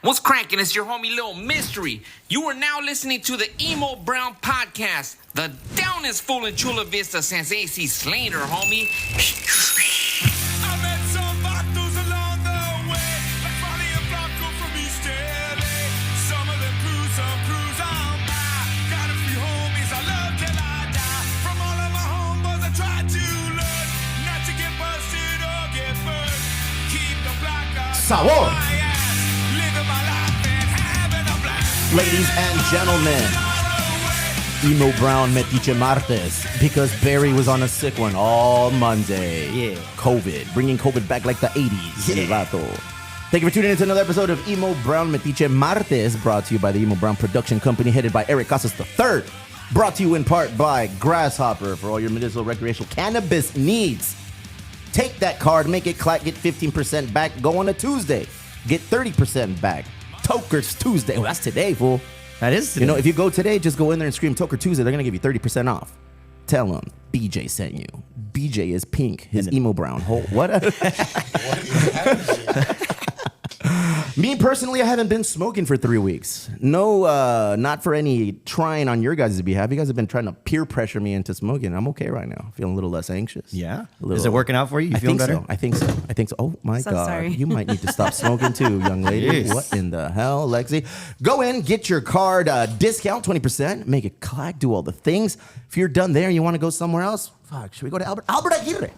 What's cracking? It's your homie Lil Mystery. You are now listening to the Emo Brown Podcast, the downest fool in Chula Vista since AC Slater, homie. I met some vatos along the way, like Bonnie and Blanco from East LA. Some of them cruise, some cruise on by. Got a few homies I love till I die. From all of my homeboys I try to learn not to get busted or get burned. Keep the black eyes Sabor. on my ass. Living my life and having a blast. Ladies and gentlemen, Emo Brown Metiche Martes, because Barry was on a sick one all Monday. Yeah. COVID, bringing COVID back like the 80s. Yeah. El vato. Thank you for tuning in to another episode of Emo Brown Metiche Martes, brought to you by the Emo Brown Production Company, headed by Eric Casas III. Brought to you in part by Grasshopper for all your medicinal recreational cannabis needs. Take that card, make it clack, get 15% back. Go on a Tuesday, get 30% back. Toker's Tuesday. Oh, that's today, fool. That is You know, if you go today, just go in there and scream Toker Tuesday. They're going to give you 30% off. Tell them BJ sent you. BJ is pink. His emo brown hole. What? Me personally, I haven't been smoking for 3 weeks. No, not for any trying on your guys' behalf. You guys have been trying to peer pressure me into smoking. I'm okay right now. Feeling a little less anxious. Yeah? A little- Is it working out for you? You I feeling think better? so. I think so. Oh my So God. sorry. You might need to stop smoking too, young lady. Yes. What in the hell, Lexi? Go in, get your card discount, 20%. Make it clack, do all the things. If you're done there and you want to go somewhere else, fuck, should we go to Albert Aguirre?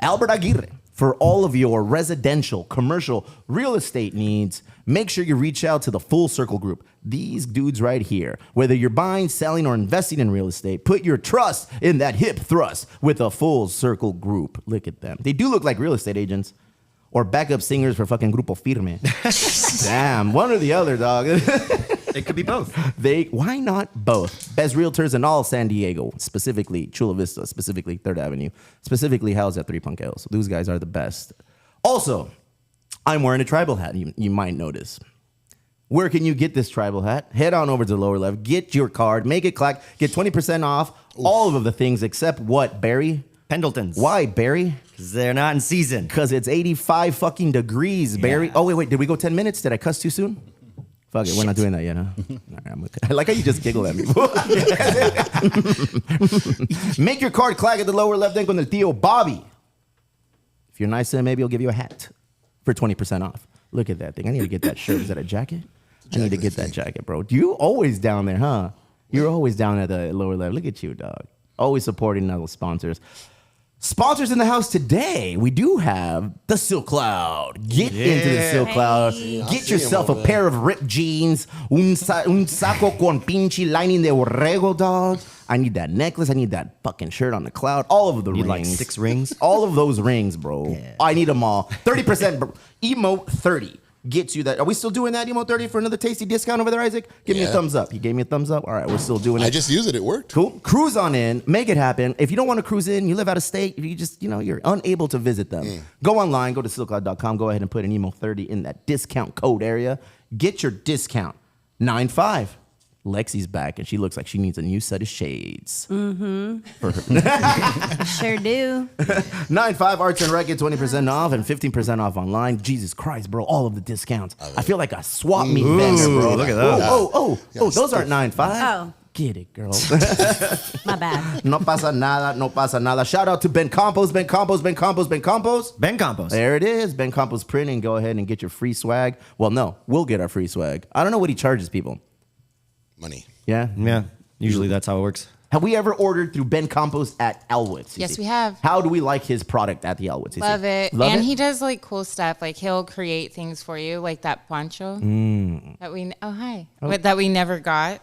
Albert Aguirre. For all of your residential, commercial, real estate needs, make sure you reach out to the Full Circle Group. These dudes right here. Whether you're buying, selling, or investing in real estate, put your trust in that hip thrust with a Full Circle Group. Look at them. They do look like real estate agents or backup singers for fucking Grupo Firme. Damn, one or the other, dog. It could be both. Why not both? Best realtors in all San Diego, specifically Chula Vista, specifically 3rd Avenue, specifically housed at 3 Punk Ales. Those guys are the best. Also, I'm wearing a tribal hat, you might notice. Where can you get this tribal hat? Head on over to the lower left, get your card, make it clack, get 20% off all of the things except what, Barry? Pendletons. Why, Barry? Because they're not in season. Because it's 85 fucking degrees, Barry. Yeah. Oh, wait, did we go 10 minutes? Did I cuss too soon? Fuck it, we're not doing that yet, huh? All right, I'm okay. I like how you just giggle at me. Make your card clack at the lower left end on the Theo Bobby. If you're nice to him, maybe he'll give you a hat for 20% off. Look at that thing. I need to get that shirt. Is that a jacket? I need to get that jacket, bro. You always down there, huh? You're always down at the lower left. Look at you, dog. Always supporting other sponsors. Sponsors in the house today, we do have the Silk Cloud. Get into the Silk Cloud. Get yourself a pair of ripped jeans. Un saco con pinche lining de borrego, dog. I need that necklace. I need that fucking shirt on the cloud. All of the rings. Like 6 rings? All of those rings, bro. Yeah. I need them all. 30%. Emo 30 gets you that. Are we still doing that, Emo 30, for another tasty discount over there, Isaac? Give me a thumbs up. He gave me a thumbs up. All right, we're still doing it. I just used it. It worked. Cool. Cruise on in. Make it happen. If you don't want to cruise in, you live out of state, if you just, you're unable to visit them, go online, go to silkcloud.com, go ahead and put an Emo 30 in that discount code area. Get your discount. 9-5. Lexi's back, and she looks like she needs a new set of shades. Sure do. 9-5 Arts and Rec, get 20% off and 15% off online. Jesus Christ, bro, all of the discounts. I feel like a swap meet vendor, bro. Look at that. Oh, those aren't 9-5. Oh. Get it, girl. My bad. No pasa nada, no pasa nada. Shout out to Ben Campos. Ben Campos. There it is. Ben Campos Printing. Go ahead and get your free swag. Well, no, we'll get our free swag. I don't know what he charges people. Money. Yeah? Yeah. Usually that's how it works. Have we ever ordered through Ben Campos at Elwood's? Yes, we have. How do we like his product at the Elwood's? Love it. And he does like cool stuff. Like he'll create things for you, like that poncho that we never got.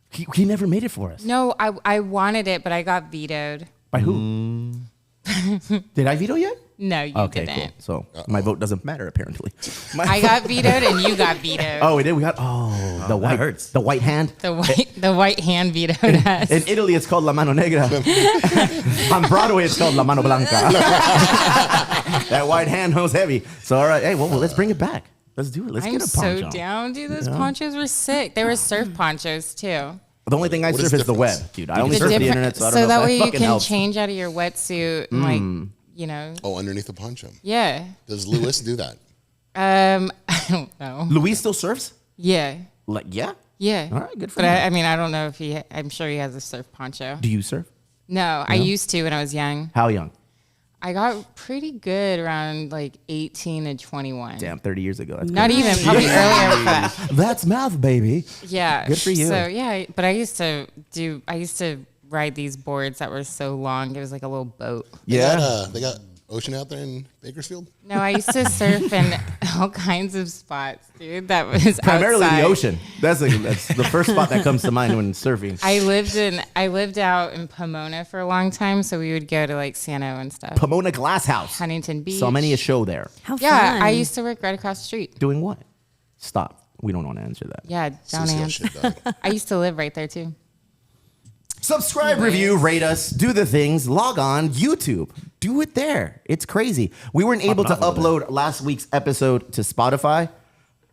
He never made it for us. No, I wanted it, but I got vetoed. By who? Did I veto yet? No, you Okay, didn't. cool. So my vote doesn't matter, apparently. I got vetoed and you got vetoed. Oh, we did? We got, the white hurts. The white hand. The white hand vetoed us. In Italy, it's called La Mano Negra. On Broadway, it's called La Mano Blanca. That white hand was heavy. So, all right. Hey, well, let's bring it back. Let's do it. Let's I'm get a poncho. so down, dude. Those ponchos were sick. They were surf ponchos, too. The only thing I What surf is is the difference? web, dude. I only surf the internet, so I don't know if that way you fucking can helps. change out of your wetsuit and Mm. like, Oh, underneath the poncho. Yeah. Does Lewis do that? I don't know. Luis still surfs? Yeah. Like, yeah? Yeah. All right, good for But him. I mean, I don't know if I'm sure he has a surf poncho. Do you surf? No, I used to when I was young. How young? I got pretty good around like 18 and 21. Damn, 30 years ago. That's Not good. even, probably earlier than that. That's math, baby. Yeah. Good for you. So yeah, but I used to ride these boards that were so long. It was like a little boat. Yeah. They got ocean out there in Bakersfield. No, I used to surf in all kinds of spots, dude. That was Primarily outside. the ocean. That's the first spot that comes to mind when surfing. I lived out in Pomona for a long time, so we would go to like Sano and stuff. Pomona Glass House. Huntington Beach. Saw many a show there. How Yeah, fun. I used to work right across the street. Doing what? Stop. We don't want to answer that. Yeah, don't CCL answer. shit, dog. I used to live right there too. Subscribe, review, rate us, do the things, log on, YouTube. Do it there. It's crazy. We weren't able to upload last week's episode to Spotify.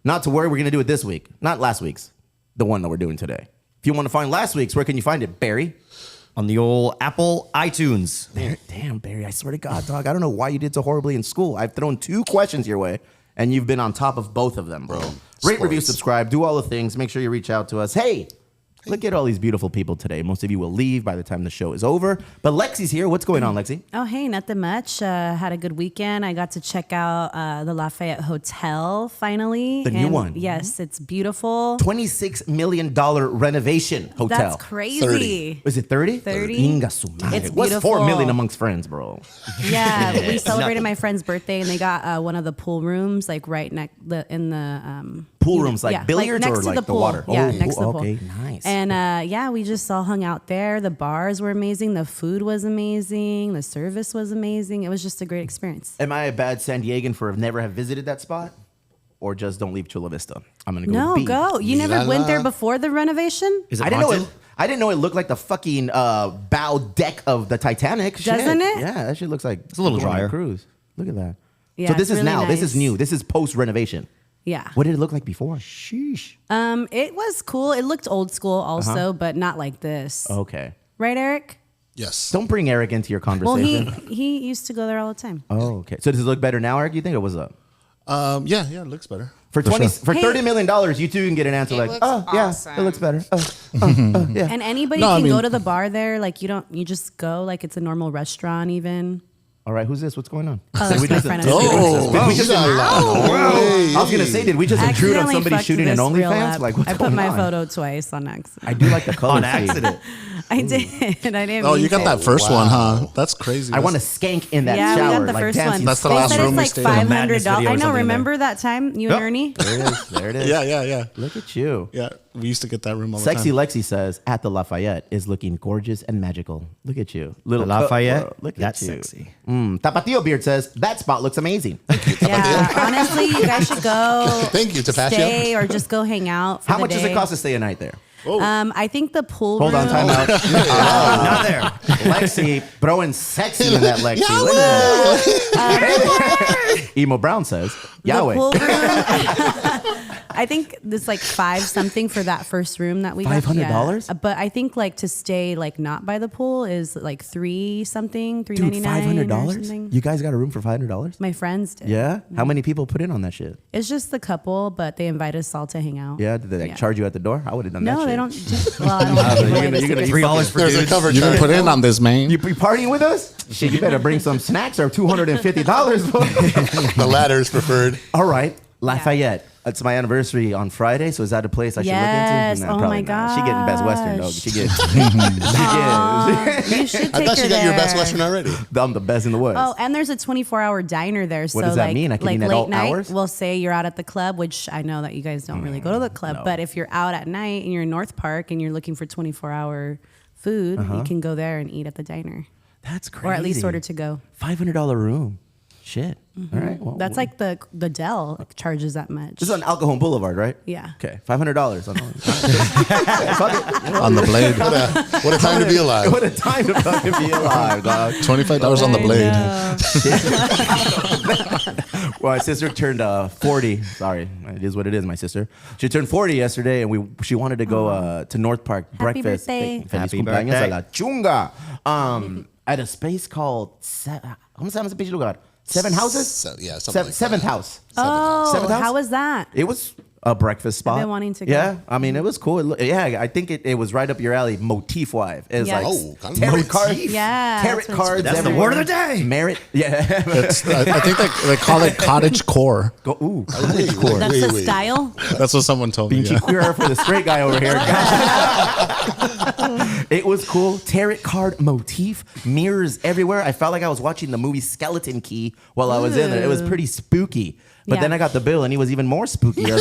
Not to worry, we're going to do it this week. Not last week's, the one that we're doing today. If you want to find last week's, where can you find it, Barry? On the old Apple iTunes. Damn, Barry, I swear to God, dog, I don't know why you did so horribly in school. I've thrown 2 questions your way, and you've been on top of both of them, bro. Rate, review, Sports. subscribe, do all the things. Make sure you reach out to us. Hey, look at all these beautiful people today. Most of you will leave by the time the show is over. But Lexi's here. What's going on, Lexi? Oh, hey, nothing much. Had a good weekend. I got to check out the Lafayette Hotel finally. The new And one. Yes, it's beautiful. $26 million renovation hotel. That's crazy. 30. Was it 30? 30. Inga su madre. It's What's beautiful. 4 million amongst friends, bro? Yeah, we celebrated my friend's birthday, and they got one of the pool rooms, like right next in the Pool rooms, like yeah, billiards next or to like the pool. water? Yeah, Oh, next to the pool. okay, nice. And yeah, we just all hung out there. The bars were amazing. The food was amazing. The service was amazing. It was just a great experience. Am I a bad San Diegan for never have visited that spot? Or just don't leave Chula Vista? I'm going to go No, with B. go. You never went there before the renovation? Is it I didn't know haunted? I didn't know it looked like the fucking bow deck of the Titanic. Doesn't Shit. it? Yeah, that shit looks like It's a little going on drier. cruise. Look at that. Yeah, so this it's is really now. This is nice. new. This is post renovation. Yeah. What did it look like before? Sheesh. It was cool. It looked old school also, but not like this. Okay. Right, Eric? Yes. Don't bring Eric into your Well, conversation. he used to go there all the time. Oh, okay. So does it look better now, Eric? You think it was up? Yeah, it looks better. For sure. Hey. $30 million, you two can get an answer It like, looks oh yeah, awesome. it looks better. Yeah. And anybody No, I can mean- go to the bar there. Like you just go like it's a normal restaurant even. All right, who's this? What's going on? Oh, that's we my just- friend. Oh, Did we you just- got a lot. I was gonna say, did we just intrude on Accidentally somebody fucked shooting an this reel OnlyFans? up. Like, what's I put going my on? photo twice on accident. I do like the color On scheme. accident. I did. I didn't. Oh, mean you got to. that first one, huh? That's crazy. I want to skank in that Yeah, shower, we got the like first dancing. one. That's the They last said room we it's stayed like in. $500. Madness video I or know. something Remember that time you and Yep. Ernie? There it is. There it is. Yeah. Look at you. Yeah, we used to get that room all the Sexy time. Lexi says, at the Lafayette is looking gorgeous and magical. Look at you. Little The Lafayette? cup, bro. Look That's at you. sexy. Tapatio Beard says, that spot looks amazing. Yeah. Honestly, you guys should go. Thank you, Tapatio. Stay or just go hang out. For How the much does it day. cost to stay a night there? I think the pool. Hold on, room- time out. Not there. Lexi throwing sexy in that Lexi. Look at that. Emo Brown says, The Yahweh. pool room. I think it's like $5 something for that first room that we got. $500? Yeah. But I think like to stay like not by the pool is like $3 something, Dude, $3.99 or $500? something. You guys got a room for $500? My friends did. Yeah? How many people put in on that shit? It's just the couple, but they invite us all to hang out. Yeah? Did they like, Yeah. charge you at the door? I would have done that No, shit. they don't. Well, I don't know. you're gonna- $3 for There's a dudes. cover You didn't put in on this, man. You be partying with us? Shit, you better bring some snacks or $250, boy. The latter is preferred. All right. Lafayette. It's my anniversary on Friday, so is that a place I should Yes. look into? Oh probably my not. She getting Best Western, dog. gosh. She getting. You should take I thought her you got your best there. Western already. I'm the best in the West. Oh, and there's a 24-hour diner there. So does that like, mean? I can like eat at late all night, hours? we'll say you're out at the club, which I know that you guys don't really go to the club. no. But if you're out at night and you're in North Park and you're looking for 24-hour food, you can go there and eat at the diner. That's crazy. Or at least order to go. $500 room. Shit. All right. Well, That's like the Dell charges that much. This is on Alcohol Boulevard, right? Yeah. Okay. $500. On the blade. What a time to be alive. What a time to fucking be alive, dog. $25 on the I blade. know. Well, my sister turned 40. Sorry, it is what it is. My sister. She turned 40 yesterday, and she wanted to go to North Park Happy breakfast. birthday. Feliz Happy cumpleaños a birthday. la chunga. At a space called ¿Cómo se llama ese pinche lugar? 7 houses? Something like Seventh that. house. Oh, Seventh house? how was that? It was a breakfast spot. been wanting to go. Yeah, I mean, it was cool. Yeah, I think it was right up your alley, motif-wise. It was Yes. like Oh, kind of tarot motif. cards. Yeah, Tarot that's what cards. That's the everywhere. word of the day. Merit. Yeah. I think they call it cottage core. Go, ooh. Wait, That's the style. That's what someone told me. Being Yeah. queer for the straight guy over here. It was cool. Tarot card motif, mirrors everywhere. I felt like I was watching the movie Skeleton Key while I was in there. It was pretty spooky. But Yeah. then I got the bill and he was even more spooky. I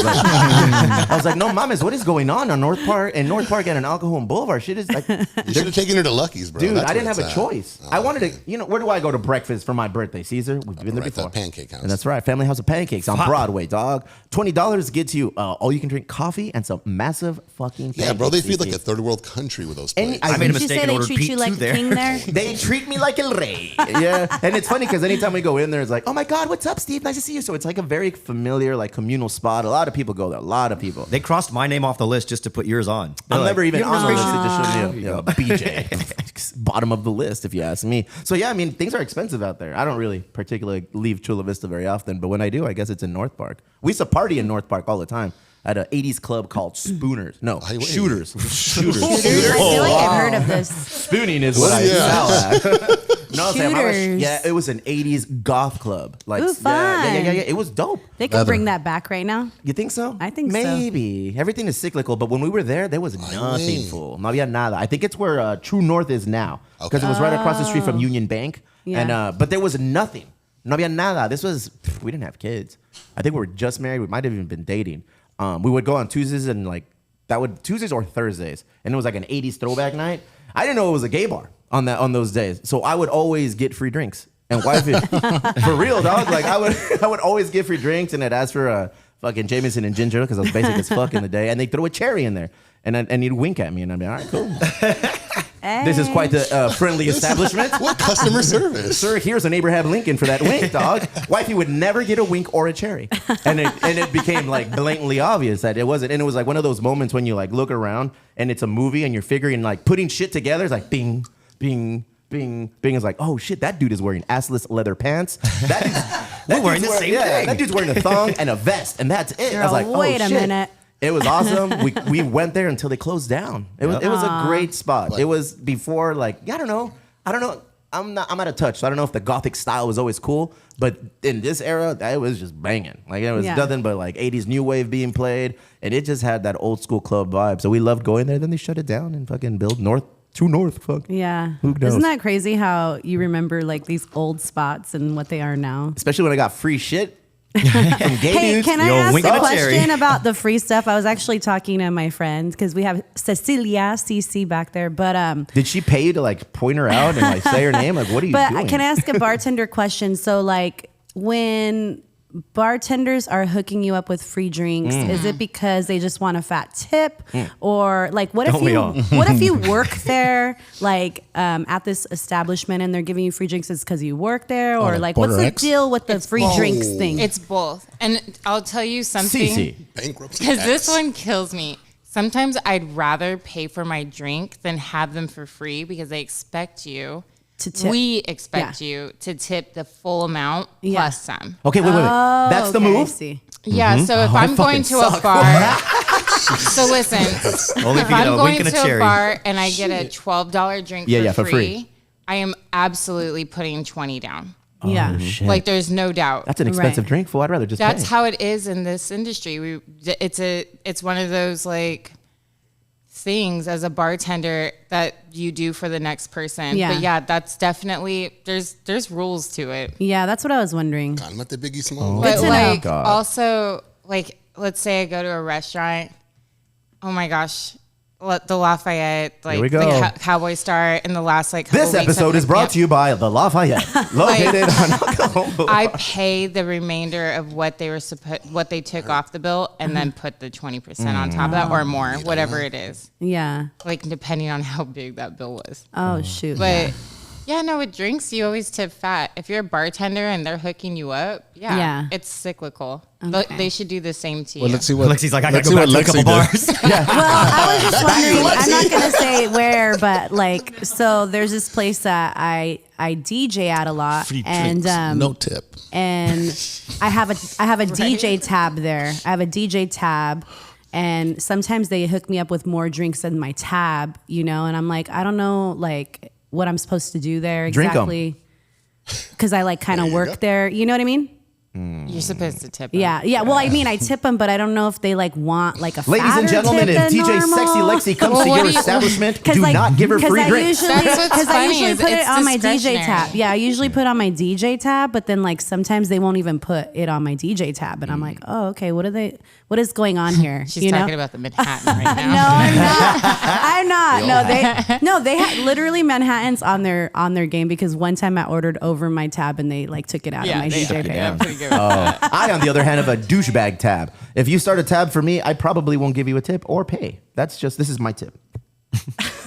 was like, no mames, what is going on North Park and an El Cajon Boulevard? Shit is like, You should have taken her to Lucky's, bro. dude, That's I didn't where have a it's at. choice. I wanted to, where do I go to breakfast for my birthday? Caesar? We've been there Right, before. that pancake house. And that's right, Family House of Pancakes on Broadway, dog. $20 gets you all you can drink coffee and some massive fucking pancakes. Yeah, bro, they feed like CC. a third world country with those And plates. I made a Did you mistake say and they ordered treat you pizza like a there. king there? They treat me like el rey. Yeah. And it's funny because anytime we go in there, it's like, oh my God, what's up, Steve? Nice to see you. So it's like a very familiar, like communal spot. A lot of people go there. A lot of people. They crossed my name off the list just to put yours on. They're I'm like, never even "You on the don't list. know." It just shows you, BJ. Bottom of the list, if you ask me. So yeah, I mean, things are expensive out there. I don't really particularly leave Chula Vista very often, but when I do, I guess it's in North Park. We used to party in North Park all the time at an 80s club called Spooners. No, Wait. Shooters. Shooters. I feel like I've heard of this. Spooning is what I yeah. sell at. No, Sam, Shooters. yeah, it was an 80s goth club. Like, Ooh, yeah. fun. It was dope. They could bring that back right now. You think so? I think so. Maybe. Everything is cyclical, but when we were there was nothing, wait. fool. No había nada. I think it's where True North is now. Because it was right across the street from Union Bank. Yeah. And but there was nothing. No había nada. This was, we didn't have kids. I think we were just married. We might have even been dating. We would go on Tuesdays and Tuesdays or Thursdays. And it was like an 80s throwback night. I didn't know it was a gay bar on those days. So I would always get free drinks. And wifey, for real, dog. Like I would always get free drinks, and I'd ask for fucking Jameson and ginger because I was basic as fuck in the day, and they'd throw a cherry in there, and he'd wink at me, and I'd be all right, cool. This is quite the friendly establishment. What customer service? Sir, here's an Abraham Lincoln for that wink, dog. Wifey would never get a wink or a cherry, and it became like blatantly obvious that it wasn't. And it was like one of those moments when you like look around and it's a movie and you're figuring like putting shit together. It's like bing, bing. Bing, Bing is like, oh shit, that dude is wearing assless leather pants. We're wearing the same thing. That dude's wearing a thong and a vest, and that's it. I was like, Wait oh a shit. minute. It was awesome. We went there until they closed down. It was a great spot. It was before like I don't know. I'm out of touch. So I don't know if the Gothic style was always cool, but in this era, it was just banging. Like it was nothing but like 80s new wave being played, and it just had that old school club vibe. So we loved going there. Then they shut it down and fucking build True North. Fuck. Yeah. Who knows? Isn't that crazy how you remember like these old spots and what they are now? Especially when I got free shit from gay Hey, dudes. can I Yo, ask wink a and a cherry. question about the free stuff? I was actually talking to my friend because we have Cecilia CC back there, but Did she pay you to like point her out and like say her name? Like, what are you but doing? can I ask a bartender question? So like when bartenders are hooking you up with free drinks, is it because they just want a fat tip, or like what Don't we all? if you work there like at this establishment and they're giving you free drinks? Is because you work there, or like like what's Border the X? deal with the free drinks thing? It's both. And I'll tell you something. Cece. Bankruptcy. Because this X. one kills me. Sometimes I'd rather pay for my drink than have them for free because they expect you To tip. We expect Yeah. you to tip the full amount Yeah. plus some. Okay, wait. That's the Okay, I move. see. Yeah, so if Oh, I I'm going fucking to a suck. bar, so listen, Only if if you get I'm a going wink and a to a cherry. bar and I get a $12 drink Yeah, for for free, free. I am absolutely putting 20 down. Yeah. Shit. Like there's no doubt. That's an expensive Right. drink, fool. I'd rather just That's pay. how it is in this industry. It's one of those like things as a bartender that you do for the next person. Yeah. But yeah, that's definitely there's rules to it. Yeah, that's what I was wondering. Let the Biggie Small. But to know. like God. also like let's say I go to a restaurant. Oh my gosh. The Lafayette, like Here we the go. Cowboy Star in the last like couple This weeks episode of is the brought camp. to you by the Lafayette, located on Alcohol Boulevard. I pay the remainder of what they were what they took off the bill, and then put the 20% on top of that or more, whatever it is, Yeah. like depending on how big that bill was. Oh shoot. But Yeah, no, with drinks, you always tip fat. If you're a bartender and they're hooking you up, Yeah. it's cyclical. But they should do the same to you. Well, let's see what Lexi's like, I let's gotta go see back to a what couple Lexi bars. does. Well, I was just wondering. I'm not gonna say where, but like, so there's this place that I DJ at a lot, Free and drinks, No tip. and I have a DJ tab there. I have a DJ tab, and sometimes they hook me up with more drinks than my tab, and I'm like, I don't know, like what I'm supposed to do there Drink 'em. exactly, because I like kind of work there. You know what I mean? You're supposed to tip them. Yeah. Well, I mean, I tip them, but I don't know if they like want like a Ladies and fatter gentlemen, tip if than DJ Sexy normal. Lexi comes Well, to what your do you- establishment, 'Cause do like- not give her 'cause free I drinks. usually- That's what's Because I funny usually is put it it's on my DJ discretionary. tab. Yeah, I usually put it on my DJ tab, but then like sometimes they won't even put it on my DJ tab, and I'm like, oh, okay, what is going on here? She's talking about the Manhattan right now. No, I'm not. I'm not. No, they had literally Manhattans on their game because one time I ordered over my tab and they like took it out of my DJ yeah, tab. pretty good. I, on the other hand, have a douchebag tab. If you start a tab for me, I probably won't give you a tip or pay. This is my tip.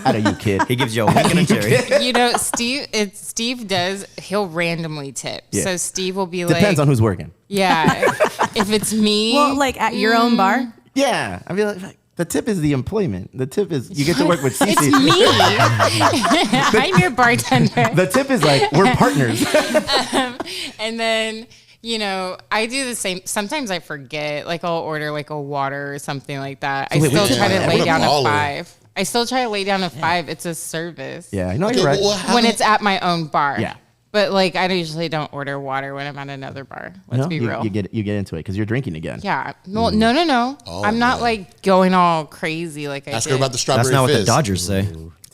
Out of you, kid. He gives you a wink and a cherry. Steve does, he'll randomly tip. Yeah. So Steve will be like, Depends on who's working. yeah, if it's me. Well, like at your own bar. Yeah, I mean, like, the tip is the employment. The tip is you get to work with Cece. it's me. I'm your bartender. The tip is like we're partners. And then, I do the same. Sometimes I forget. Like I'll order like a water or something like that. I wait, still wait, try wait, to what lay a down baller. a 5. I still try to lay down a 5. It's a service. Yeah, no, Okay, you're right. well, how When many- it's at my own bar. Yeah. But like I usually don't order water when I'm at another bar. Let's No, be you, real. you get into it because you're drinking again. Yeah. Well, no. Oh, I'm not man. like going all crazy like I Ask did. her about the strawberry That's not what fizz. the Dodgers say.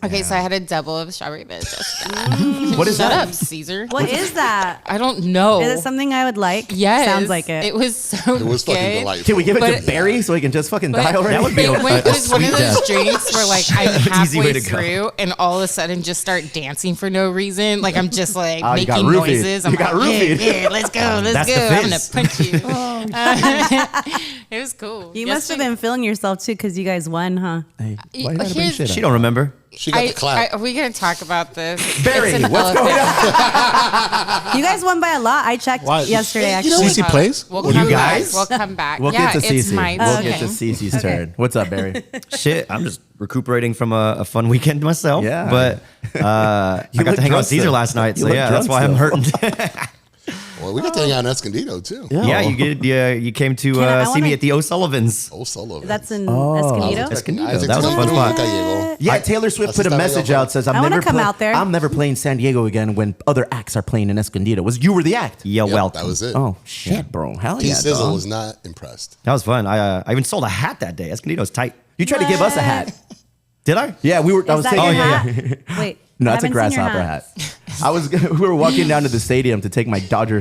Okay, so I had a double of strawberry fizz. Just What is Shut that? up, Caesar. What is that? I don't know. Is it something I would like? Yes. Sounds like it. It was so It was fucking good. delightful. Can we give it But- to Barry so he can just fucking But die already? That would be it a was one of sweet those death. drinks where like I'm Easy way halfway to go. through and all of a sudden just start dancing for no reason. Like I'm just like Oh, you got making roofied. noises. I'm You got like, roofied. yeah, let's go, That's the I'm gonna fizz. punch you. It was cool. You must have been feeling yourself too because you guys won, huh? Hey, why you gotta bring Here's- shit She up? don't remember. She got the clap. Are we gonna talk about this? Barry, It's an what's going elephant. on? You guys won by a lot. I checked Why? yesterday. You know Actually, Cece plays? We'll Well, come you guys? back. We'll come back. We'll yeah, get to it's Cece. my We'll turn. get to Cece's turn. What's up, Barry? Shit, I'm just recuperating from a fun weekend myself. Yeah. But I You got look to hang out drunk with Caesar still. last night. You So look yeah, that's drunk why I'm still. hurting. Well, we got to hang out in Escondido, too. Yeah, you came to I see wanna- me at the O'Sullivans. Oh, solo. that's in Oh. Escondido. Escondido. That was a fun spot. Yeah, Taylor Swift That's put a just message how we out says, I wanna come out there. I'm never playing San Diego again when other acts are playing in Escondido. You were the act? Yeah, Yep, welcome. that was it. Oh, shit, bro. Hell T yeah, Sizzle dog. was not impressed. That was fun. I even sold a hat that day. Escondido's tight. You tried to give us a hat. Did I? Yeah, we were. I Is was that taking. your yeah. hat? Wait. No, I that's a haven't seen your grasshopper hat. I was. We were walking down to the stadium to take my Dodger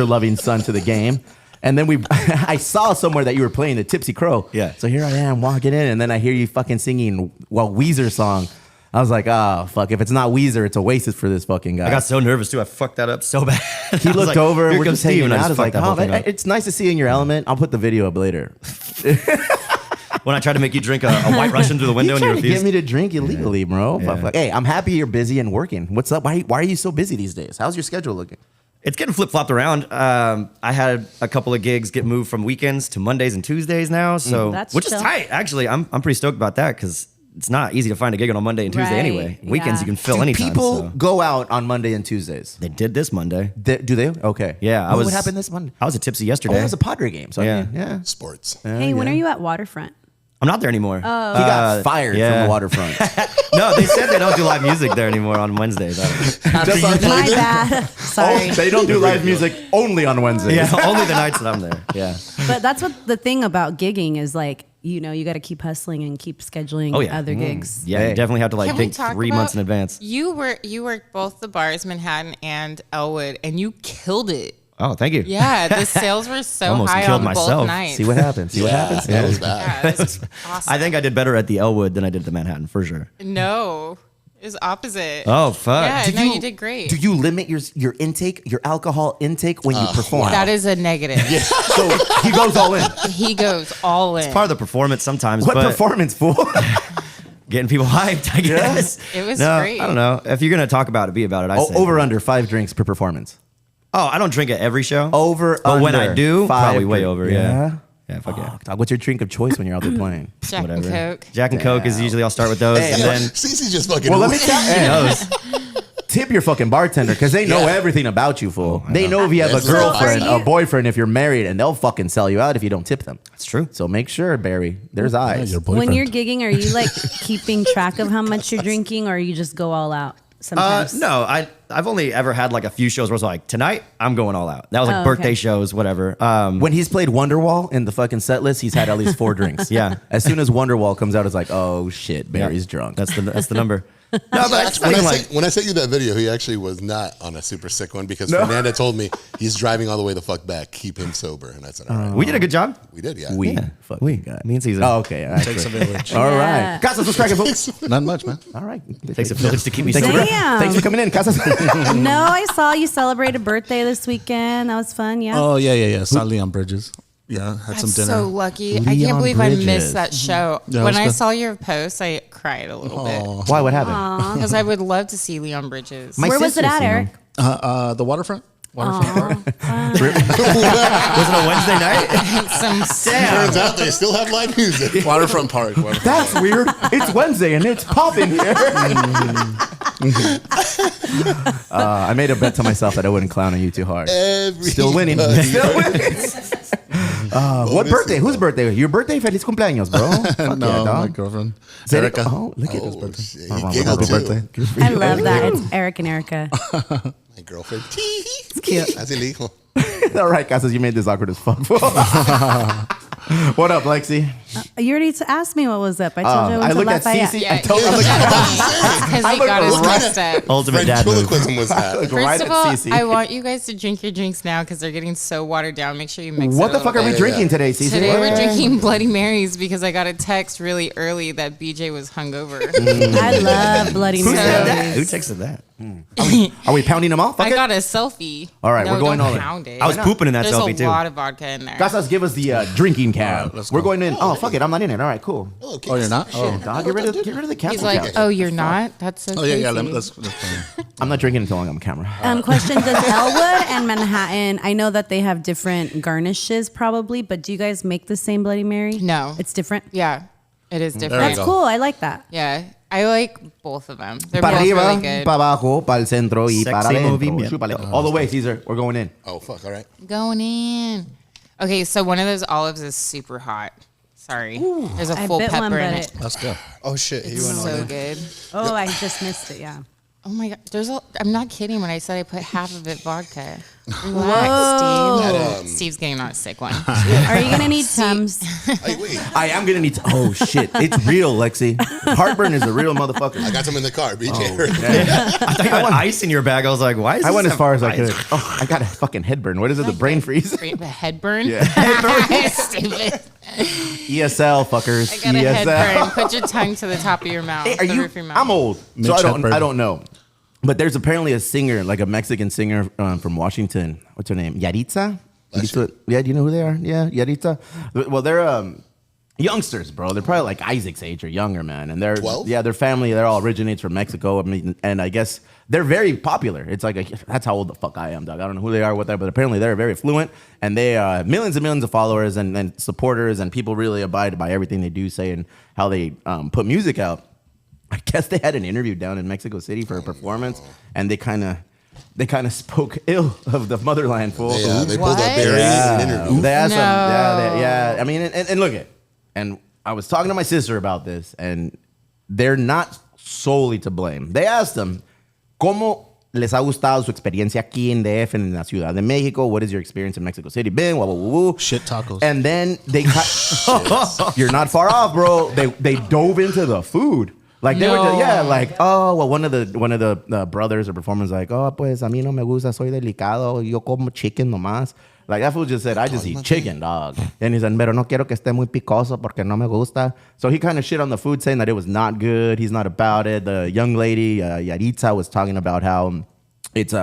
loving son to the game, and then I saw somewhere that you were playing the Tipsy Crow. Yeah. So here I am walking in, and then I hear you fucking singing Weezer song. I was like, oh fuck! If it's not Weezer, it's Oasis for this fucking guy. I got so nervous too. I fucked that up so bad. He looked over. Here We're comes just hanging Steve, and I out. just It's like, fucked that whole oh, thing up. it's nice to see you in your element. I'll put the video up later. When I tried to make you drink a White Russian through the window and you trying to get refused. me to drink illegally, bro. Yeah. Fuck. Hey, I'm happy you're busy and working. What's up? Why are you so busy these days? How's your schedule looking? It's getting flip flopped around. I had a couple of gigs get moved from weekends to Mondays and Tuesdays now, so That's which is chill. tight. Actually, I'm pretty stoked about that because it's not easy to find a gig on a Monday and Tuesday Right, anyway. Weekends yeah. you can fill Do anytime. people so. go out on Monday and Tuesdays? They did this Monday. Do they? Okay. Yeah, What happened this Monday? I was at Tipsy Oh, yesterday. it was a Padre game. So Yeah. yeah. Sports. Hey, when are you at Waterfront? I'm not there anymore. He got fired from yeah. the waterfront. No, they said they don't do live music there anymore on Wednesday. Though. After you My played there? bad. Sorry. Oh, they don't do live music only on Wednesdays. Yeah, only the nights that I'm there. Yeah. But that's what the thing about gigging is like, you got to keep hustling and keep scheduling Oh, yeah. other gigs. Yeah, Hey. you definitely have to like Can we think talk 3 about- months in advance. You worked both the bars, Manhattan and Elwood, and you killed it. Oh, thank you. Yeah, the sales were so Almost high killed on both myself. nights. See what happens. See what happens. That was bad. Yeah, it was awesome. I think I did better at the Elwood than I did at the Manhattan for sure. No, it was opposite. Oh, fuck. Yeah, Do no, you did great. Do you limit your intake, your alcohol intake when you perform? That is a negative. So he goes all in. He goes all in. Part of the performance sometimes. What but performance, fool? getting people hyped, I guess. It was no, great. I don't know. If you're going to talk about it, be about it. I say. Over under 5 drinks per performance. Oh, I don't drink at every show. Over But under when I do, 5 probably way drinks. over. Yeah. Yeah, fuck yeah. Fuck, dog, what's your drink of choice when you're out there playing? Jack and Coke. Jack and Coke is usually I'll start with those. Hey, and then Cece's just fucking. Well, let me tell he you. knows. Tip your fucking bartender because they know everything about you, fool. They know if you have a That's so girlfriend, are a you- boyfriend, if you're married, and they'll fucking sell you out if you don't tip them. It's true. So make sure, Barry, there's Yeah, eyes. your boyfriend. When you're gigging, are you like keeping track of how much you're drinking, or you just go all out sometimes? No, I've only ever had like a few shows where it's like, tonight I'm going all out. That was like Oh, birthday okay. shows, whatever. When he's played Wonderwall in the fucking set list, he's had at least 4 drinks. Yeah. As soon as Wonderwall comes out, it's like, oh shit, yeah, Barry's drunk. That's the number. No, but I just When I, think, sent, when I sent you that video, he actually was not on a super sick one because Fernanda told me he's driving all the way the fuck back. Keep him sober. And I said, all right. we did a good job. We did, yeah. We Yeah. fucking We. got. Me and Caesar. Oh, okay. All right. Takes a great. village. All Yeah. right. Casas, what's cracking, folks? Not much, man. All right. Takes a village to keep me Thanks sober. for, Damn. thanks for coming in, Casas. No, I saw you celebrate a birthday this weekend. That was fun. Yeah. Oh, yeah. Saw Leon Bridges. Yeah, had some That's dinner. so lucky. I Leon can't believe I Bridges. missed that show. Yeah, it when was I good. saw your post, I cried a little bit Why? What happened? because I would love to see Leon Bridges. My Where was it sister's at, seen Eric? him. The waterfront? Waterfront park. Was it a Wednesday night? Turns out they still have live music. Waterfront park. That's weird. It's Wednesday and it's popping here. I made a bet to myself that I wouldn't clown on you too hard. Still winning. Still winning. What birthday? Whose birthday? Your birthday? Feliz cumpleaños, bro. Fuck No, yeah, my dog. girlfigirlfriend. Is that it? Erica. Oh, look at this Oh, birthday. shit. Oh, He wrong, giggled happy too. birthday. Good for I you. love that. It's Eric and Erica. My girlfriend. cute. Así le dijo. All right, Casas, you made this awkward as fuck. What up, Lexi? You already asked me what was up. I told you I I went to looked at Lafayette. Cece. Yeah, I told because I he looked got his right- dressed up. Ultimate dad move. Ventriloquism was that. looked First right of at all, Cece. I want you guys to drink your drinks now because they're getting so watered down. Make sure you mix What it the a fuck little are we bit. drinking today, Cece? Today we're drinking Bloody Marys because I got a text really early that BJ was hungover. I love Bloody Who said Mary. that? Who texted that? Are we pounding them off? Fuck I it. got a selfie. All right, no, we're going don't all in. pound it. I was pooping in that There's selfie a too. lot of vodka in there. Casas, give us the drinking cab. let's We're go. going in. Oh, fuck it. I'm not in it. All right, cool. Oh, Oh, you're not? Oh, Dog, get rid of the cancel He's like, couch. oh, you're not? That's so oh yeah. crazy. Let's play. I'm not drinking until I'm on camera. Question: Does Elwood and Manhattan? I know that they have different garnishes, probably, but do you guys make the same Bloody Mary? No. it's different. Yeah, it is you different. That's go. cool. I like that. Yeah, I like both of them. They're Para both arriba, really good. para abajo, para el centro y para Sexy adentro. movimiento. Chúpale. All the way, Caesar. We're going in. Oh, fuck. All right. Going in. Okay, so one of those olives is super hot. Sorry. There's a I full bit pepper one, in but it. Let's go. Oh, shit. He It's went on so in. good. Oh, I just missed it. Yeah. Oh my god, I'm not kidding when I said I put half of it vodka. Whoa. Relax, Steve. Steve's getting on a sick one. Are you gonna need Tums? Hey, wait. I am gonna need. Oh shit! It's real, Lexi. Heartburn is a real motherfucker. I got some in the car, BJ. I thought you had ice in your bag. I was like, why is I this went as have far as I ice? could. Oh, I got a fucking headburn. What is it? The brain freeze? The head burn? Yeah. Stupid. ESL fuckers. I got a head burn. ESL. Put your tongue to the top of your mouth. Hey, are the you? roof of your mouth. I'm old, so Mitch I don't. Hedberg. I don't know. But there's apparently a singer, like a Mexican singer from Washington. What's her name? Yaritza. Yeah, do you know who they are? Yeah, Yaritza. Well, they're youngsters, bro. They're probably like Isaac's age or younger, man. And they're 12? Yeah, their family. They're all originates from Mexico. I mean, and I guess they're very popular. It's like that's how old the fuck I am, dog. I don't know who they are, what they are, but apparently they're very fluent, and they millions and millions of followers and supporters, and people really abide by everything they do, say, and how they put music out. I guess they had an interview down in Mexico City for a performance, and they kind of spoke ill of the motherland, fool. They pulled What? up Barry in an interview. They asked No. them, yeah. I mean, and look it. And I was talking to my sister about this, and they're not solely to blame. They asked them, ¿Cómo les ha gustado su experiencia aquí en DF en la Ciudad de México? What has your experience in Mexico City been? Wah, wah, wah, wah. Shit tacos. And then they you're not far off, bro. They dove into the food. Like they were, No. like, oh, well, one of the brothers or performers like, oh, pues a mí no me gusta, soy delicado, yo como chicken nomás. Like that fool just said, I just eat chicken, dog. And he said, pero no quiero que esté muy picoso porque no me gusta. So he kind of shit on the food, saying that it was not good. He's not about it. The young lady, Yaritza, was talking about how it's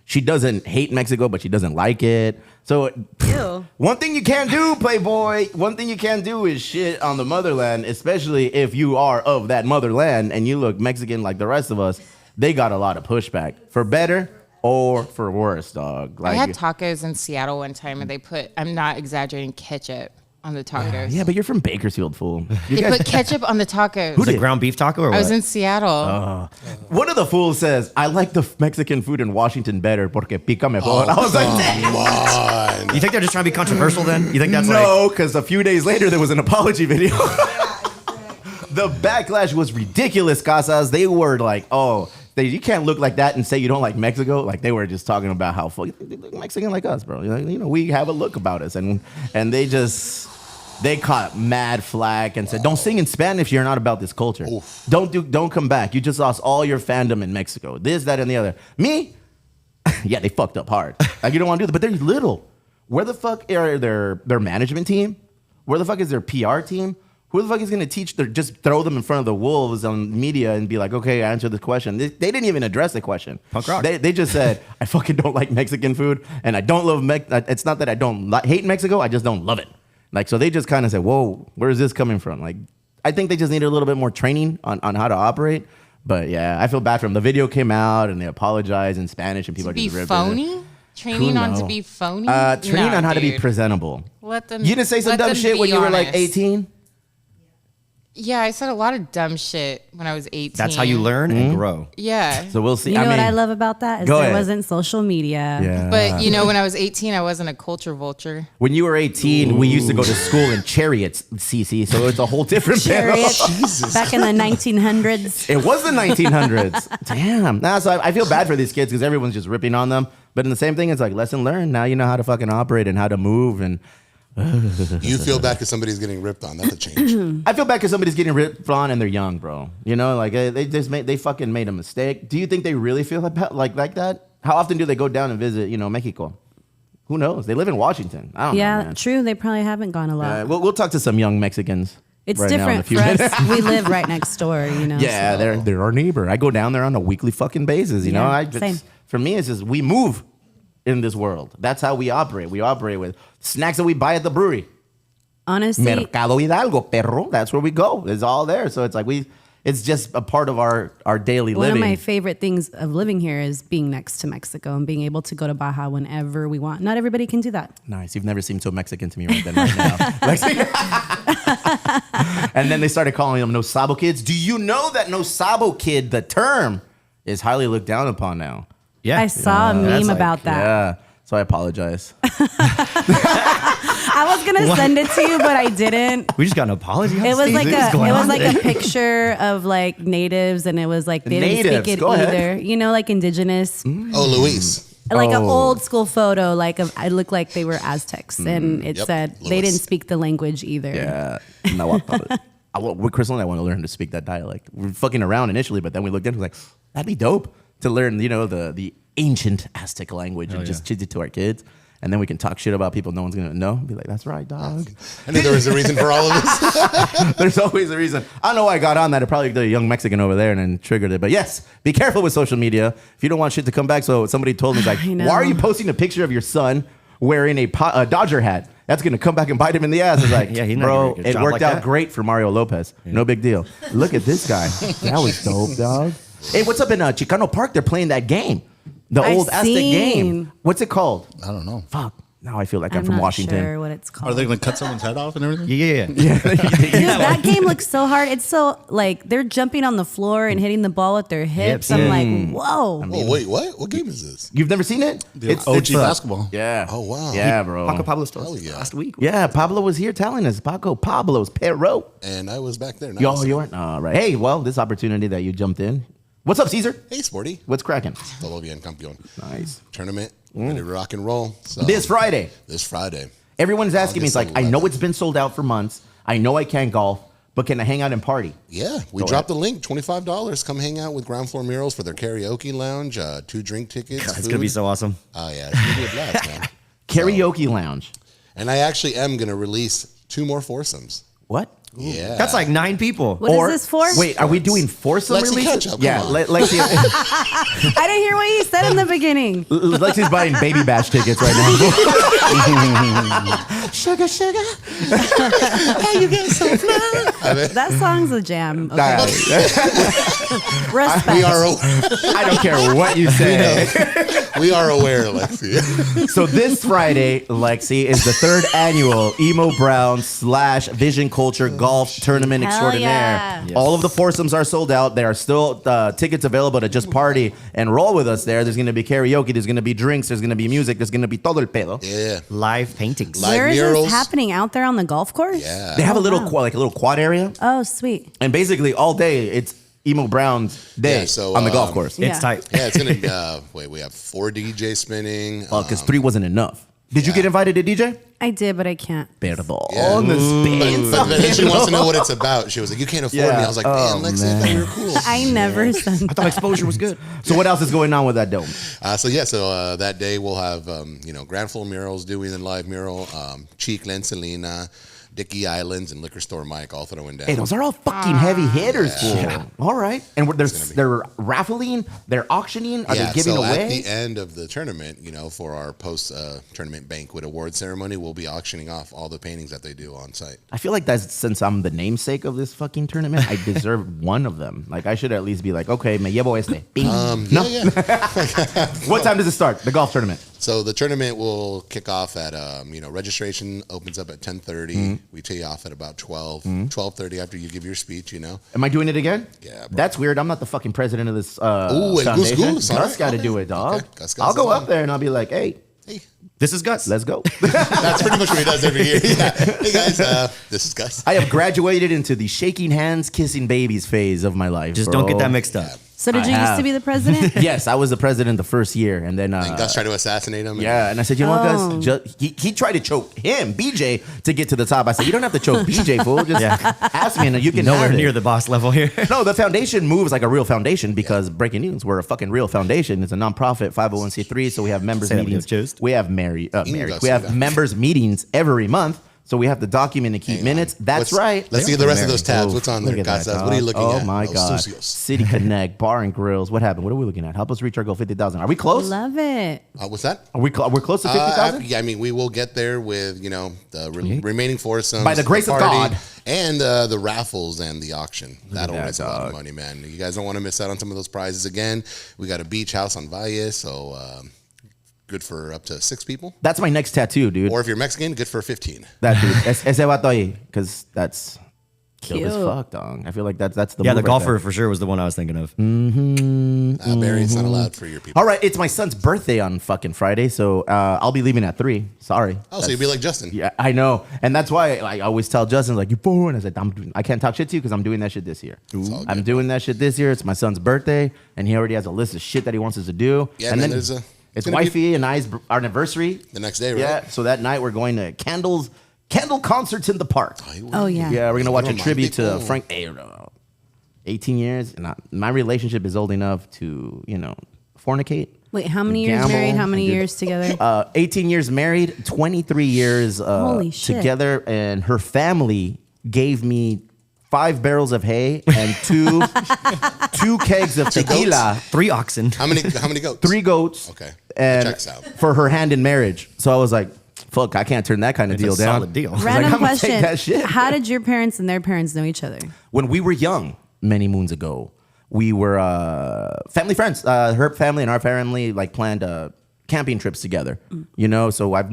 she doesn't hate Mexico, but she doesn't like it. So Ew. one thing you can't do, Playboy, one thing you can't do is shit on the motherland, especially if you are of that motherland and you look Mexican like the rest of us. They got a lot of pushback, for better or for worse, dog. I had tacos in Seattle one time, and they put, I'm not exaggerating, ketchup on the tacos. Yeah, but you're from Bakersfield, fool. You They guys- put ketchup on the tacos. Was it ground beef taco or what? I was in Seattle. One of the fools says, I like the Mexican food in Washington better porque pica mejor. I was like, damn. Come on. You think they're just trying to be controversial then? You think that's No, because a few days later there was an apology video. The backlash was ridiculous, Casas. They were like, you can't look like that and say you don't like Mexico. Like they were just talking about how they look Mexican like us, bro. You know, we have a look about us, and they caught mad flack and said, don't sing in Spanish if you're not about this culture. Oof. Don't come back. You just lost all your fandom in Mexico. This, that, and the other. Me? Yeah, they fucked up hard. Like you don't want to do that, but they're little. Where the fuck are their management team? Where the fuck is their PR team? Who the fuck is going to teach just throw them in front of the wolves on media and be like, okay, answer this question? They didn't even address the question. Punk rock. They just said, I fucking don't like Mexican food, and I don't love it's not that I don't hate Mexico, I just don't love it. Like, so they just kind of said, whoa, where is this coming from? Like, I think they just needed a little bit more training on how to operate. But yeah, I feel bad for them. The video came out and they apologized in Spanish and people To are be just ripping it. phony? Training on to be phony? Training Nah, on how to be dude. presentable. Let them. You didn't say some let dumb them shit be when you were like honest. 18? Yeah, I said a lot of dumb shit when I was 18. That's how you learn and grow. Yeah. So we'll see. You know what mean, I love about that is Go there ahead. wasn't social media. Yeah. But, you know, when I was 18, I wasn't a culture vulture. When you were 18, we used to go to school in chariots, CC. So it's a whole different Chariot, Jesus. back in the 1900s. It was the 1900s. Damn. Nah, so I feel bad for these kids because everyone's just ripping on them. But in the same thing, it's like lesson learned. Now you know how to fucking operate and how to move. And You feel bad because somebody's getting ripped on. That's a change. I feel bad because somebody's getting ripped on and they're young, bro. You know, like they fucking made a mistake. Do you think they really feel like that? How often do they go down and visit, Mexico? Who knows? They live in Washington. I don't know, Yeah, man. true. They probably haven't gone a lot. We'll talk to some young Mexicans. It's right now in a different few for minutes. us. We live right next door, Yeah, so. they're our neighbor. I go down there on a weekly fucking basis. You know, Yeah, same. For me, it's just we move in this world. That's how we operate. We operate with snacks that we buy at the brewery. Honestly, Mercado Hidalgo, perro. That's where we go. It's all there. So it's like it's just a part of our daily one living. of my favorite things of living here is being next to Mexico and being able to go to Baja whenever we want. Not everybody can do that. Nice. You've never seemed so Mexican to me right now. And then they started calling them No Sabo kids. Do you know that No Sabo kid, the term, is highly looked down upon now? Yeah. I saw a meme about that. Yeah. So I apologize. I was gonna send it to you, but I didn't. We just got an apology. It was like a a picture of like natives, and it was like they didn't Natives, speak it go either. ahead. You know, like indigenous, Oh, Luis. like an Oh. old school photo. Like I looked like they were Aztecs, and it Yep, said they Luis. didn't speak the language either. Yeah. No, with Crystal and I want to learn to speak that dialect. We're fucking around initially, but then we looked into it, like, that'd be dope to learn, the ancient Aztec language and just teach it to our kids. And then we can talk shit about people no one's going to know. Be like, that's right, dog. I knew there was a reason for all of this. There's always a reason. I don't know why I got on that. It probably the young Mexican over there and then triggered it. But yes, be careful with social media. If you don't want shit to come back. So somebody told me, like, I know. why are you posting a picture of your son wearing a Dodger hat? That's going to come back and bite him in the ass. It's like, Yeah, he never bro, did a good it job worked like out that. great for Mario Lopez. No big deal. Look at this guy. That was dope, dog. Hey, what's up in Chicano Park? They're playing that game. The I've old Aztec seen. game. What's it called? I don't know. Fuck. Now I feel like I'm I'm from not Washington. sure what it's called. Are they going to cut someone's head off and everything? Yeah. Dude, that game looks so hard. It's so like they're jumping on the floor and hitting the ball with their hips. Hips, I'm yeah. like, whoa. Oh, wait, what? What game is this? You've never seen it? The OG basketball. Yeah. Oh, wow. Yeah, bro. Paco Pablo told Hell us yeah. last week. Yeah, Pablo was here telling us. Pablo's Perro. And I was back there. Yo, you weren't? All right. Hey, well, this opportunity that you jumped in. What's up, Caesar? Hey, Sporty. What's cracking? Todo bien, campeón. Nice. Tournament. Ready to rock and roll. So, This Friday. This Friday. Everyone's asking me, it's like, August I know 11th. it's been sold out for months. I know I can't golf, but can I hang out and party? Yeah, we Go dropped the link. $25. Come hang out with Ground Floor Murals for their karaoke lounge. 2 drink tickets. It's going to be so awesome. Oh, yeah. It's going to be a blast, man. Karaoke lounge. And I actually am going to release 2 more foursomes. What? Yeah. That's like 9 people. What is this for? Wait, are we doing foursome Lexi, releases? catch up, Yeah, come on. Lexi. I didn't hear what you said in the beginning. Lexi's buying baby bash tickets right now. Sugar, sugar. How you get so fly? That song's a jam. Okay. Nah, Respect. We are I don't care what you say. we are aware, Lexi. So this Friday, Lexi, is the 3rd annual Emo Brown / Vision Culture Golf Tournament Hell Extraordinaire. yeah. Yes. All of the foursomes are sold out. There are still tickets available to just party and roll with us there. There's going to be karaoke. There's going to be drinks. There's going to be music. There's going to be todo el pedo. Yeah. Live paintings. Live Where is murals. this happening? Out there on the golf course? Yeah. They have a little wow. like a little quad area, Oh, sweet. and basically all day it's Emo Brown's day Yeah, so, on the golf course. Yeah. It's tight. Yeah, it's gonna. Wait, we have 4 DJs spinning. Because 3 wasn't enough. Did you get invited to DJ? I did, but I can't. Perdón. Yeah. But then she wants to know what it's about. She was like, "You can't afford me." I was like, Oh, "Man, Lexi, I thought you were cool." I never said I thought exposure was good. So what else is going on with that dome? So that day we'll have Grand Full Murals doing a live mural. Cheek Len Selena, Dickey Islands, and Liquor Store Mike all throwing down. Hey, those are all fucking heavy hitters, fool. Yeah. All right. And gonna be- they're raffling, they're auctioning, are they giving so away? at the end of the tournament, for our post tournament banquet award ceremony, we'll be auctioning off all the paintings that they do on site. I feel like that's since I'm the namesake of this fucking tournament, I deserve one of them. Like I should at least be like, okay, me llevo este. Bing. Yeah. What time does it start? The golf tournament. So the tournament will kick off at registration opens up at 10:30. We tee off at about 12:30 after you give your speech. Am I doing it again? Yeah, bro. That's weird. I'm not the fucking president of this Ooh, and foundation. Gus, all Gus right, got to okay. do it, dog. Okay, Gus I'll go is up on. there and I'll be like, hey, This is Gus. let's go. That's pretty much what he does every year. Yeah. Hey guys, this is Gus. I have graduated into the shaking hands, kissing babies phase of my life. Just bro. don't get that mixed up. So did I you used have. to be the president? Yes, I was the president the first year, and then And Gus tried to assassinate him. yeah, and I said, you know what, Oh. Gus? He tried to choke him, BJ, to get to the top. I said, you don't have to choke BJ, fool. Just ask me, and you can Nowhere have it. near the boss level here. No, the foundation moves like a real foundation because breaking news, we're a fucking real foundation. It's a nonprofit 501c3, so we have members Say that with meetings. your chest. We have we have members meetings every month. So we have to document and keep Hang minutes. on. That's Let's- right. let's see the rest of those tabs. Oh, What's on look there, at that, Casas? What are you dog. looking Oh at? my Oh, God. socios. City Connect, Bar and Grills. What happened? What are we looking at? Help us reach our goal 50,000. Are we close? Love it. What's that? We're close to 50,000? Yeah, I mean, we will get there with the remaining foursomes By the grace of party, God. and the raffles and the auction. That'll that, raise a lot of dog. money, man. You guys don't want to miss out on some of those prizes. Again, we got a beach house on Valle, so good for up to 6 people. That's my next tattoo, dude. Or if you're Mexican, good for 15. That dude. Ese vato ahí. Because that's dope as Cute. fuck, dog. I feel like that's the Yeah, move the right golfer there. for sure was the one I was thinking of. Barry, it's not allowed for your people. All right, it's my son's birthday on fucking Friday, so I'll be leaving at 3. Sorry. Oh, so you'd be like Justin. Yeah, I know, and that's why I always tell Justin, like, you fool, and I said, I can't talk shit to you because I'm doing that shit this year. all I'm good. doing that shit this year. It's my son's birthday, and he already has a list of shit that he wants us to do. Yeah, and man, then it's it's gonna be- wifey and I's our anniversary. The next day, right? Yeah, so that night we're going to candle concerts in the park. Oh, yeah. Yeah, we're gonna watch a Romantic. tribute to Oh. Frank. 18 years, and my relationship is old enough to fornicate. Wait, how many years Gamble, married? How many and do- years together? 18 years married, 23 years Holy shit. together, and her family gave me 5 barrels of hay and two kegs of tequila, 3 oxen. How many goats? 3 goats, Okay. and Checks out. for her hand in marriage. So I was like, fuck, I can't turn that kind of It's a deal down. solid deal. I was Random like, I'm gonna take question. that shit. How did your parents and their parents know each other? When we were young, many moons ago, we were family friends. Her family and our family planned camping trips together. So I've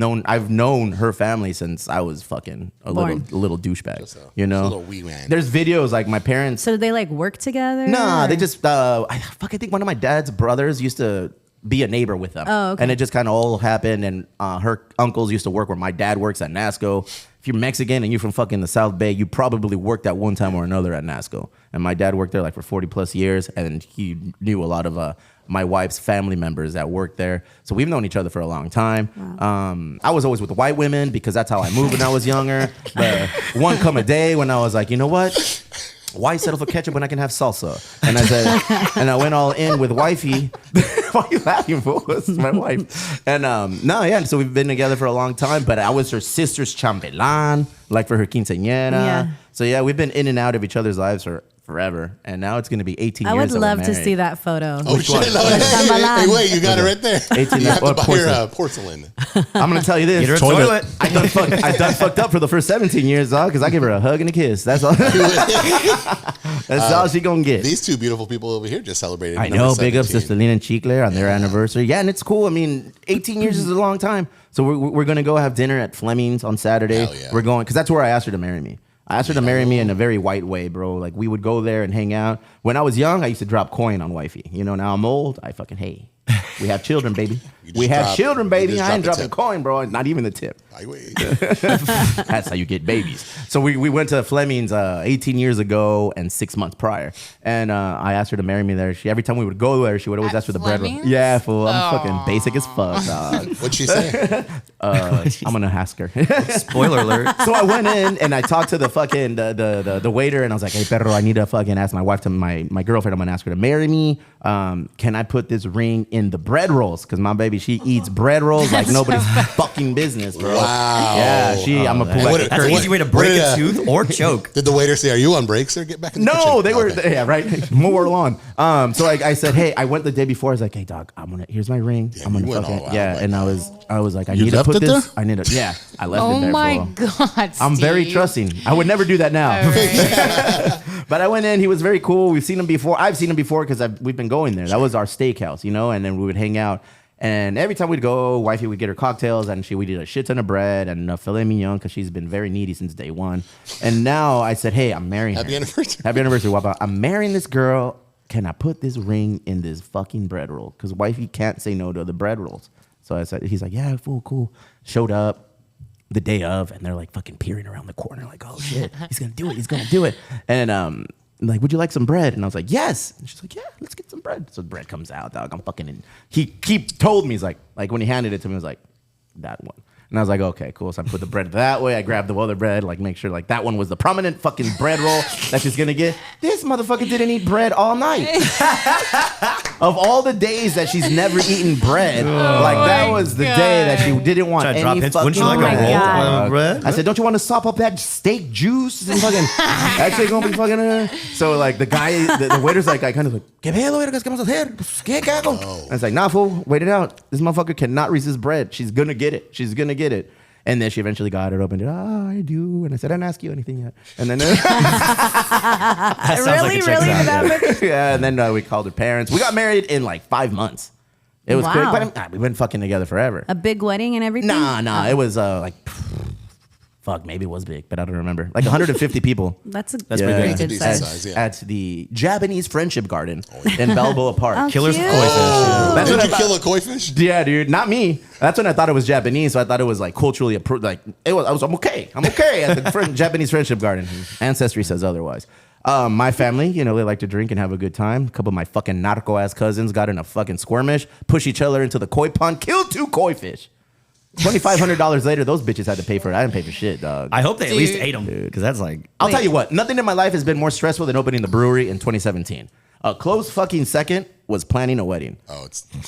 known her family since I was fucking a Born. little douchebag. Just a little wee man. There's videos like my parents. So did they work together? Nah, or- they just I think one of my dad's brothers used to be a neighbor with them. Oh, okay. And it just kind of all happened. And her uncles used to work where my dad works at NASCO. If you're Mexican and you're from fucking the South Bay, you probably worked at one time or another at NASCO. And my dad worked there for 40 plus years, and he knew a lot of my wife's family members that worked there. So we've known each other for a long time. I was always with the white women because that's how I moved when I was younger. But one come a day when I was like, you know what? why settle for ketchup when I can have salsa? And I said, and I went all in with wifey. Why are you laughing, fool? This is my wife. And no, yeah. So we've been together for a long time. But I was her sister's chambelán, like for her quinceañera. Yeah. So yeah, we've been in and out of each other's lives for forever. And now it's going to be 18 I years. would love to see that photo. Oh, shit. one? No, hey, wait, you got it right there. 18 You have to or buy your porcelain. I'm going to tell you this. Get her a toilet. I done fucked up for the first 17 years, dog, because I gave her a hug and a kiss. That's all. That's all she going to get. These two beautiful people over here just celebrated. I number know. Big ups to 17. Selena and Chicle on their anniversary. Yeah, and it's cool. I mean, 18 years is a long time. So we're going to go have dinner at Fleming's on Saturday. Hell yeah. We're going, because that's where I asked her to marry me. I asked her to marry me in a very white way, bro. Like, we would go there and hang out. When I was young, I used to drop coin on wifey. You know, now I'm old. I fucking, hey, we have children, baby. You just We have drop- children, you baby. just I ain't drop the dropping tip. coin, bro. Not even the tip. I wait. That's how you get babies. So we went to Fleming's 18 years ago and 6 months prior. And I asked her to marry me there. Every time we would go there, she would always At ask for the bread roll. Fleming's? Yeah, fool. I'm fucking basic as fuck, dog. What'd she say? I'm going to ask her. Spoiler alert. So I went in and I talked to the fucking the waiter and I was like, hey, perro, I need to fucking ask my wife, to my girlfriend, I'm going to ask her to marry me. Can I put this ring in the bread rolls? Because my baby, she eats bread rolls like nobody's fucking business, bro. Wow. Yeah, I'm a pull What- like That's an easy way to break a tooth or choke. Did the waiter say, "Are you on break, sir? Get back in the kitchen." No, they were, Okay. yeah, right. Mow our lawn. So I said, hey, I went the day before. I was like, hey, dog, here's my ring. Damn, I'm gonna you went fucking, all out yeah. like And that. I was like, I You need to left put it this. there? I need to, yeah, I left it Oh there. my fool. God, I'm very Steve. trusting. I would never do that now. All right. But I went in. He was very cool. We've seen him before. I've seen him before because we've been going there. That was our steakhouse, you know. And then we would hang out. And every time we'd go, wifey would get her cocktails, and we did a shit ton of bread and a filet mignon because she's been very needy since day one. And now I said, hey, I'm marrying her. Happy anniversary. Happy anniversary. What about, I'm marrying this girl. Can I put this ring in this fucking bread roll? Because wifey can't say no to the bread rolls. So I said, he's like, yeah, cool. Showed up the day of, and they're like fucking peering around the corner, like, oh shit, he's gonna do it. And like, would you like some bread? And I was like, yes. And she's like, yeah, let's get some bread. So the bread comes out, dog. I'm fucking in. He told me, he's like when he handed it to me, he was like, that one. And I was like, okay, cool. So I put the bread that way. I grabbed the other bread, like make sure like that one was the prominent fucking bread roll that she's gonna get. This motherfucker didn't eat bread all night. Of all the days that she's never eaten bread, like that my was the God. day that she didn't want Trying to any drop hints. fucking Wouldn't you like a roll dog. of bread? I said, don't you want to sop up that steak juice? And fucking, actually gonna be fucking. So like the guy, the waiter's like, I kind of like, ¿Qué pedo, vergas? ¿Qué vamos a hacer? ¿Qué cago? I was like, nah, fool, wait it out. This motherfucker cannot resist bread. She's gonna get it. And then she eventually got it, opened it. I do. And I said, I didn't ask you anything yet. And then, That sounds like it checks Really? out. Did that happen? yeah. And then we called her parents. We got married in like 5 months. It was quick, Wow. but we've been fucking together forever. A big wedding and everything? Nah. It was like, fuck, maybe it was big, but I don't remember. Like 150 people. That's That's pretty pretty good good. Decent size. size, yeah. At the Japanese Friendship Garden in Balboa Park. Oh, Killers of cute. koi fish. That's Did what you I kill a koi fish? Yeah, dude, not me. That's when I thought it was Japanese, so I thought it was like culturally approved. Like I'm okay at the Japanese Friendship Garden. Ancestry says otherwise. My family, you know, they like to drink and have a good time. A couple of my fucking narco ass cousins got in a fucking skirmish, push each other into the koi pond, killed 2 koi fish. $2,500 later, those bitches had to pay for it. I didn't pay for shit, dog. I hope they at Dude. least ate them, because that's like. I'll tell you what, nothing in my life has been more stressful than opening the brewery in 2017. A close fucking second was planning a wedding.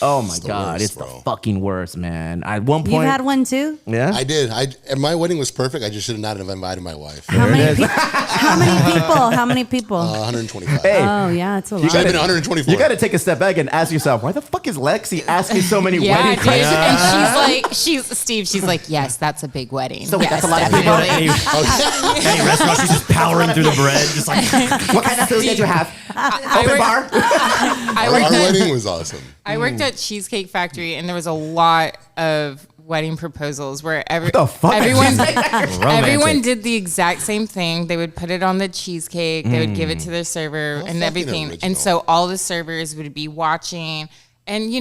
Oh my the God, worst, it's bro. the fucking worst, man. At one You've point, had one too? yeah. I did. And my wedding was perfect. I just should have not have invited my wife. How it many, is. how many people? How many people? 125. Hey, Oh, yeah, it's a lot. Should have been 124. you got to take a step back and ask yourself, why the fuck is Lexi asking so many Yeah, wedding dude. questions? And she's like, yes, that's a big wedding. So yes, that's a lot of people. definitely. Any restaurant, she's just powering through the bread, just like. What kind of food did you have? I Open worked- bar? I Our worked at- wedding was awesome. I worked at Cheesecake Factory, and there was a lot of wedding proposals where the fuck? everyone Romantic. did the exact same thing. They would put it on the cheesecake, they would give it to their server How and fucking everything. original. And so all the servers would be watching, and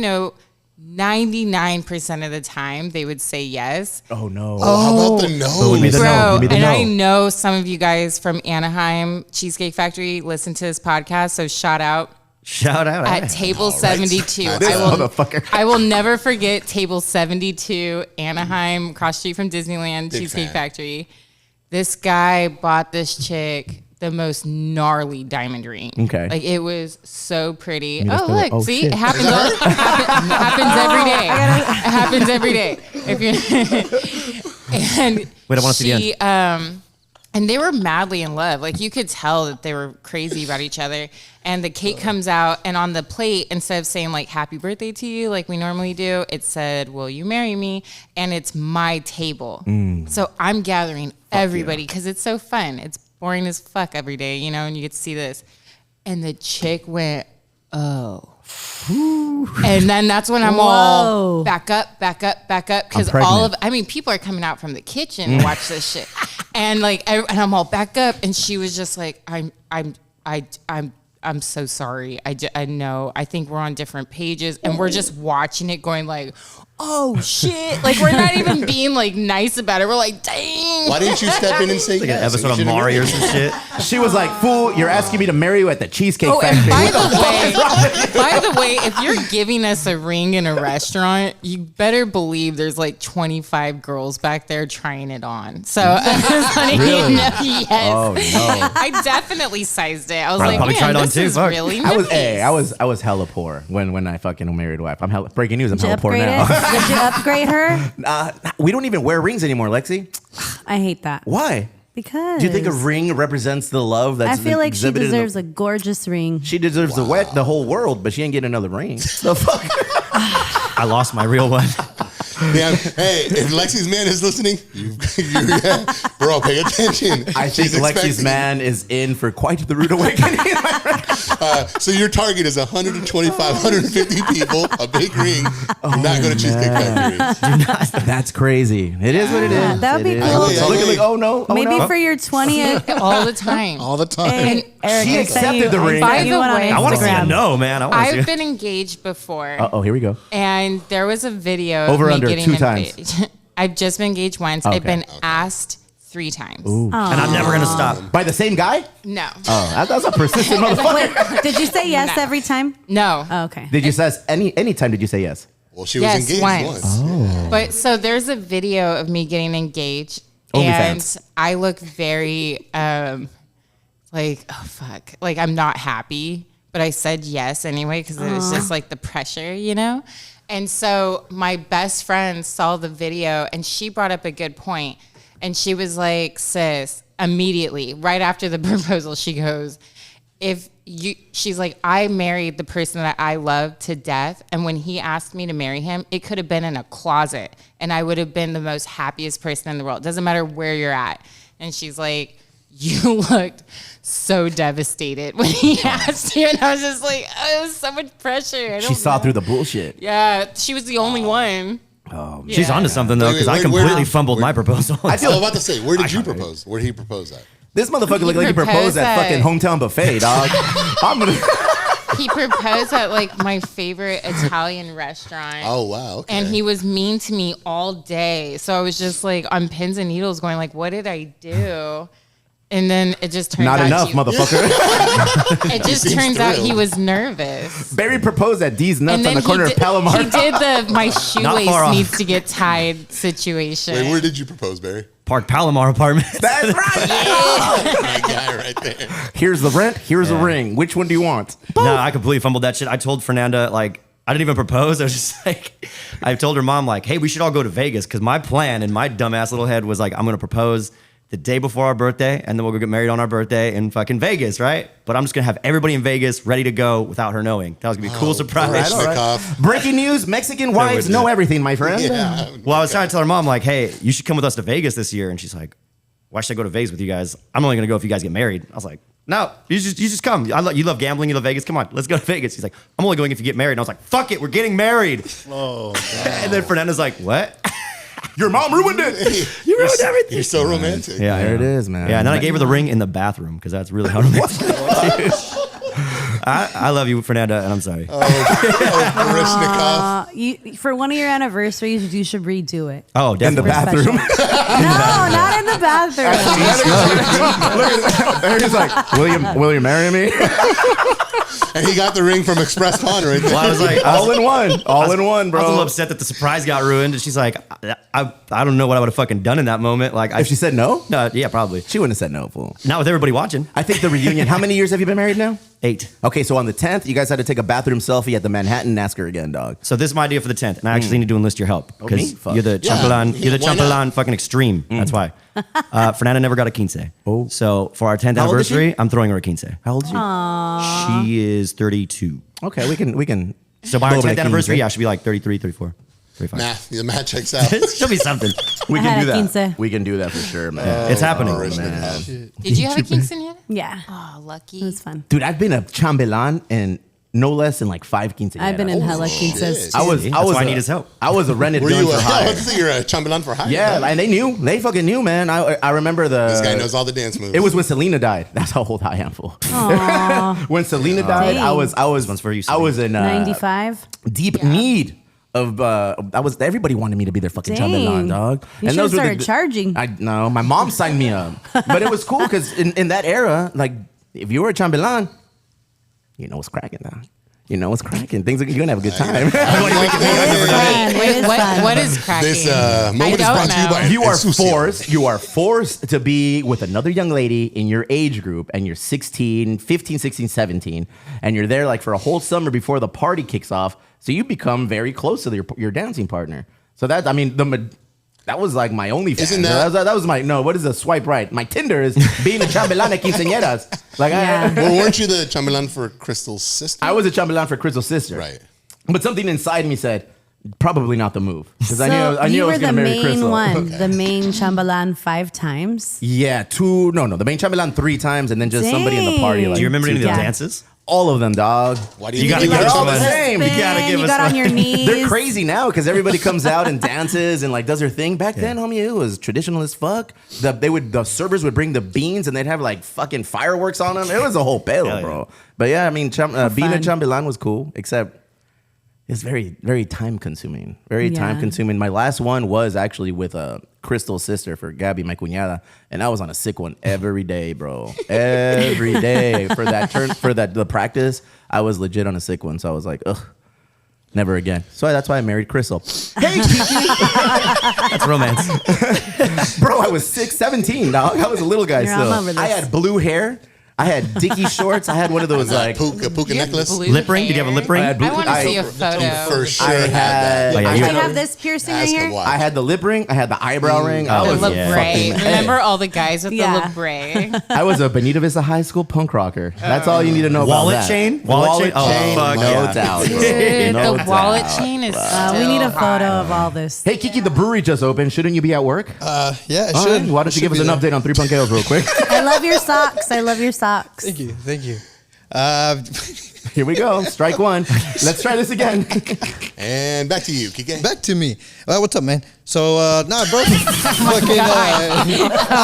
99% of the time they would say yes. Oh, no. How about the no? Give me the no. Bro, Give me the and no. I know some of you guys from Anaheim Cheesecake Factory listen to this podcast, so shout out. Shout out. At table All right. 72. This motherfucker. I will never forget table 72, Anaheim, cross street from Disneyland, Big Cheesecake fan. Factory. This guy bought this chick the most gnarly diamond ring. Okay. Like it was so pretty. mean, I Oh, feel like- look, oh, see, shit. it happens happens every day. It happens every day. If you and Wait, I wanna see the she and they were madly in love. Like you could tell that they were crazy about each other. And the cake comes out, and on the plate, instead of saying like "Happy birthday to you" like we normally do, it said "Will you marry me?" And it's my table. So I'm gathering everybody because it's so fun. It's boring as fuck every day, you know, and you get to see this. And the chick went, "Oh." And then that's when I'm all back up because all of people are coming out from the kitchen to watch this shit, and like and I'm all back up, and she was just like, I'm so sorry. I know. I think we're on different pages, and we're just watching it, going like, oh shit! Like we're not even being like nice about it. We're like, dang. Why didn't you step in and say Like yes? an episode of Mario or some shit. She was like, "Fool, you're asking me to marry you at the Cheesecake Oh, and Factory." by the way, if you're giving us a ring in a restaurant, you better believe there's like 25 girls back there trying it on. So I'm just letting you know, yes. Oh no. I definitely sized it. I was I'd like, probably try man, it on this too, is fuck. really I was, nice. I was hella poor when I fucking married a wife. I'm hella, breaking news. I'm Did you hella poor upgrade now. it? Did you upgrade her? We don't even wear rings anymore, Lexi. I hate that. Why? Because Do you think a ring represents the love that's I feel like she exhibited in deserves a gorgeous ring. She deserves the whole world, but she ain't getting another ring. The fuck? I lost my real one. Damn. Hey, if Lexi's man is listening, bro, pay attention. I think She's Lexi's expecting- man is in for quite the rude awakening. So your target is 125, 150 people, a big ring. Do not go to Cheesecake Factory. That's crazy. It is what it Yeah, is. that would It be is. cool. Look at like, oh no. Oh, Maybe no. for your 20th. all the time. All the time. Hey, Eric, She I sent accepted you- the I ring. sent By you the one on way- I want to see a Instagram. no, man. I want to see I've it. been engaged before. Oh, here we go. And there was a video Over of me under getting 2 times. engaged. I've just been engaged once. Okay. I've been asked 3 times. And I'm never going to stop. By the same guy? No. Oh, that's a persistent motherfucker. Wait, did you say yes every time? No. Oh, okay. Did you say any time did you say yes? Well, she was Yes, engaged once. But so there's a video of me getting engaged, OnlyFans. and I look very like, oh fuck, like I'm not happy, but I said yes anyway because it was just like the pressure, you know. And so my best friend saw the video, and she brought up a good point, and she was like, "Sis," immediately right after the proposal, she goes, she's like, I married the person that I love to death. And when he asked me to marry him, it could have been in a closet and I would have been the most happiest person in the world. It doesn't matter where you're at. And she's like, you looked so devastated when he asked you. And I was just like, oh, it was so much pressure. She saw through the bullshit. Yeah, she was the only one. Oh, Yeah. She's onto something, though, because I Wait, completely fumbled my proposal. I was about to say, where did you propose? Where did he propose at? this motherfucker looked like he proposed proposed at at- fucking hometown buffet, dog. I'm gonna. He proposed at like my favorite Italian restaurant. Oh, wow. Okay. And he was mean to me all day. So I was just like on pins and needles going like, what did I do? And then it just turns Not out enough, motherfucker. it just seems turns out he thrilled. was nervous. Barry proposed at D's Nuts And on then the corner he of Palomar. He did the my shoelace far off. needs to get tied situation. Wait, where did you propose, Barry? Park Palomar apartment. That's right. My guy right there. Here's the rent. Here's a ring. Which one do you want? No, I completely fumbled that shit. I told Fernanda, like, I didn't even propose. I was just like, I told her mom, like, hey, we should all go to Vegas. Because my plan in my dumbass little head was like, I'm going to propose the day before our birthday, and then we'll go get married on our birthday in fucking Vegas, right? But I'm just going to have everybody in Vegas ready to go without her knowing. That was going to be a cool surprise. all right. Off. Breaking news: Mexican wives know everything, my friend. Yeah. Well, I was trying to tell her mom, like, hey, you should come with us to Vegas this year. And she's like, why should I go to Vegas with you guys? I'm only going to go if you guys get married. I was like, no, you just come. You love gambling. You love Vegas. Come on, let's go to Vegas. She's like, I'm only going if you get married. And I was like, fuck it, we're getting married. Oh, And then Fernanda's like, what? Your mom ruined it. You ruined everything. You're so romantic. Yeah, There it is, man. Yeah, and then I gave her the ring in the bathroom because that's really how romantic. I love you, Fernanda, and I'm sorry. Baryshnikov. For one of your anniversaries, you should redo it. Oh, In the definitely. bathroom. No, not in the bathroom. Barry's like, will you marry me? And he got the ring from Express Pawn right there. Well, I was like, All in one. All in one, I was a little bro. upset that the surprise got ruined. And she's like, I don't know what I would have fucking done in that moment. Like, If she said no, yeah, probably. she wouldn't have said no, fool. Not with everybody watching. I think the reunion, how many years have you been married now? 8. Okay, so on the 10th, you guys had to take a bathroom selfie at the Manhattan and ask her again, dog. So this is my idea for the 10th. And I actually need to enlist your help. Oh, me? Because Fuck. you're the Yeah. chambelan, you're the Why not? chambelan fucking extreme. That's why. Fernanda never got a quince. Oh. So for our 10th How old is she? anniversary, I'm throwing her a quince. How old is she? She is 32. Okay, we can. So by our Little bit 10th of anniversary, quince, yeah, I should be like 33, 34, 35. Math. The math checks out. She'll be something. We I can had do a that. quince. We can do that for sure, man. It's happening. man. Did you have a quinceañera? Yeah. Oh, lucky. It was fun. Dude, I've been a chambelán and no less than like 5 quinceañeras. I've been in hella shit. quinces. I was. See? I That's was. why I need his help. I was a rented Were gun you for hire. you're a chambelan for hire? Yeah, and they knew. They fucking knew, man. I remember the. This guy knows all the dance moves. It was when Selena died. That's how old I am, fool. When Selena died, I was. This one's for you, I was in 95. deep need of. I was. Everybody wanted me to be their fucking Dang. chambelán, dog. You And should've those were started charging. I no, my mom signed me up, but it was cool because in that era, like if you were a chambelán, you know what's cracking, dog. You know what's cracking. Things are you're gonna have a good time. What is cracking? This moment is don't brought to you know. by You are Insouciant. You are forced to be with another young lady in your age group, and you're 16, 15, 16, 17, and you're there like for a whole summer before the party kicks off. So you become very close to your dancing partner. So that, I mean, that was like my only fan. Isn't that- That was my, no, what is a swipe right? My Tinder is being a chambelán at quinceañeras. Like, Yeah. Well, weren't you the chambelan for Crystal's sister? I was a chambelán for Crystal's sister. Right. But something inside me said, probably not the move. Because I knew I you was were going the to marry main Crystal. one, the main chambelán 5 times. Yeah, the main chambelán 3 times, and then just somebody in the party. Dang. Like, Do you remember any of the Yeah. dances? all of them, dog? Why do you You think gotta he give got all us the one. same. You gotta give You us got one. on your knees. They're crazy now because everybody comes out and dances and like does their thing. Back then, homie, it was traditional as fuck. The servers would bring the beans and they'd have like fucking fireworks on them. It was a whole pelo, Hell yeah. bro. But yeah, I mean, being a fun. chambelán was cool, except it's very, very time consuming. Very Yeah. time consuming. My last one was actually with Crystal's sister for Gabby, my cuñada, and I was on a sick one every day, bro. Every day for the practice. I was legit on a sick one, so I was like, ugh. Never again. So that's why I married Crystal. Hey, Kiki. That's romance. Bro, I was 17, dog. I was a little guy You're still. all over this. I had blue hair. I had Dickie shorts. I had one of those like. puka necklace. Lip ring? Did you have a lip ring? I had blue- I want to I- see a You photo. for sure I had that. had. Oh, yeah, I you I had have a- this piercing right Ask him here. why. I had the lip ring. I had the eyebrow ring. I The was yeah. labre. fucking- Remember all the guys with Yeah. the labre? I was a Benito Vista High School punk rocker. That's all you need to know Wallet about that. chain? Wallet Wallet chain? chain? Oh, fuck no yeah. doubt. Bro. Dude, No the wallet doubt. chain is We need a still photo hot. of all this. Hey, Kiki, the brewery just opened. Shouldn't you be at work? Yeah, it All should. right, why don't you give us an update on 3 Punk Ales real quick? I love your socks. I love your socks. Thank you. Thank you. Here we go. Strike one. Let's try this again. And back to you, Kike. Back to me. What's up, man? So, nah, bro. Fucking, I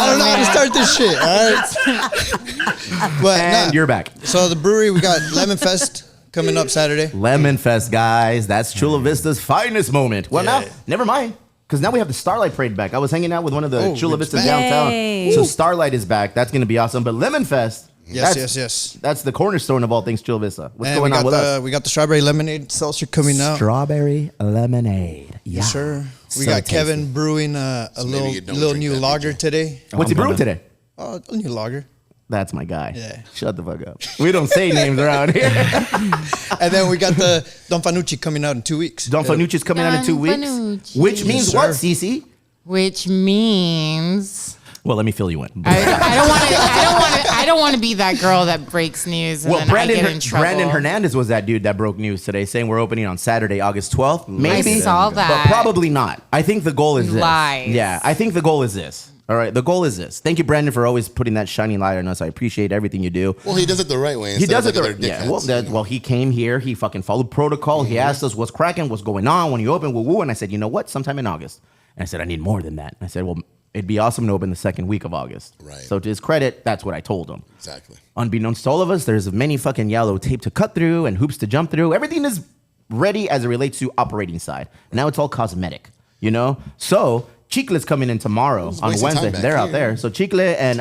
don't know how to start this shit, all right? But, And nah. you're back. So, the brewery, we got Lemon Fest coming up Saturday. Lemon Fest, guys. That's Chula Vista's finest moment. Well, Yeah. now, never mind. Because now we have the Starlight Parade back. I was hanging out with one of the Oh, Chula it's Vistas back. downtown. Yay. So Starlight is back. That's going to be awesome. But Lemon Fest. Yes. That's the cornerstone of all things Chula Vista. What's And going we on got with the, us? We got the strawberry lemonade seltzer coming out. Strawberry lemonade. Yeah. Yes, sir. We So got tasty. Kevin brewing a So maybe you don't little drink new that, lager BJ. today. What's he brewing today? Oh, a new lager. That's my guy. Yeah. Shut the fuck up. We don't say names around here. And then we got the Don Fanucci coming out in 2 weeks. Don Fanucci's coming out in 2 Don weeks. Fanucci. Which means Yes, what, sir. Cece? Which means Well, let me fill you in. I don't want to be that girl that breaks news and Well, then I get in trouble. Brandon Hernandez was that dude that broke news today saying we're opening on Saturday, August 12th. Maybe. I saw that. But probably not. I think the goal is this. Lies. Yeah, I think the goal is this. All right, the goal is this. Thank you, Brandon, for always putting that shining light on us. I appreciate everything you do. Well, he does it the right way. He instead does of it. like other Yeah. dickheads. Well, he came here. He fucking followed protocol. He asked us what's cracking, what's going on when you open. Woo woo. And I said, you know what? Sometime in August. And I said, I need more than that. And I said, well, it'd be awesome to open the second week of August. Right. So to his credit, that's what I told him. Exactly. Unbeknownst to all of us, there's many fucking yellow tape to cut through and hoops to jump through. Everything is ready as it relates to operating side. Now it's all cosmetic, you know? So Chicle's coming in tomorrow on wasting time Wednesday. back They're out here. there. So Chicle and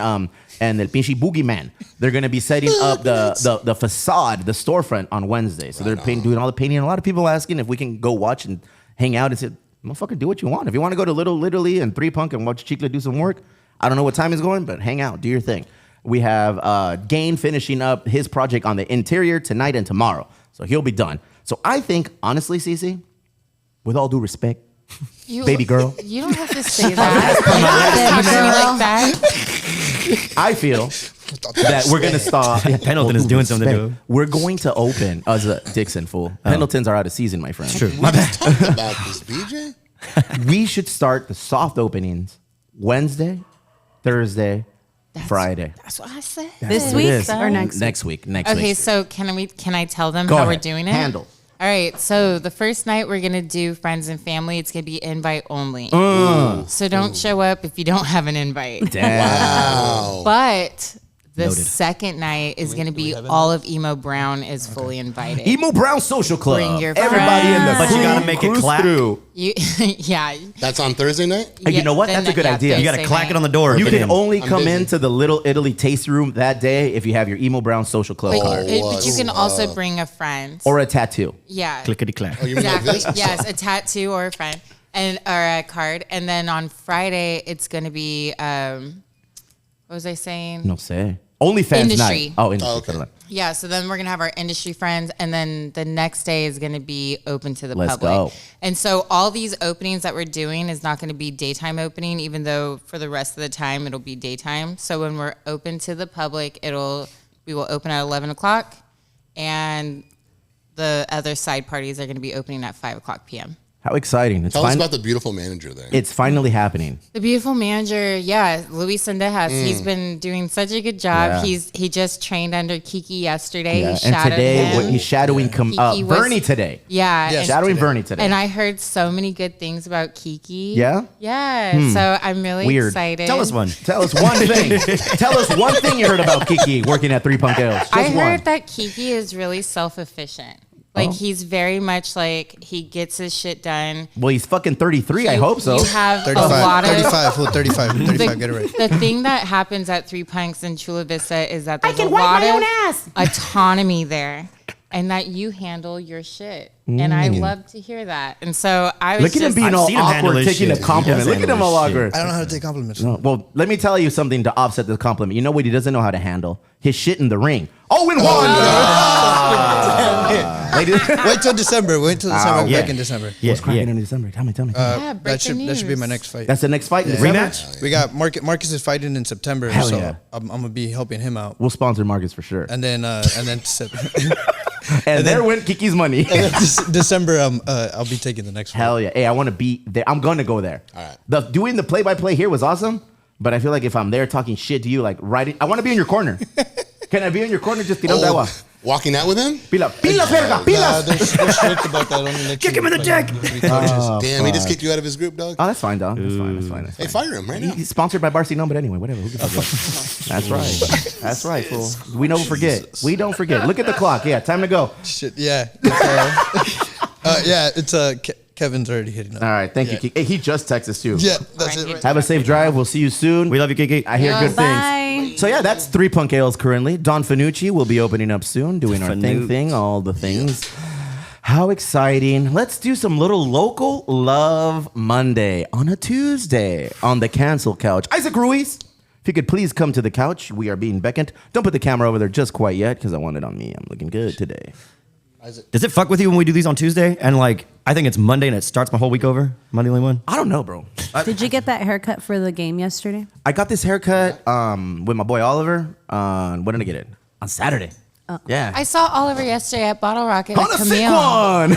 and El Pinche Boogeyman. They're going to be setting up the facade, the storefront on Wednesday. So they're doing all the painting. And a lot of people asking if we can go watch and hang out and say, motherfucker, do what you want. If you want to go to Little Italy and 3 Punk and watch Chicla do some work, I don't know what time he's going, but hang out, do your thing. We have Gain finishing up his project on the interior tonight and tomorrow. So he'll be done. So I think, honestly, Cece, with all due respect, baby girl, You don't have to say that. Talk to me like that. I feel that we're going to start. Pendleton is doing something, dude. We're going to open as a Dixon fool. Pendletons are out of season, my friend. True. We just talked about this, BJ. We should start the soft openings Wednesday, Thursday, Friday. That's what I said. This It week is. or next? Next week. Okay, so can I tell them Go how ahead. we're doing it? Handle. All right, so the first night we're gonna do friends and family. It's gonna be invite only. So don't show up if you don't have an invite. Wow. But the Noted. second night is gonna be all of Emo Brown is fully invited. Emo Brown Social Club. Bring your Everybody in the friends. But you gotta crew, make it cruise clap. through. You, yeah. That's on Thursday night? You know what? That's a good idea. You got to clack it on the door. You Get can in. only I'm come busy. into the Little Italy taste room that day if you have your Emo Brown Social Club But, card but you can also bring a friend. or a tattoo. Yeah. Clickety clack. Oh, you mean like Exactly. this? Yes, a tattoo or a friend or a card. And then on Friday it's gonna be what was I saying? No sé. OnlyFans Industry. night. Oh, industry. Oh, okay. perdón. Yeah, so then we're gonna have our industry friends, and then the next day is gonna be open to the Let's public. go. And so all these openings that we're doing is not gonna be daytime opening, even though for the rest of the time it'll be daytime. So when we're open to the public, we will open at 11 o'clock, and the other side parties are gonna be opening at 5:00 p.m. How exciting. It's Tell us fin- about the beautiful manager there. It's finally happening. The beautiful manager, yeah, Luis Sendejas. He's been doing such a good job. Yeah. He just trained under Kiki yesterday. Yeah. He And shadowed today, him. he's shadowing Kiki was- Bernie today. Yeah, Yes. and- Shadowing Bernie today. And I heard so many good things about Kiki. Yeah? Yeah. So I'm really Weird. excited. Tell us one. Tell us one thing. Tell us one thing you heard about Kiki working at 3 Punk Ales. Just I one. heard that Kiki is really self-efficient. Like Oh. he's very much like he gets his shit done. Well, he's fucking 33. I You- hope so. You have 35, a lot of 35, fool, 35, 35, get it right. The thing that happens at 3 Punks in Chula Vista is that there's a lot of autonomy there, and that you handle your shit. And I love to hear that. And so I was Look at him just being I've all seen him handle awkward his taking a shit. He compliment. does Look at him handle all his shit. awkward. I don't know how to take compliments. No, well, let me tell you something to offset the compliment. You know what he doesn't know how to handle? His shit in the ring. Oh, and one! Ladies, Wait till December. Wait till December. I'm Yeah. back in December. Yeah, what's cracking yeah. in December? Tell me. yeah, That should be my next fight. That's the next fight in December? Rematch? We got Marcus is fighting in September, Hell so yeah. I'm gonna be helping him out. We'll sponsor Marcus for sure. And then And there went Kiki's money. December I'll be taking the next one. Hell yeah. Hey, I want to be there. I'm going to go there. All right. Doing the play-by-play here was awesome, but I feel like if I'm there talking shit to you, like writing, I want to be in your corner. Can I be in your corner? Just tirando Oh, agua. walking out with him? Pila, verga, Nah, pilas. they're strict about that. Only let Kick you him in the like, dick. 3 touches. Damn, he just kicked you out of his group, dog. Oh, that's fine, dog. That's fine. That's fine. That's Hey, fine. fire him right now. He's sponsored by Barcelona, but anyway, whatever. Who gives a fuck? That's right. That's right, fool. We don't forget. We don't forget. Look at the clock. Yeah, time to go. Shit, yeah. It's Kevin's already hitting up. All right, thank you, Yeah. Kiki. Hey, he just texted us too. Yeah, that's it. Right. Have a safe drive. We'll see you soon. We love you, Kiki. I hear good Bye. things. So yeah, that's 3 Punk Ales currently. Don Fanucci will be opening up soon, doing our Fanucci. thing, all the things. How exciting. Let's do some little local love Monday on a Tuesday on the cancel couch. Isaac Ruiz, if you could please come to the couch. We are being beckoned. Don't put the camera over there just quite yet because I want it on me. I'm looking good today. Does it fuck with you when we do these on Tuesday? And like, I think it's Monday and it starts my whole week over. Am I the only one? I don't know, bro. Did you get that haircut for the game yesterday? I got this haircut with my boy Oliver on, when did I get it? On Saturday. Yeah. I saw Oliver yesterday at Bottle Rocket on with a sick Camille. one.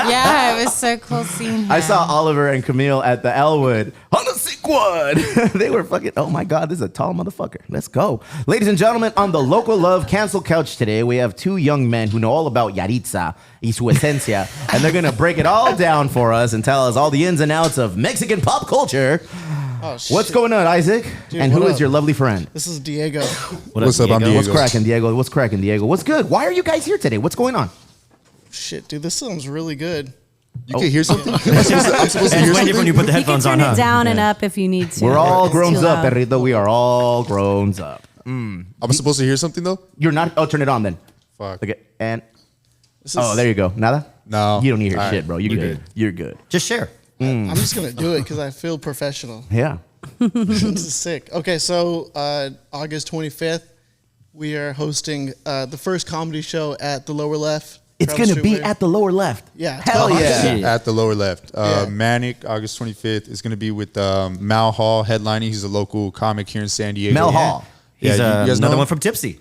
Yeah, it was so cool seeing him. I saw Oliver and Camille at the Elwood on a sick one. They were fucking, oh my God, this is a tall motherfucker. Let's go. Ladies and gentlemen, on the Local Love Cancel Couch today, we have 2 young men who know all about Yaritza y su esencia, and they're going to break it all down for us and tell us all the ins and outs of Mexican pop culture. Oh, shit. What's going on, Isaac? Dude, and who what is up? your lovely friend? This is Diego. What's up? I'm Diego. What's cracking, Diego? What's cracking, Diego? What's good? Why are you guys here today? What's going on? Shit, dude, this sounds really good. You can hear something? I'm supposed to hear It's way different when something? you put the You can headphones turn on, it huh? down and up if you need to. We're all It's grown too up, loud. Perrito. We are all grown up. I'm supposed to hear something though? You're not. Oh, turn it on then. Fuck. Okay. And This oh, is- there you go. Nada. No. You don't need to hear All shit, right. bro. You're good. You're good. Just share. I'm just gonna do it because I feel professional. Yeah. This is sick. Okay, so August 25th, we are hosting the first comedy show at the Lower Left. It's Travis gonna be Street. at the lower left. Yeah. Hell yeah. At the lower left. Yeah. Manic, August 25th, is going to be with Mal Hall headlining. He's a local comic here in San Diego. Mel Hall. He's Yeah, you guys know another him? one from Tipsy.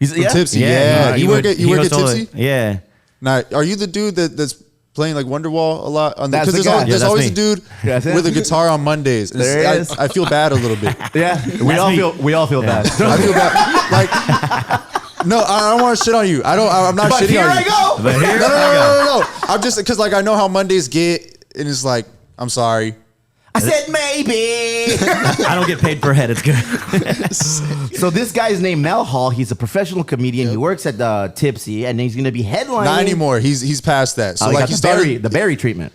He's From Tipsy, yeah. You work at Tipsy? Yeah. Now, are you the dude that's playing like Wonderwall a lot? That's the Because guy. there's Yeah, always that's a dude That's it. with a guitar on Mondays. And There it's- he is. I feel bad a little bit. Yeah. We all feel bad. I feel bad. Like, no, I don't want to shit on you. I'm not But shitting here on I you. go. But here No. I'm just because like I know how Mondays get, and it's like I'm sorry. I said maybe. I don't get paid per head. It's good. So this guy is named Mel Hall. He's a professional comedian. He works at Tipsy, and he's gonna be headlining. Not anymore. He's past that. So Oh, he like got he the berry started. treatment.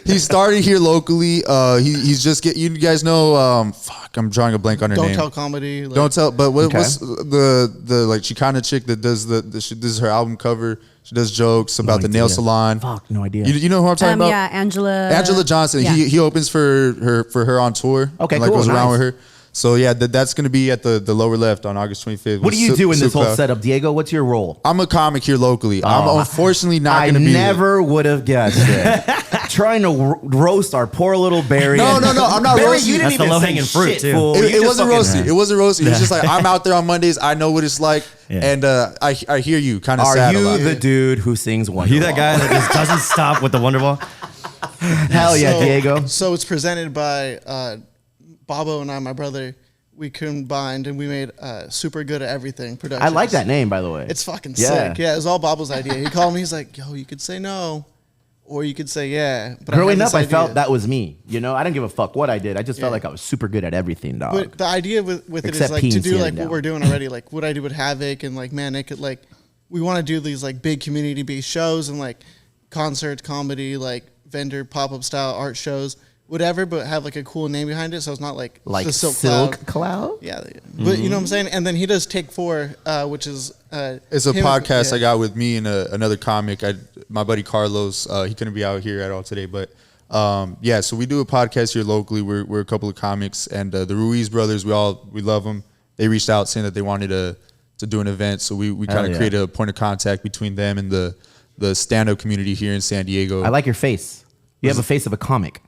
He started here locally. He's just get. You guys know. Fuck, I'm drawing a blank on her Don't name. tell comedy. Like, Don't tell. But Okay. what's the like Chicana chick that does she does her album cover. She does jokes about the nail idea. salon. Fuck, no idea. You know who I'm talking about? Yeah, Angela. Angela Johnson. Yeah. He opens for her on tour. Okay, and, like cool, goes around nice. with her. So yeah, that's going to be at the lower left on August 25th. What do you do in this whole Suka. setup, Diego? What's your role? I'm a comic here locally. I'm Oh. unfortunately not I going to be. never would have guessed it. Trying to roast our poor little Barry. No, I'm not Barry, roasting. you didn't That's the even say low-hanging fruit, shit, too. fool. It You just wasn't fucking- roasty. It wasn't roasty. It's just like I'm out there on Mondays. I know what it's like, Yeah. and I hear you. Kind of Are sad you about the it. dude who sings Wonderwall? You that guy that just doesn't stop with the Wonderwall? Hell yeah, so- Diego. So it's presented by Bobo and I, my brother. We combined and we made Super Good at Everything production. I like that name, by the way. It's fucking Yeah. sick. Yeah, it was all Bobo's idea. He called me. He's like, "Yo, you could say no, or you could say yeah." But Growing had up, this I felt idea. that was me. You know, I didn't give a fuck what I did. I just felt Yeah. like I was super good at everything, dog. But the idea with it is Except like to peeing, do sitting like down. what we're doing already, like what I do with Havoc and like Manic. Like we want to do these like big community based shows and like concerts, comedy, like vendor pop up style art shows, whatever. But have like a cool name behind it, so it's not like Like the Silk, Silk Cloud. Cloud? Yeah, but you know what I'm saying. And then he does Take 4, which is It's a him- podcast yeah. I got with me and another comic. My buddy Carlos. He couldn't be out here at all today, but yeah. So we do a podcast here locally. We're a couple of comics, and the Ruiz brothers. We love them. They reached out saying that they wanted to do an event. So we kind Hell of yeah. created a point of contact between them and the stand up community here in San Diego. I like your face. You have a face of a comic.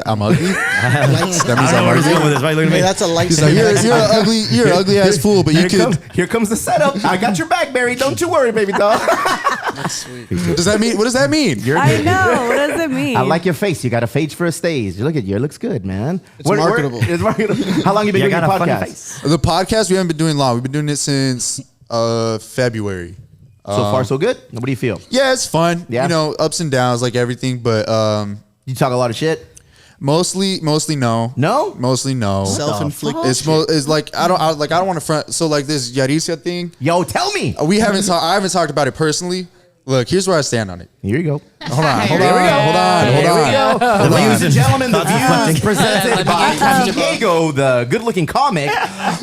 I'm ugly. That means I don't know where he's going with this. Right? Look at Hey, me. that's a light. He's like, you're an ugly ass fool, but you Here comes the setup. I got your back, Barry. Don't you worry, baby dog. Does that mean? What does that mean? You're I good. know. What does it mean? I like your face. You got a face for a stage. You look at you. It looks good, man. It's marketable. It's marketable. How long you been You doing your got a funny podcast? face. The podcast we haven't been doing long. We've been doing it since February. So far, so good. What do you feel? Yeah, it's fun. Yeah. You know, ups and downs like everything, but You talk a lot of shit. mostly no. No? Mostly no. Self-inflicted. It's like I don't want to front. So like this Yaritza thing, Yo, tell me. I haven't talked about it personally. Look, here's where I stand on it. Here you go. Hold on. Here we Ladies and gentlemen, the views presented Let me by get comfortable. Diego, the good-looking comic,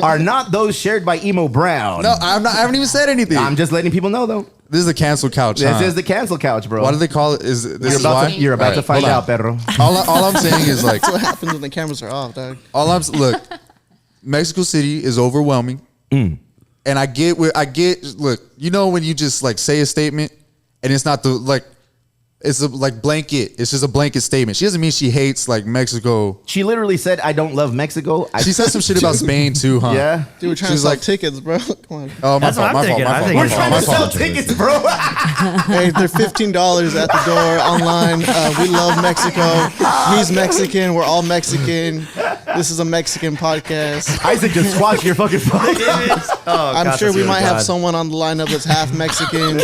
are not those shared by Emo Brown. No, I'm not. I haven't even said anything. I'm just letting people know, though. This is the cancel couch. This huh? is the cancel couch, bro. What do they call it? Is this You're about to find out, perro. All I'm saying is like That's what happens when the cameras are off, dog. look, Mexico City is overwhelming, and I get. Look, you know when you just like say a statement, and it's not it's a like blanket. It's just a blanket statement. She doesn't mean she hates like Mexico. She literally said, "I don't love Mexico." She said some shit about Spain too, huh? Yeah. Dude, we're trying She's to sell like- tickets, bro. Come on. Oh, my That's what fault. I'm thinking. I think We're it's trying to sell fault. tickets, bro. Hey, they're $15 at the door online. We love Mexico. He's Mexican. We're all Mexican. This is a Mexican podcast. Isaac, just squash your fucking phone. I'm sure we might have someone on the lineup that's half Mexican.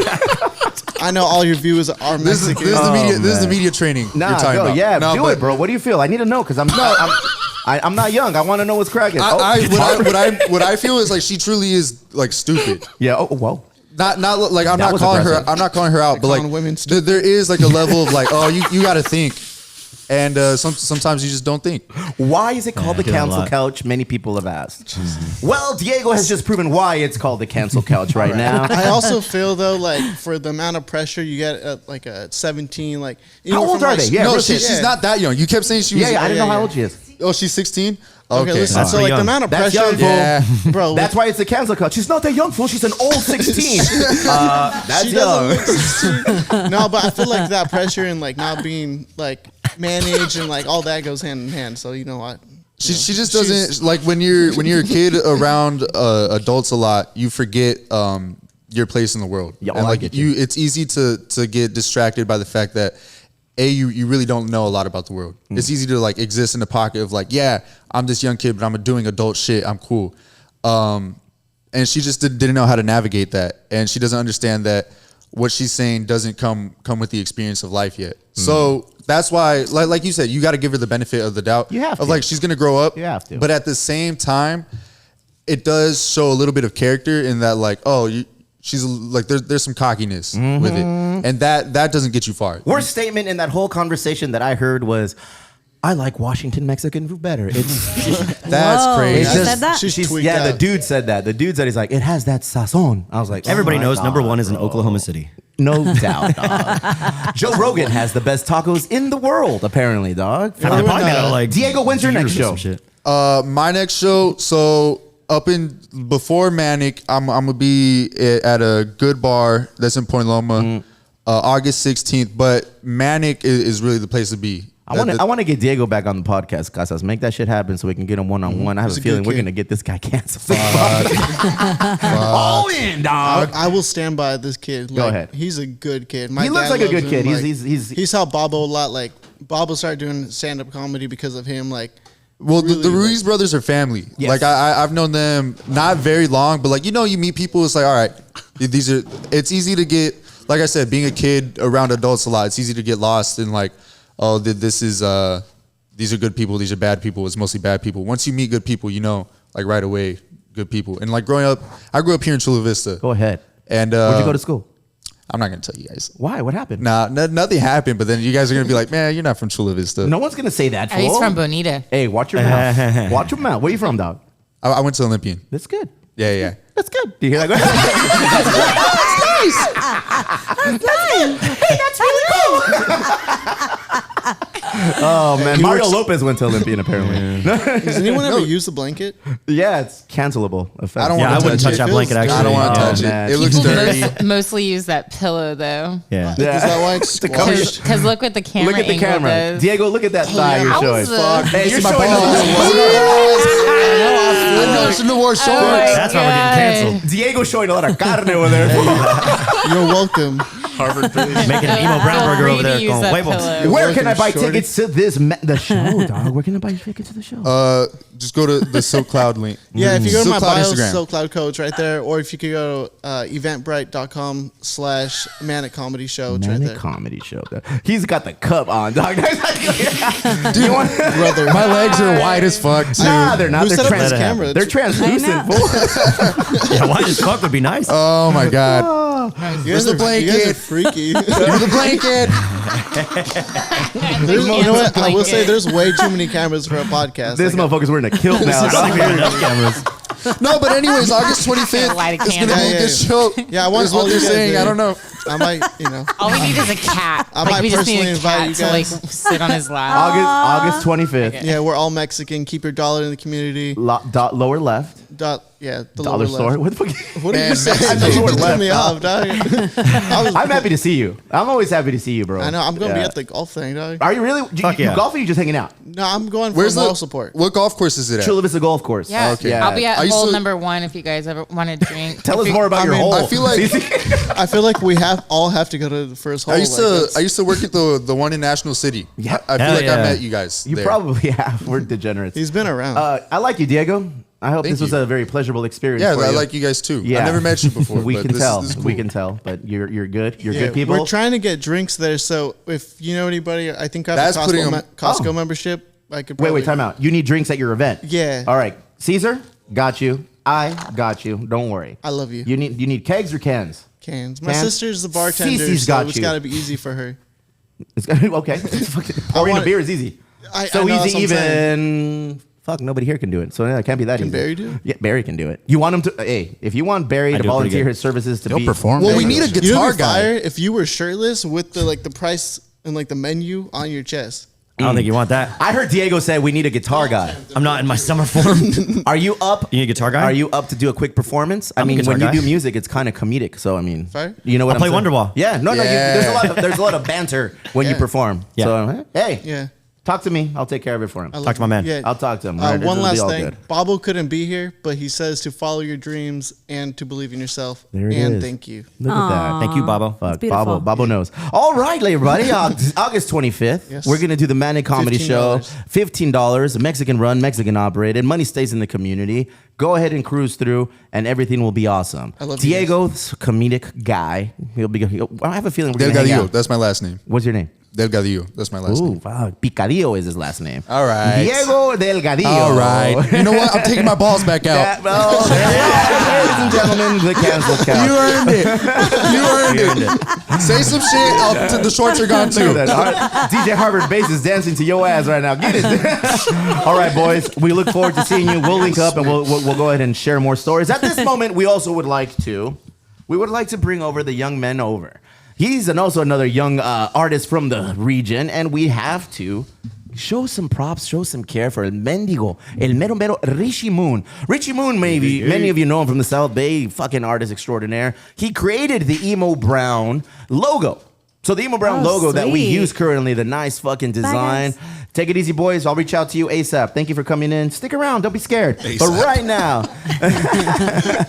I know all your viewers are This is Mexican. the media. Oh, This is the man. media training. Nah, you're talking go. about. Yeah, No, do but it, bro. What do you feel? I need to know because I'm not young. I want to know what's cracking. What I feel is like she truly is like stupid. Yeah. Oh, whoa. not like I'm That not was calling aggressive. her. I'm not calling her out, but like calling women there is like a level of like, oh, you got to think, and sometimes you just don't think. Why is it called the I get that a cancel lot. couch? Many people have asked. Well, Diego has just proven why it's called the cancel couch right now. I also feel though, like for the amount of pressure you get at like a 17, like How old are they? Yeah, No, real she's shit. not that young. You kept saying she was. Yeah, I didn't know yeah, how yeah. old she is. Oh, she's 16. Okay, listen. That's So like pretty the young. amount of That's pressure, young, fool. Yeah. bro. That's why it's a cancel couch. She's not that young, fool. She's an old 16. That's she young. doesn't look 16. No, but I feel like that pressure and like not being like managed and like all that goes hand in hand. So you know what? She just doesn't like when you're a kid around adults a lot. You forget your place in the world. Yeah, and I like get you. it's easy to get distracted by the fact that you really don't know a lot about the world. It's easy to like exist in the pocket of like, yeah, I'm this young kid, but I'm doing adult shit. I'm cool. And she just didn't know how to navigate that, and she doesn't understand that what she's saying doesn't come with the experience of life yet. So that's why, like you said, you got to give her the benefit of the doubt. You have of to. like she's gonna grow up. You have to. But at the same time, it does show a little bit of character in that, like, she's like there's some cockiness with it, and that doesn't get you far. Worst statement in that whole conversation that I heard was, I like Washington Mexican food better. It's That's Whoa. crazy. It's Who just- said that? She's tweaked yeah, the out. dude said that. The dude said, he's like, it has that sazon. I was like, Everybody oh my knows number God, one is in bro. Oklahoma City. No doubt, dog. Joe Rogan has the best tacos in the world, apparently, dog. They're probably made out of, like, Diego, when's your next years or show? some shit. My next show, so before Manic, I'm gonna be at a good bar that's in Point Loma, August 16th. But Manic is really the place to be. I want to get Diego back on the podcast, Casas. Make that shit happen so we can get him one-on-one. I have He's a a feeling good we're kid. going to get this guy canceled. All in, dog. I will stand by this kid. Like, Go ahead. He's a good kid. My He looks dad like a loves good him. kid. Like, He's helped Bobo a lot. Like Bobo started doing stand-up comedy because of him. Like, Well, really, the Ruiz brothers are family. Yes. Like I've known them not very long, but like you meet people. It's like, all right, these are. It's easy to get. Like I said, being a kid around adults a lot, it's easy to get lost in like, oh, this is these are good people, these are bad people. It's mostly bad people. Once you meet good people, you know, like right away, good people. And like growing up, I grew up here in Chula Vista. Go ahead. And Where'd you go to school? I'm not gonna tell you guys. Why? What happened? Nah, nothing happened. But then you guys are gonna be like, man, you're not from Chula Vista. No one's going to say that. Oh, he's fool. from Bonita. Hey, watch your mouth. Watch your mouth. Where you from, dog? I went to Olympian. That's good. Yeah. That's good. Do you hear that? Hey, that's really cool. Oh man, Mario Lopez went to Olympian apparently. does anyone ever use the blanket? Yeah, it's cancelable. I don't Yeah, I want to wouldn't touch that blanket, actually. I don't want to Oh, touch man. it. It looks People dirty. mostly use that pillow though. Yeah. Is that why it's To cover your- Because look what the camera Look at the angle camera. does. Diego, look at that thigh you're showing. Wowza. Hey, you're my showing balls. I know I shouldn't have wore Oh shorts. my That's why we're getting canceled. Diego showing a lot of carne over there. You're welcome. Making an emo brown burger over there. Use Going, that huevos. pillow. Where can I buy Shorty. tickets to the show, dog? Where can I buy tickets to the show? Just go to the Silk Cloud link. Yeah, if you go to my Silk Cloud bio, Instagram. Silk Cloud Coach right there, or if you could go to eventbrite.com/manic comedy show. It's right Manic there. comedy show. He's got the cup on, dog. Dude, Brother, My legs are wide as fuck too. Nah, they're not. Who They're, set up this Let it happen. camera? they're translucent. I know. fool. Yeah, white as fuck would be nice. Oh my god. You guys Where's the are- You guys are blanket? freaky. Give me the blanket. You know what? I will say there's way too many cameras for a podcast. This Like, motherfucker's wearing a kilt now. I don't think we have enough cameras. No, but anyways, August 25th. Light a It's gonna candle. be a Yeah, good show. Yeah, I want Is what all they're you guys saying. to- I don't know. I might, All we need is a cat. I might we just need personally a invite cat you to like guys. sit on his lap. August 25th. Yeah, we're all Mexican. Keep your dollar in the community. Lower left. The Dollar lower store. left. What the fuck? What did Man, you say? Mexican. You Lower just threw left, me dog. off, dog. I'm happy to see you. I'm always happy to see you, bro. I know. I'm gonna be Yeah. at the golf thing, dog. Are you really? Fuck You yeah. golf or you just hanging out? No, I'm going for Where's moral the support. What golf course is it at? Chula Vista Golf Course. Yeah, Okay. I'll be at I used hole to- number 1 if you guys ever want to drink. Tell us If you- more about I your mean, hole. I feel like- I feel like we all have to go to the first hole. I used to work at the one in National City. Yeah. I feel Hell like I yeah. met you guys. you there. probably have. We're degenerates. He's been around. I like you, Diego. I hope Thank this was you. a very pleasurable experience. Yeah, for I you. like you guys too. Yeah. I never met you before. we but can this tell. Is cool. We can tell. But you're good. You're Yeah, good people. We're trying to get drinks there. So if you know anybody, I think I have That's a putting Costco, 'em- Costco Oh. membership. I could Wait, probably, time out. You need drinks at your event. Yeah. All right, Caesar, got you. I got you. Don't worry. I love you. You need kegs or cans? Cans. My Cans? sister's the bartender, Cece's so got it's you. got to be easy for her. It's okay. Pouring a beer is easy. I So know, that's easy, what I'm saying. even. Fuck, nobody here can do it. So yeah, it can't be that Can easy. Barry do it? Yeah, Barry can do it. You want him to? Hey, if you want Barry I to do it pretty volunteer good. his services to He'll be perform. Well, we need a You know guitar what'd be guy. fire if you were shirtless with the price and like the menu on your chest. I don't think you want that. I heard Diego say we need a guitar guy. I'm not in my summer form. Are you up? You need a guitar guy? Are you up to do a quick performance? I I'm a mean, guitar when you guy. do music, it's kind of comedic. So I mean, Fire? you know what I'll play I'm saying? Wonderwall. Yeah, no, there's a lot of banter when you Yeah. perform. Yeah. So hey, Yeah. talk to me. I'll take care of it for him. I love Talk to my man. Yeah. I'll talk to him. One It'll be last all thing. good. Bobo couldn't be here, but he says to follow your dreams and to believe in yourself. There it and is. thank you. Look at that. Thank you, Babo. Fuck, beautiful. Babo knows. All right, everybody. August 25th, Yes. we're going to do the Manic Comedy Show. $15. $15, Mexican run, Mexican operated. Money stays in the community. Go ahead and cruise through, and everything will be awesome. I love you Diego's a comedic guy. I have a feeling we're going to hang Delgadillo. out. That's my last name. What's your name? Delgadillo. That's my last Ooh, name. fuck. Picadillo is his last name. All right. Diego Delgadillo. All right. You know what? I'm taking my balls back out. Well, ladies and gentlemen, the cancel couch. You earned it. You earned it. Say some shit. The shorts are gone too. Look at that. All right. DJ Harvard Bass is dancing to your ass right now. Get it. All right, boys. We look forward to seeing you. We'll link up and we'll go ahead and share more stories. At this moment, we also would like to bring over the young men over. He's also another young artist from the region, and we have to show some props, show some care for El Mendigo, El Mero Mero Richie Moon. Richie Moon, maybe many of you know him from the South Bay, fucking artist extraordinaire. He created the Emo Brown logo. So the Emo Brown logo that we sweet. use currently, the nice fucking design. guys. Take it easy, boys. I'll reach out to you ASAP. Thank you for coming in. Stick around. Don't be scared. But ASAP. right now,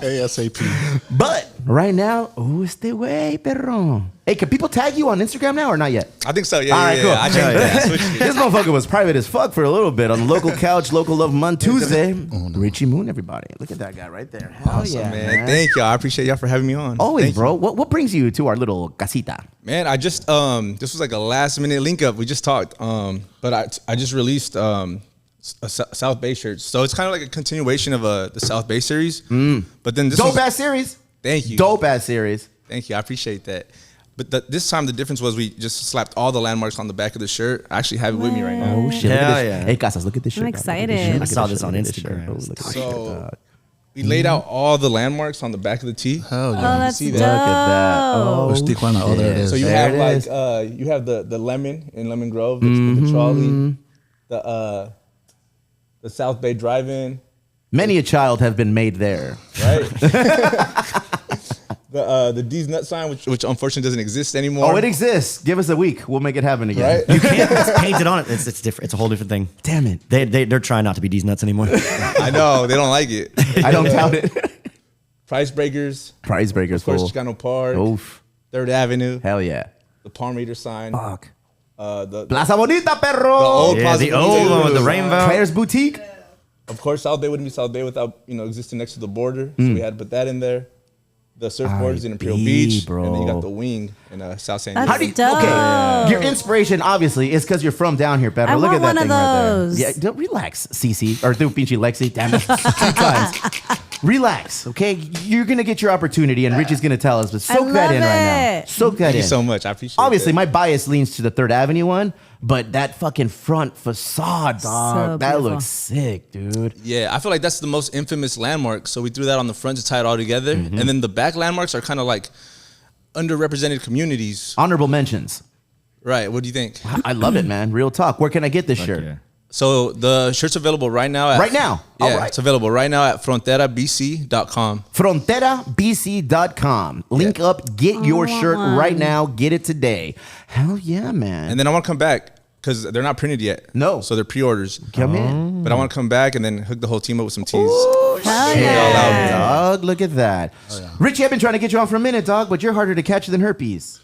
ASAP. but right now, este güey, perro. Hey, can people tag you on Instagram now or not yet? I think so. Yeah, All right, yeah, cool. yeah. I changed it. I switched it. This motherfucker was private as fuck for a little bit on the local couch, local love Month Tuesday. Richie Moon, everybody. Look at that guy right there. Hell Awesome, yeah, man. Thank you. I appreciate y'all for having me on. Always, Thank bro. you. What brings you to our little casita? Man, I just this was like a last minute link up. We just talked, but I just released South Bay shirts, so it's kind of like a continuation of the South Bay series. But then this Dope was, ass series. Thank you. Dope ass series. Thank you. I appreciate that. But this time the difference was we just slapped all the landmarks on the back of the shirt. I actually have it with me right now. Oh shit! Look at Hell this. yeah. Hey, Casas, look at this shirt. I'm dog. Look at this excited. shirt. Look I at saw this this on shirt. Look at this Instagram. shirt. Oh, look at this So- shirt, dog. We laid out all the landmarks on the back of the tee. Hell Oh, yeah. that's see dope. that? Look at that. Oh, Where's Tijuana? Oh, there it shit. is. So you There have it like is. you have the lemon in Lemon Grove, the trolley, the South Bay Drive-In, Many a child have been made there. right? the D's Nut sign, which unfortunately doesn't exist anymore. Oh, it exists. Give us a week. We'll make it happen again. Right? You can't. It's painted on it. It's different. It's a whole different thing. Damn it. They're trying not to be these nuts anymore. I know they don't like it. I don't doubt it. Price Breakers, Prize breakers, of course, fool. Chicano Park, Oof. Third Avenue, Hell yeah. the Palm Reader sign, Fuck. the Plaza Bonita, perro. old Yeah, Plaza the Bonita old one with the sign. rainbow. Claire's Boutique. Of course, South Bay wouldn't be South Bay without existing next to the border. So we had to put that in there. The surfboards in Imperial be, Beach, bro. and then you got the wing in South San Diego. That's How do you, dope. okay, your inspiration obviously is because you're from down here, Pedro. I Look want at that one thing of right those. there. Yeah, don't relax, Cece or do Pinchy Lexi. Damn it, 2 times. Relax, okay? You're gonna get your opportunity, and Richie's gonna tell us. But soak that love in right now. it. Soak that Thank in. you so much. I appreciate it. Obviously, my bias leans to the Third Avenue one, but that fucking front facade, dog, that beautiful. looks sick, dude. Yeah, I feel like that's the most infamous landmark. So we threw that on the front to tie it all together. And then the back landmarks are kind of like underrepresented communities. Honorable mentions. Right. What do you think? I love it, man. Real talk. Where can I get this shirt? yeah. So the shirt's available right now. At, Right now? Yeah, All right. it's available right now at fronterabc.com. FronteraBC.com. Link up, get your shirt right now, get it today. Hell yeah, man. And then I want to come back because they're not printed yet. No. So they're pre-orders. Come in. But I want to come back and then hook the whole team up with some teas. Hell Shit, yeah. dog. Look at that. Richie, I've been trying to get you on for a minute, dog, but you're harder to catch than herpes.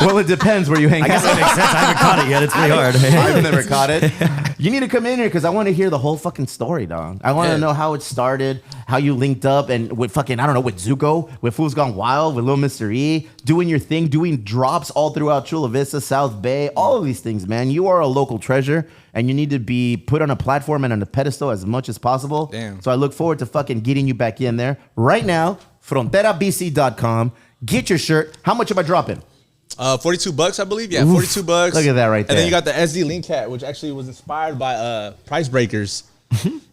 Well, it depends where you hang I guess out. that makes sense. I haven't caught it yet. It's pretty hard. I've never caught it. You need to come in here because I want to hear the whole fucking story, dog. I want to know how it started, how you linked up, and with fucking, I don't know, with Zuko, with Fools Gone Wild, with Lil Mr. E, doing your thing, doing drops all throughout Chula Vista, South Bay, all of these things, man. You are a local treasure, and you need to be put on a platform and on a pedestal as much as possible. Damn. So I look forward to fucking getting you back in there. Right now, fronterabc.com. Get your shirt. How much am I dropping? $42, I believe. Yeah, $42. Look at that right And there. then you got the SD Link hat, which actually was inspired by Price Breakers.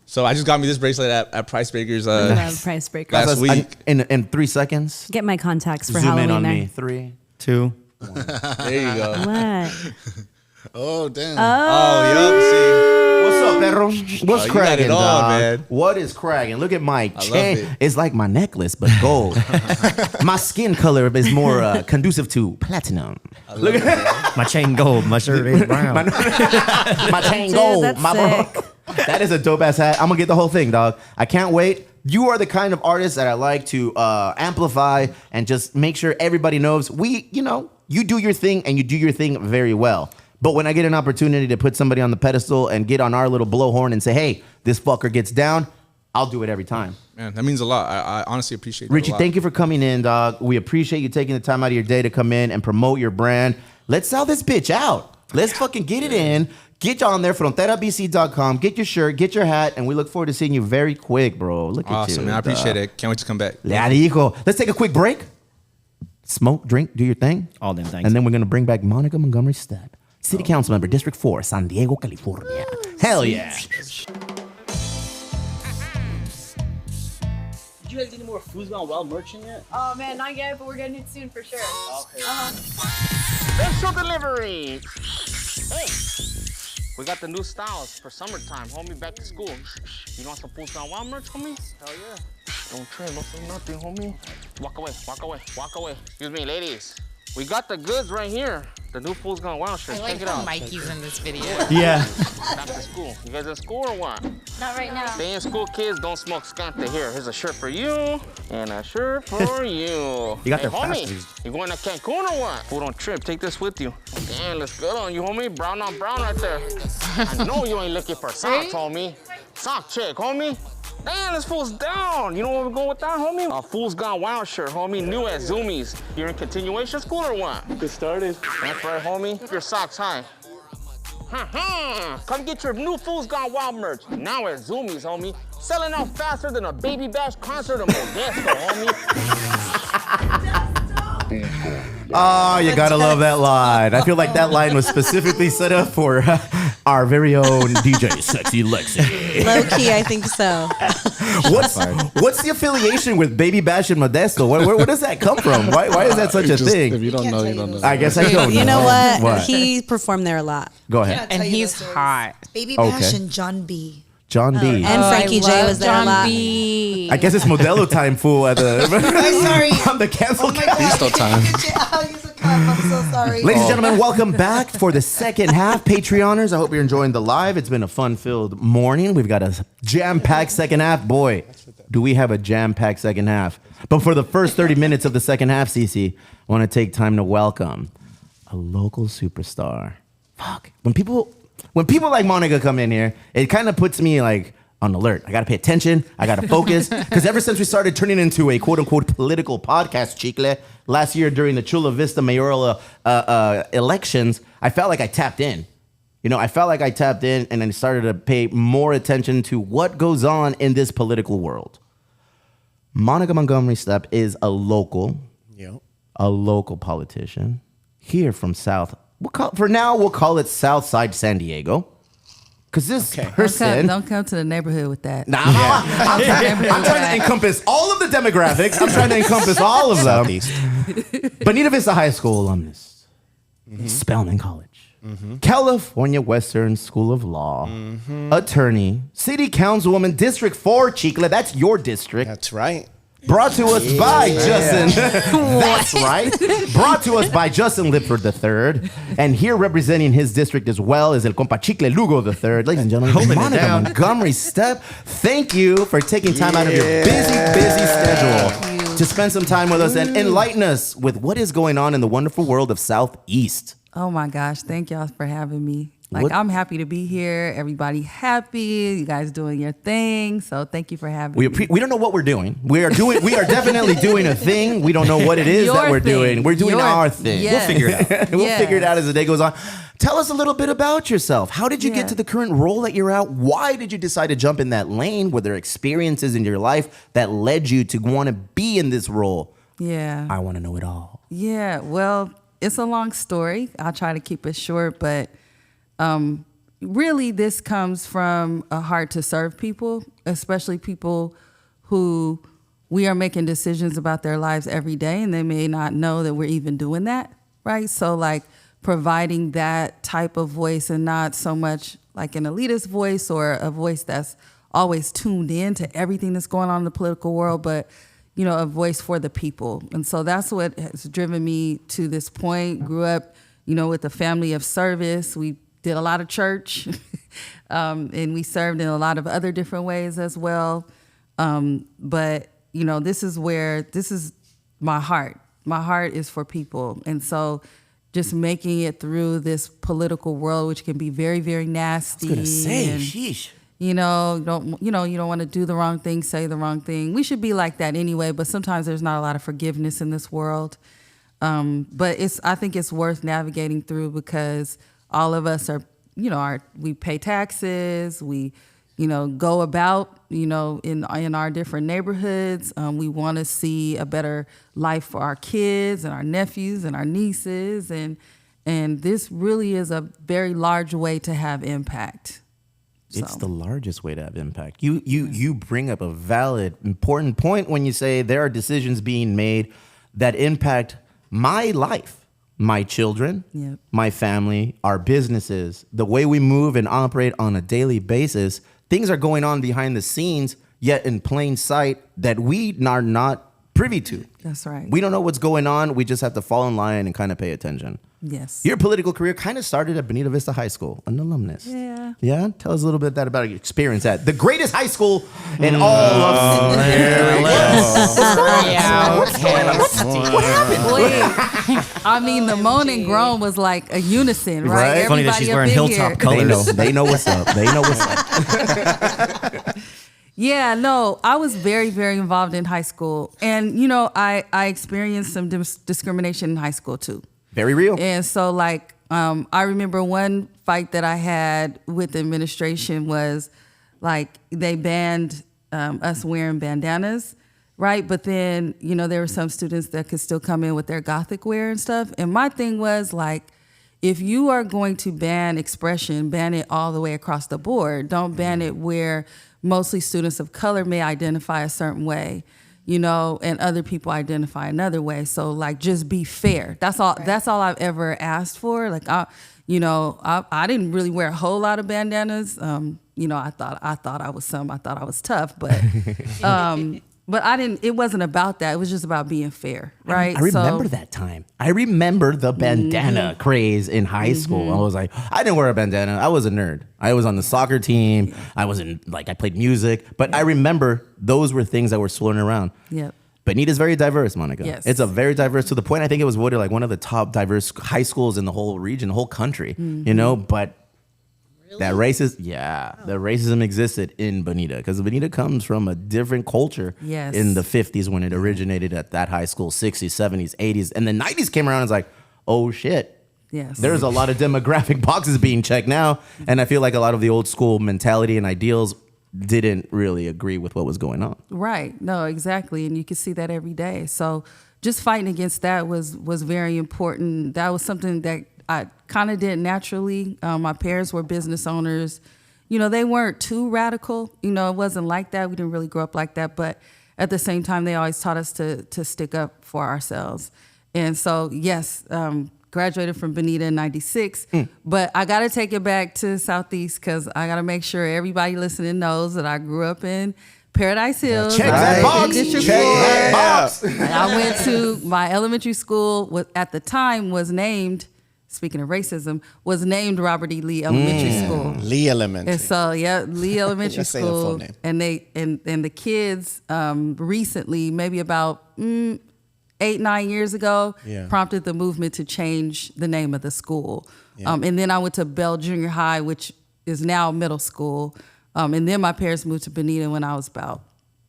So I just got me this bracelet at Price Breakers Love Price Breakers. last week. In 3 seconds, Get my contacts for zoom Halloween in on there. me. 3, 2. There you go. What? Oh, damn. Oh, yup. What's up, perro? What's you got cracking, it all, dog? man. What is cracking? Look at my love chain. it. It's like my necklace, but gold. My skin color is more conducive to platinum. Look at My chain gold. My shirt is brown. my chain Dude, gold. that's My sick. That is a dope ass hat. I'm gonna get the whole thing, dog. I can't wait. You are the kind of artist that I like to amplify and just make sure everybody knows you do your thing and you do your thing very well. But when I get an opportunity to put somebody on the pedestal and get on our little blowhorn and say, hey, this fucker gets down, I'll do it every time. Man, that means a lot. I honestly appreciate it. Richie, thank you for coming in, dog. We appreciate you taking the time out of your day to come in and promote your brand. Let's sell this bitch out. Let's fucking get it in. Get on there, fronterabc.com. Get your shirt, get your hat, and we look forward to seeing you very quick, bro. Look at you. Awesome, man. I appreciate it. Can't wait to come back. Ya dijo. Let's take a quick break. Smoke, drink, do your thing. All them things. And then we're going to bring back Monica Montgomery Steppe, City Council Member, District 4, San Diego, California. Hell yeah. Did you guys get any more Foods Gone Wild merch in yet? Oh man, not yet, but we're getting it soon for sure. Okay. Special delivery. Hey, we got the new styles for summertime, homie. Back to school. You want some Foods Gone Wild merch, homie? Hell yeah. Don't trip, don't say nothing, homie. Walk away, walk away, walk away. Excuse me, ladies. We got the goods right here. The new Fools Gone Wild shirt. I like Check it how out. Mikey's in this video. Yeah. Back to school. You guys in school or what? Not right now. Stay in school, kids. Don't smoke scanta. Here, here's a shirt for you and a shirt for you. You got hey, their homie, fast. you going to Cancun or what? Food on trip. Take this with you. Damn, looks good on you, homie. Brown on brown right there. I know you ain't looking for socks, homie. Sock chick, homie. Damn, this fool's down. You know where we're going with that, homie? A Fool's Gone Wild shirt, homie. New at Zoomies. You're in continuation school or what? Get started. That's right, homie. Keep your socks high. Come get your new Fools Gone Wild merch. Now at Zoomies, homie. Selling out faster than a Baby Bash concert in Modesto, homie. Oh, you gotta love that line. I feel like that line was specifically set up for our very own DJ Sexy Lexi. Low key, I think so. What's the affiliation with Baby Bash and Modesto? Where does that come from? Why is that such a If thing? you don't know, you don't know. I guess I don't know. You know what? What? He performed there a lot. Go ahead. And he's hot. Baby Okay. Bash and John B. John B. And Frankie J was there a John lot. B. I guess it's Modelo time, fool, at the I'm sorry. on the cancel couch. He's still time. I'll use a cup. I'm so sorry. Ladies and gentlemen, welcome back for the second half. Patreoners, I hope you're enjoying the live. It's been a fun-filled morning. We've got a jam-packed second half. Boy, do we have a jam-packed second half. But for the first 30 minutes of the second half, Cece, I want to take time to welcome a local superstar. Fuck. When people like Monica come in here, it kind of puts me like on alert. I got to pay attention. I got to focus. Because ever since we started turning into a quote-unquote political podcast, Chicle, last year during the Chula Vista mayoral elections, I felt like I tapped in. You know, I felt like I tapped in and then started to pay more attention to what goes on in this political world. Monica Montgomery Steppe is a local politician here from South. For now, we'll call it Southside San Diego. Because this person... Don't come to the neighborhood with that. Nah, I'm trying to encompass all of the demographics. I'm trying to encompass all of them. Bonita Vista High School alumnus. Spelman College. California Western School of Law. Attorney. City Councilwoman. District 4, Chicle. That's your district. That's right. Brought to us by Justin. That's right. Brought to us by Justin Lipford III. And here representing his district as well is El Compa Chicle Lugo III. Ladies and gentlemen, Monica Montgomery Steppe, thank you for taking time out of your busy schedule. to spend some time with us and enlighten us with what is going on in the wonderful world of Southeast. Oh my gosh, thank y'all for having me. Like, What- I'm happy to be here. Everybody happy. You guys doing your thing. So thank you for having me. We don't know what we're doing. We are definitely doing a thing. We don't know what it is Your that we're thing. doing. We're doing Your- our thing. yes. We'll figure it out. We'll Yes. figure it out as the day goes on. Tell us a little bit about yourself. How did you Yeah. get to the current role that you're at? Why did you decide to jump in that lane? Were there experiences in your life that led you to want to be in this role? Yeah. I want to know it all. Yeah. Well, it's a long story. I'll try to keep it short, but really this comes from a heart to serve people, especially people who we are making decisions about their lives every day and they may not know that we're even doing that, right? So like providing that type of voice and not so much like an elitist voice or a voice that's always tuned in to everything that's going on in the political world, but you know, a voice for the people. And so that's what has driven me to this point. Grew up, you know, with a family of service. We did a lot of church and we served in a lot of other different ways as well. But, you know, this is my heart. My heart is for people. And so just making it through this political world, which can be very, very nasty. I was gonna say, and, sheesh. you don't want to do the wrong thing, say the wrong thing. We should be like that anyway, but sometimes there's not a lot of forgiveness in this world. But I think it's worth navigating through because all of us are, we pay taxes, we, go about, in our different neighborhoods. We want to see a better life for our kids and our nephews and our nieces. And this really is a very large way to have impact. It's the largest way to have impact. You bring up a valid, important point when you say there are decisions being made that impact my life, my children, Yep. my family, our businesses, the way we move and operate on a daily basis. Things are going on behind the scenes, yet in plain sight that we are not privy to. That's right. We don't know what's going on. We just have to fall in line and kind of pay attention. Yes. Your political career kind of started at Bonita Vista High School, an alumnus. Yeah. Yeah? Tell us a little bit about your experience at the greatest high school in all of... What happened? Wait. I mean, the moan and groan was like a unison, right? Right? Funny that she's wearing Everybody up in hilltop here. colors. They know what's up. They know what's up. Yeah, no, I was very, very involved in high school. And, I experienced some discrimination in high school too. Very real. And so I remember one fight that I had with the administration was like they banned us wearing bandanas, right? But then, there were some students that could still come in with their Gothic wear and stuff. And my thing was like, if you are going to ban expression, ban it all the way across the board. Don't ban it where mostly students of color may identify a certain way, and other people identify another way. So like, just be fair. That's all. Right. That's all I've ever asked for. Like, I didn't really wear a whole lot of bandanas. I thought I was tough, but I didn't. It wasn't about that. It was just about being fair, right? I remember that time. I remember the bandana craze in high school. I was like, I didn't wear a bandana. I was a nerd. I was on the soccer team. I played music. But I remember those were things that were swirling around. Yep. Bonita's very diverse, Monica. Yes. It's a very diverse, to the point I think it was voted like one of the top diverse high schools in the whole region, the whole country. But that the racism existed in Bonita because Bonita comes from a different culture Yes. in the 50s when it originated at that high school, 60s, 70s, 80s. And the 90s came around and it's like, oh shit. Yes. There's a lot of demographic boxes being checked now. And I feel like a lot of the old school mentality and ideals didn't really agree with what was going on. Right. No, exactly. And you can see that every day. So just fighting against that was very important. That was something that I kind of did naturally. My parents were business owners. They weren't too radical. It wasn't like that. We didn't really grow up like that. But at the same time, they always taught us to stick up for ourselves. And so, yes, graduated from Bonita in 96. But I got to take it back to Southeast because I got to make sure everybody listening knows that I grew up in Paradise Hills. Check that box. District Check 4. that box. And I went to my elementary school. At the time was named speaking of racism, was named Robert E. Lee Elementary School. Lee Elementary. And so, yeah, Lee Elementary Let's say the School. full name. And the kids recently, maybe about 8-9 years ago, Yeah. prompted the movement to change the name of the school. Yeah. And then I went to Bell Junior High, which is now middle school. And then my parents moved to Bonita when I was about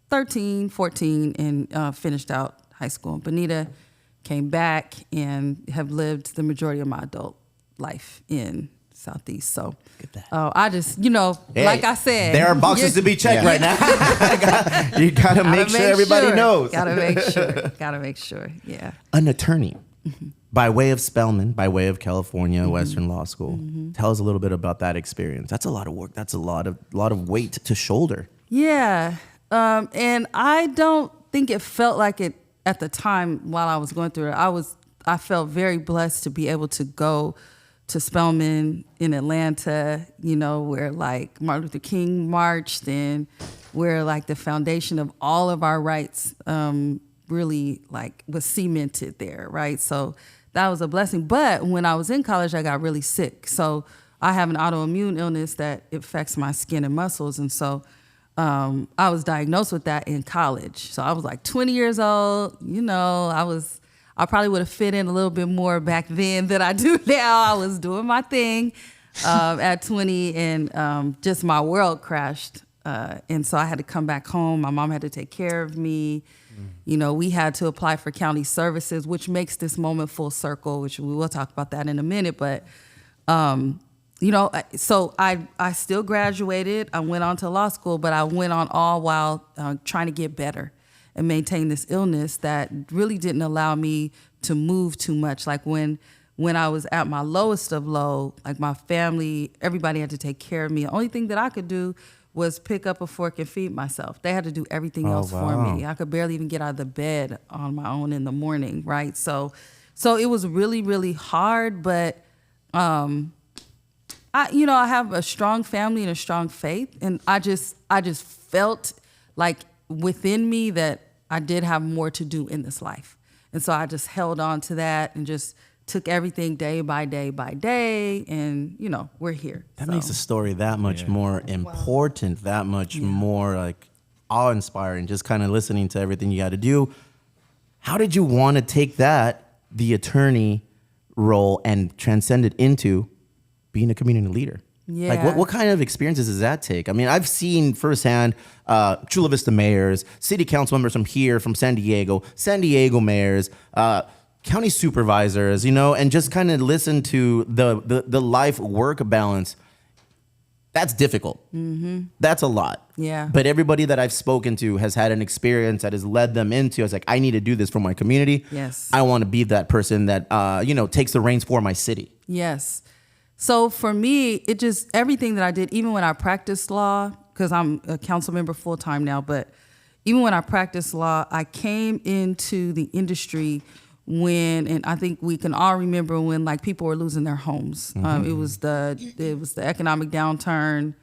13, 14, and finished out high school in Bonita. Came back and have lived the majority of my adult life in Southeast. So I just, Hey, like I said, there are boxes to be checked right now. You gotta make sure everybody knows. Gotta make sure. Gotta make sure. Yeah. An attorney, by way of Spelman, by way of California Western Law School. Tell us a little bit about that experience. That's a lot of work. That's a lot of weight to shoulder. Yeah. And I don't think it felt like it at the time while I was going through it. I felt very blessed to be able to go to Spelman in Atlanta, where like Martin Luther King marched and where like the foundation of all of our rights really like was cemented there, right? So that was a blessing. But when I was in college, I got really sick. So I have an autoimmune illness that affects my skin and muscles. And so I was diagnosed with that in college. So I was like 20 years old. I probably would have fit in a little bit more back then than I do now. I was doing my thing at 20 and just my world crashed. And so I had to come back home. My mom had to take care of me. We had to apply for county services, which makes this moment full circle, which we will talk about that in a minute. But so I still graduated. I went on to law school, but I went on all while trying to get better and maintain this illness that really didn't allow me to move too much. Like when I was at my lowest of low, like my family, everybody had to take care of me. The only thing that I could do was pick up a fork and feed myself. They had to do everything else for me. I could barely even get out of the bed on my own in the morning, right? So it was really, really hard, but I have a strong family and a strong faith, and I just felt like within me that I did have more to do in this life, and so I just held on to that and just took everything day by day by day, and we're here. That makes the story that much more important, that much more like awe-inspiring. Just kind of listening to everything you got to do. How did you want to take the attorney role, and transcend it into being a community leader? Yeah. Like what kind of experiences does that take? I mean, I've seen firsthand Chula Vista mayors, city council members from here, from San Diego mayors, county supervisors, and just kind of listen to the life work balance. That's difficult. That's a lot. Yeah. But everybody that I've spoken to has had an experience that has led them into, it's like, I need to do this for my community. Yes. I want to be that person that, takes the reins for my city. Yes. So for me, it just, everything that I did, even when I practiced law, because I'm a council member full time now, but even when I practiced law, I came into the industry and I think we can all remember when like people were losing their homes. It was the economic downturn.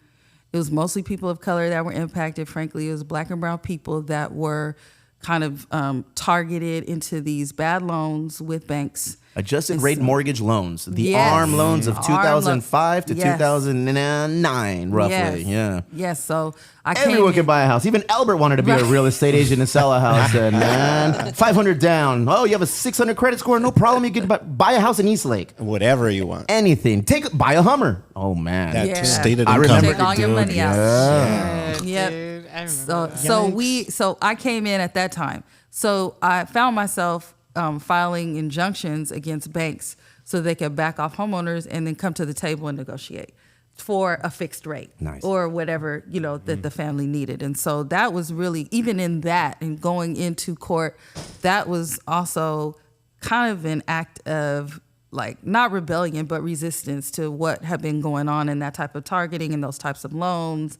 It was mostly people of color that were impacted. Frankly, it was Black and brown people that were kind of targeted into these bad loans with banks. Adjusted rate mortgage loans, the Yes. ARM loans of ARM 2005 to Yes. 2009, roughly. Yes. Yeah. Yes. So Everyone could buy a house. Even Albert wanted to be a real estate agent and sell a house. And man, 500 down. Oh, you have a 600 credit score? No problem. You can buy a house in Eastlake. Whatever you want. Anything. Buy a Hummer. Oh man, That stated I income. remember. Take all your Dude, money out. yeah. Yep. Dude, I remember. So I came in at that time. So I found myself filing injunctions against banks so they could back off homeowners and then come to the table and negotiate for a fixed rate. Nice. Or whatever, that the family needed. And so that was really, even in that and going into court, that was also kind of an act of like not rebellion, but resistance to what had been going on in that type of targeting and those types of loans.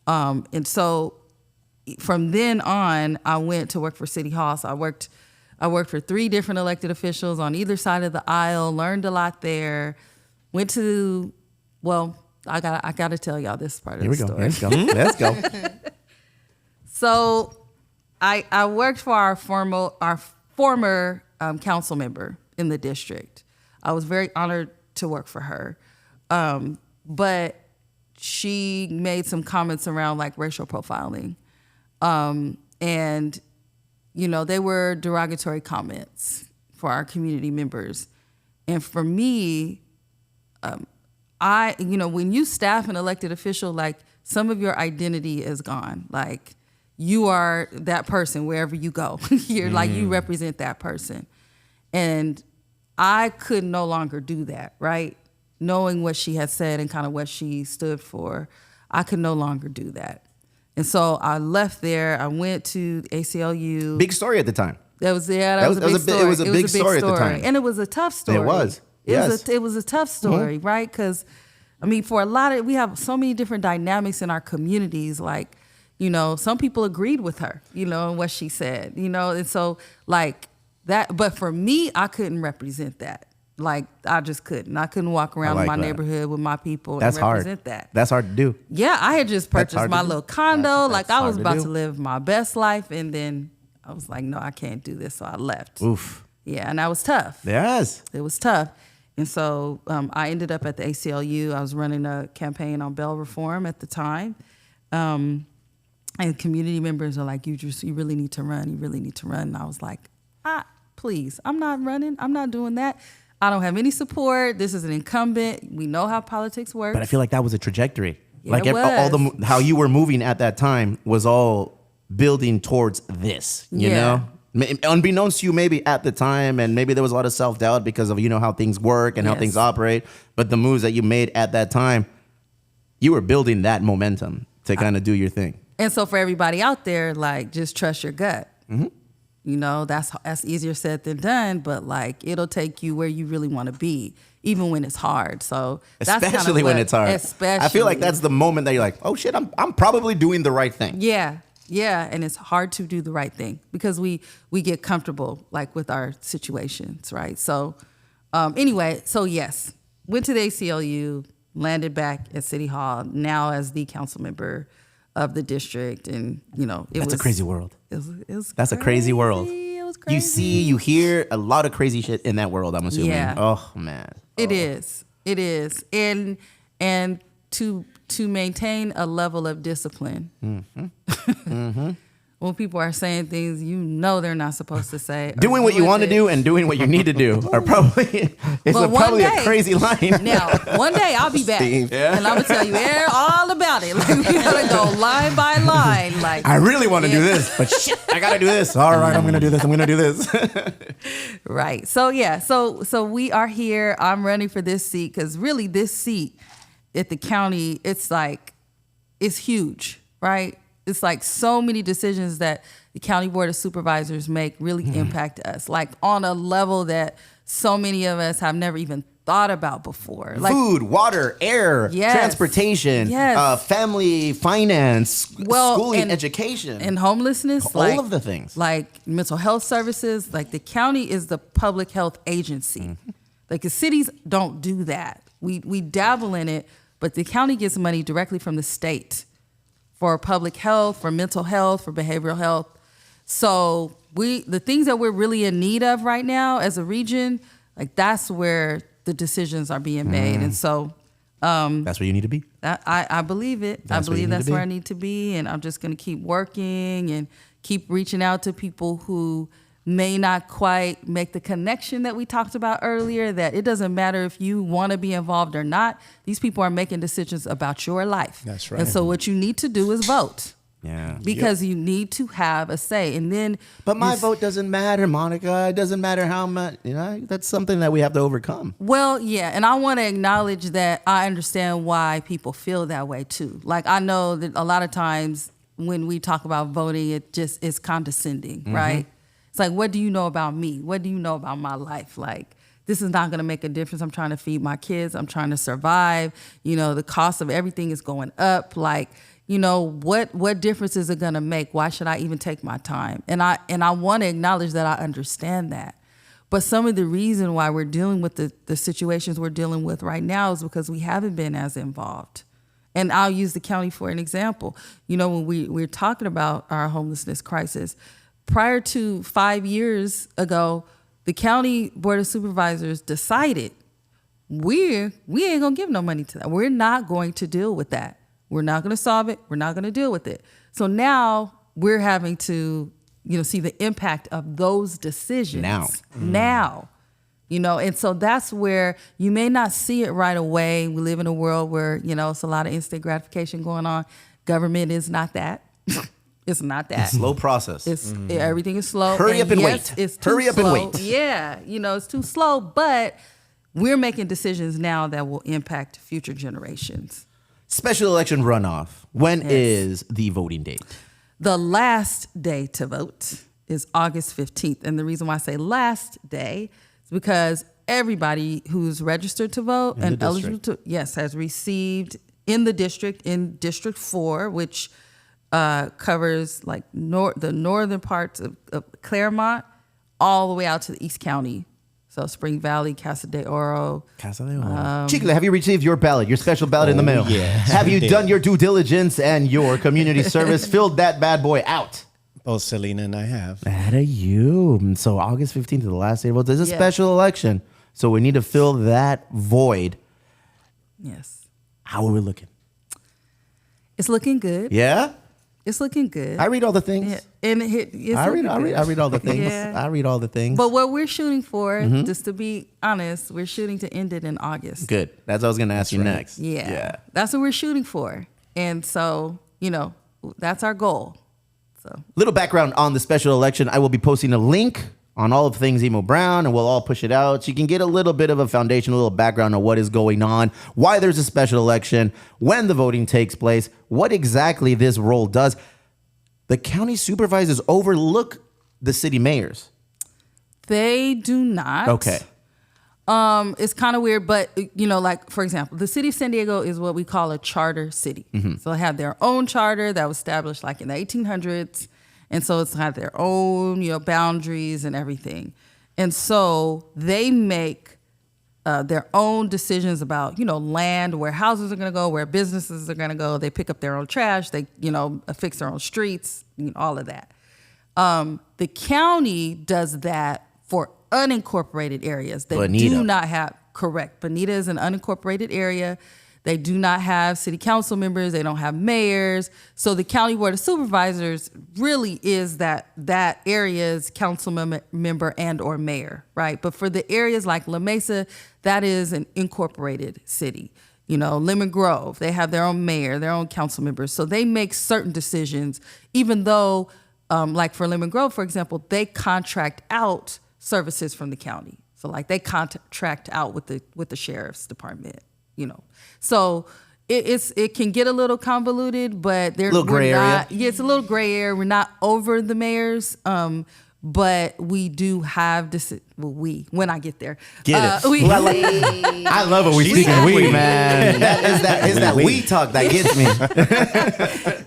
And so from then on, I went to work for City Hall. So I worked for 3 different elected officials on either side of the aisle, learned a lot there, went to, I gotta tell y'all this part of the story. Let's go. Let's go. So I worked for our former council member in the district. I was very honored to work for her. But she made some comments around like racial profiling. And, you know, they were derogatory comments for our community members. And for me, you know, when you staff an elected official, like some of your identity is gone. Like you are that person wherever you go. You're like, you represent that person. And I could no longer do that, right? Knowing what she had said and kind of what she stood for, I could no longer do that. And so I left there. I went to ACLU. Big story at the time. That was a big story. It was a big story at the time. And it was a tough story. It was. Yes. It was a tough story, right? Because, I mean, for a lot of, we have so many different dynamics in our communities. Like, you know, some people agreed with her, you know, and what she said, you know, and so like that. But for me, I couldn't represent that. Like, I just couldn't. I couldn't walk around in my neighborhood with my people and represent that. That's hard to do. Yeah, I had just purchased my little condo. That's I was hard about to to do. live my best life. And then I was like, no, I can't do this. So I left. Oof. Yeah, and that was tough. Yes. It was tough. And so I ended up at the ACLU. I was running a campaign on bail reform at the time. And community members are like, you really need to run. You really need to run. And I was like, please, I'm not running. I'm not doing that. I don't have any support. This is an incumbent. We know how politics works. But I feel like that was a trajectory. Yeah, like it was. how you were moving at that time was all building towards this, you know? Unbeknownst to you maybe at the time, and maybe there was a lot of self-doubt because of, you know, how things work and how things operate. But the moves that you made at that time, you were building that momentum to kind of do your thing. And so for everybody out there, like, just trust your gut. Mm-hmm. You know, that's easier said than done, but like it'll take you where you really want to be, even when it's hard. So that's especially when it's hard. Especially, I feel like that's the moment that you're like, oh shit, I'm probably doing the right thing. Yeah, and it's hard to do the right thing because we get comfortable like with our situations, right? So anyway, so yes, went to the ACLU, landed back at City Hall now as the council member of the district, and you know, That's a crazy world. It was That's a crazy world. It was crazy. You see, you hear a lot of crazy shit in that world, I'm assuming. Yeah. Oh man. It is. And to maintain a level of discipline. When people are saying things you know they're not supposed to say. Doing what you want to do and doing what you need to do are probably probably a crazy line. Now, one day I'll be back, and I'm gonna tell you all about it. Like we gotta go line by line. Like I really want to do this, but shit, I gotta do this. All right, I'm gonna do this. I'm gonna do this. Right. So yeah. So we are here. I'm running for this seat because really this seat at the county, it's huge, right? It's like so many decisions that the county board of supervisors make really impact us, like on a level that so many of us have never even thought about before. Like food, water, air, transportation, family, finance, schooling, education, and homelessness. All of the things. Like mental health services. Like the county is the public health agency. Like the cities don't do that. We dabble in it, but the county gets money directly from the state for public health, for mental health, for behavioral health. So the things that we're really in need of right now as a region, like that's where the decisions are being made. And so that's where you need to be. I believe it. I believe that's where I need to be. And I'm just gonna keep working and keep reaching out to people who may not quite make the connection that we talked about earlier, that it doesn't matter if you want to be involved or not. These people are making decisions about your life. That's right. And so what you need to do is vote. Yeah. Because you need to have a say. And then But my vote doesn't matter, Monica. It doesn't matter how much, you know, that's something that we have to overcome. Well, yeah, and I want to acknowledge that I understand why people feel that way too. Like I know that a lot of times when we talk about voting, it just is condescending, right? It's like, what do you know about me? What do you know about my life? Like, this is not going to make a difference. I'm trying to feed my kids. I'm trying to survive. You know, the cost of everything is going up. Like, you know, what difference is it going to make? Why should I even take my time? And I want to acknowledge that I understand that. But some of the reason why we're dealing with the situations we're dealing with right now is because we haven't been as involved. And I'll use the county for an example. You know, when we're talking about our homelessness crisis, prior to 5 years ago, the county board of supervisors decided we ain't gonna give no money to that. We're not going to deal with that. We're not gonna solve it. We're not gonna deal with it. So now we're having to, see the impact of those decisions now. And so that's where you may not see it right away. We live in a world where, it's a lot of instant gratification going on. Government is not that. It's not that. Slow process. It's everything is slow. Hurry up and yes, wait. It's too Hurry up and slow. wait. Yeah, it's too slow, but we're making decisions now that will impact future generations. Special election runoff. When is the voting date? The last day to vote is August 15th. And the reason why I say last day is because everybody who's registered to vote and eligible to, has received in the district, in District 4, which covers like the northern parts of Claremont, all the way out to the East County. So Spring Valley, Casa de Oro. Chicle, have you received your ballot, your special ballot in the mail? Yes, have we you did. done your due diligence and your community service? Filled that bad boy out? Both Selena and I have. That are you. So August 15th is the last day to vote. There's a special election. So we need to fill that void. Yes. How are we looking? It's looking good. Yeah? It's looking good. I read all the things. Yeah. And it's I read looking good. all the things. Yeah. I read all the things. But what we're shooting for, just to be honest, we're shooting to end it in August. Good. That's what I was going to ask you next. Yeah. That's what we're shooting for. And so, that's our goal. So Little background on the special election. I will be posting a link on all of things Emo Brown, and we'll all push it out. So you can get a little bit of a foundation, a little background on what is going on, why there's a special election, when the voting takes place, what exactly this role does. The county supervisors overlook the city mayors. they do not. Okay. It's kind of weird, but like for example, the city of San Diego is what we call a charter city. So they have their own charter that was established like in the 1800s, and so it's had their own boundaries and everything. And so they make their own decisions about land, where houses are going to go, where businesses are going to go. They pick up their own trash. They fix their own streets. All of that. The county does that for unincorporated areas that do not have, correct. Bonita is an unincorporated area. They do not have city council members. They don't have mayors. So the county board of supervisors really is that area's council member and or mayor, right? But for the areas like La Mesa, that is an incorporated city. Lemon Grove, they have their own mayor, their own council members. So they make certain decisions, even though, like for Lemon Grove, for example, they contract out services from the county. So like they contract out with the sheriff's department, So it can get a little convoluted, but there's a little gray area. Yeah, it's a little gray area. We're not over the mayors, but we do have this. Well, when I get there, Get it. I love it. We speaking we, man. That is that we talk that gets me.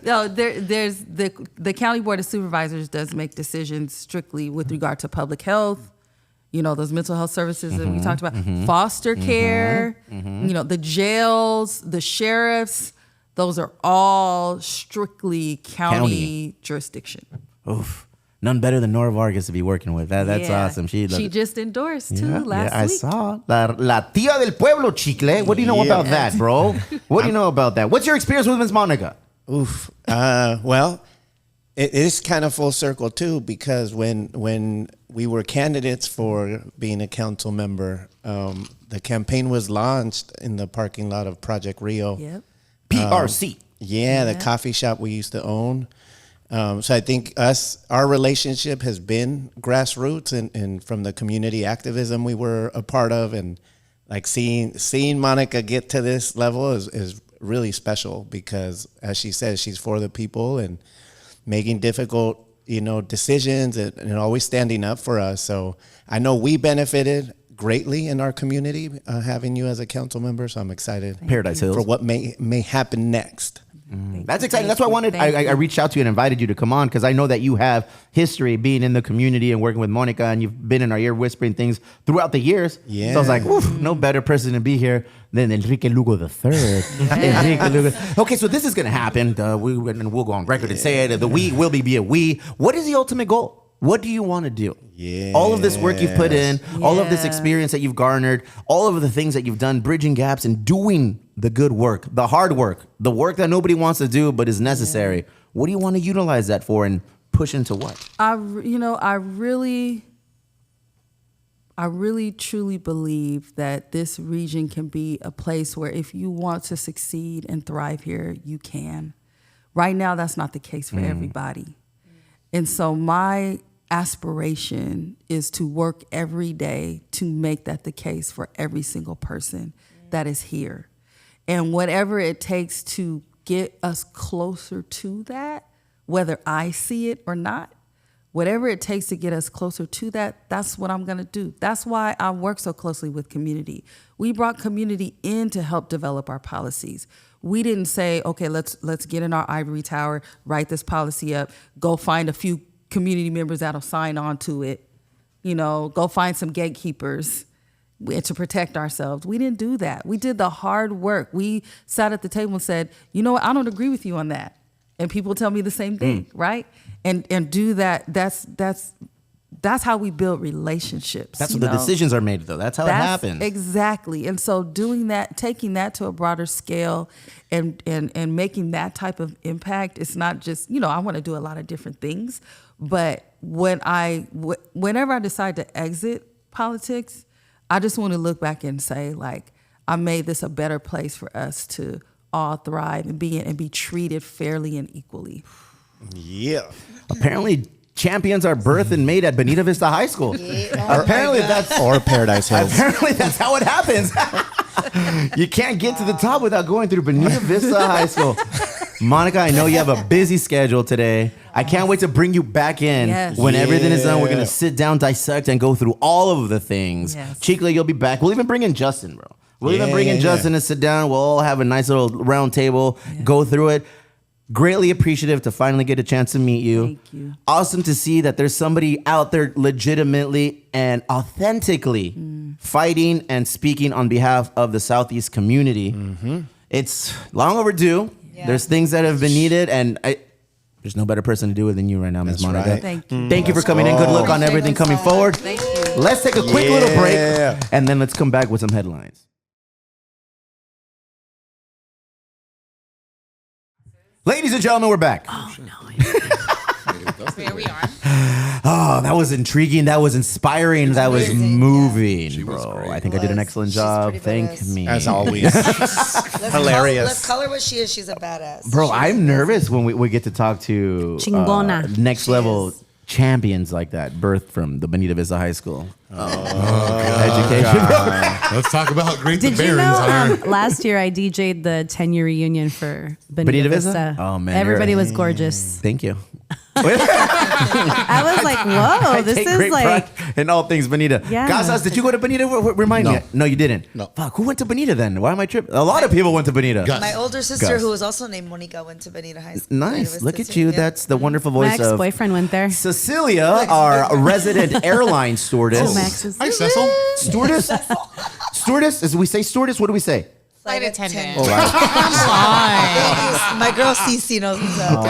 No, there's the county board of supervisors does make decisions strictly with regard to public health. Those mental health services that we talked about, foster care, the jails, the sheriffs, those are all strictly county jurisdiction. Oof. None better than Nora Vargas to be working with. That's awesome. She just endorsed too last I week. saw. La tía del pueblo, Chicle. What do you know about that, bro? What do you know about that? What's your experience with Ms. Monica? Oof. Well, it is kind of full circle too, because when we were candidates for being a council member, the campaign was launched in the parking lot of Project Rio. Yep. PRC. The coffee shop we used to own. So I think our relationship has been grassroots and from the community activism we were a part of, and like seeing Monica get to this level is really special, because as she says, she's for the people and making difficult, decisions and always standing up for us. So I know we benefited greatly in our community having you as a council member. So I'm excited Paradise Hills for what may happen next. That's exciting. That's why I reached out to you and invited you to come on, because I know that you have history being in the community and working with Monica, and you've been in our ear whispering things throughout the years. Yeah. So I was like, no better person to be here than Enrique Lugo III. Enrique Lugo. Okay, so this is going to happen. We'll go on record and say it. The we will be a we. What is the ultimate goal? What do you want to do? Yeah. All of this work you've put in, all of this experience that you've garnered, all of the things that you've done, bridging gaps and doing the good work, the hard work, the work that nobody wants to do but is necessary. Yeah. What do you want to utilize that for and push into what? I really truly believe that this region can be a place where if you want to succeed and thrive here, you can. Right now, that's not the case for everybody. And so my aspiration is to work every day to make that the case for every single person that is here. And whatever it takes to get us closer to that, whether I see it or not, whatever it takes to get us closer to that, that's what I'm gonna do. That's why I work so closely with community. We brought community in to help develop our policies. We didn't say, okay, let's get in our ivory tower, write this policy up, go find a few community members that'll sign on to it, go find some gatekeepers to protect ourselves. We didn't do that. We did the hard work. We sat at the table and said, you know what, I don't agree with you on that. And people tell me the same thing, right? And do that. That's how we build relationships. That's what the decisions are made, though. That's how it happens. Exactly. And so doing that, taking that to a broader scale and making that type of impact, it's not just, I want to do a lot of different things. But whenever I decide to exit politics, I just want to look back and say, like, I made this a better place for us to all thrive and be treated fairly and equally. Yeah. Apparently, champions are birthed and made at Bonita Vista High School. Apparently that's or Paradise Hills. Apparently that's how it happens. You can't get to the top without going through Bonita Vista High School. Monica, I know you have a busy schedule today. I can't wait to bring you back in. When everything is done, we're going to sit down, dissect, and go through all of the things. Chicla, you'll be back. We'll even bring in Justin, bro. We'll even bring in Justin and sit down. We'll all have a nice little round table, go through it. Greatly appreciative to finally get a chance to meet you. Thank you. Awesome to see that there's somebody out there legitimately and authentically fighting and speaking on behalf of the Southeast community. It's long overdue. Yeah. There's things that have been needed, and there's no better person to do it than you right now, Ms. Monica. Right. Thank you. Thank you for coming in. Good luck on everything coming forward. Thank you. Let's take a quick little break, and then let's come back with some headlines. Ladies and gentlemen, we're back. Oh, no. Here we are. Oh, that was intriguing. That was inspiring. That was moving, bro. I think I did an excellent job. Thank me. As always. Hilarious. Let's call her what she is. She's a badass. Bro, I'm nervous when we get to talk to Chingona. Next level champions like that, birthed from the Bonita Vista High School. Education. Let's talk about how great Did the you Barons know are. last year I DJ'd the 10-year reunion for Bonita Vista? Oh, man. Everybody was gorgeous. Thank you. I was like, whoa, this take is great like... pride in all things Bonita. Yeah. Casas, did you go to Bonita? Remind me. No, you didn't. No. Fuck, who went to Bonita then? Why am I tripping? A lot of people went to Bonita. My older sister, who was also named Monica, went to Bonita High School. Nice. Look at you. That's the wonderful voice My of ex-boyfriend went there. Cecilia, our resident airline stewardess. Hi, Cecil. Stewardess? Stewardess? As we say stewardess, what do we say? Flight attendant. Oh, wow. Come on. My girl Cece knows what's up.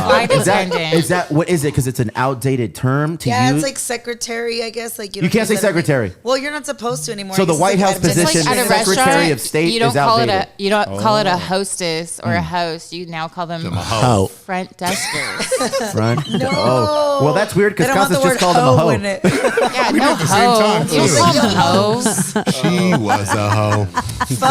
Flight attendant. Is that what is it? Because it's an outdated term to use. It's like secretary, I guess. Like you can't say secretary. Well, you're not supposed to anymore. So the White House position, Like at a Secretary restaurant, of State, you don't is call outdated. you don't call it a hostess or a host. You now call them front deskers. Front? No. Oh. Well, that's weird They because don't want Casas the just word called him a hoe hoe. in it. Yeah, We no did the same time, hoe. You too. call them hoes. She was a hoe.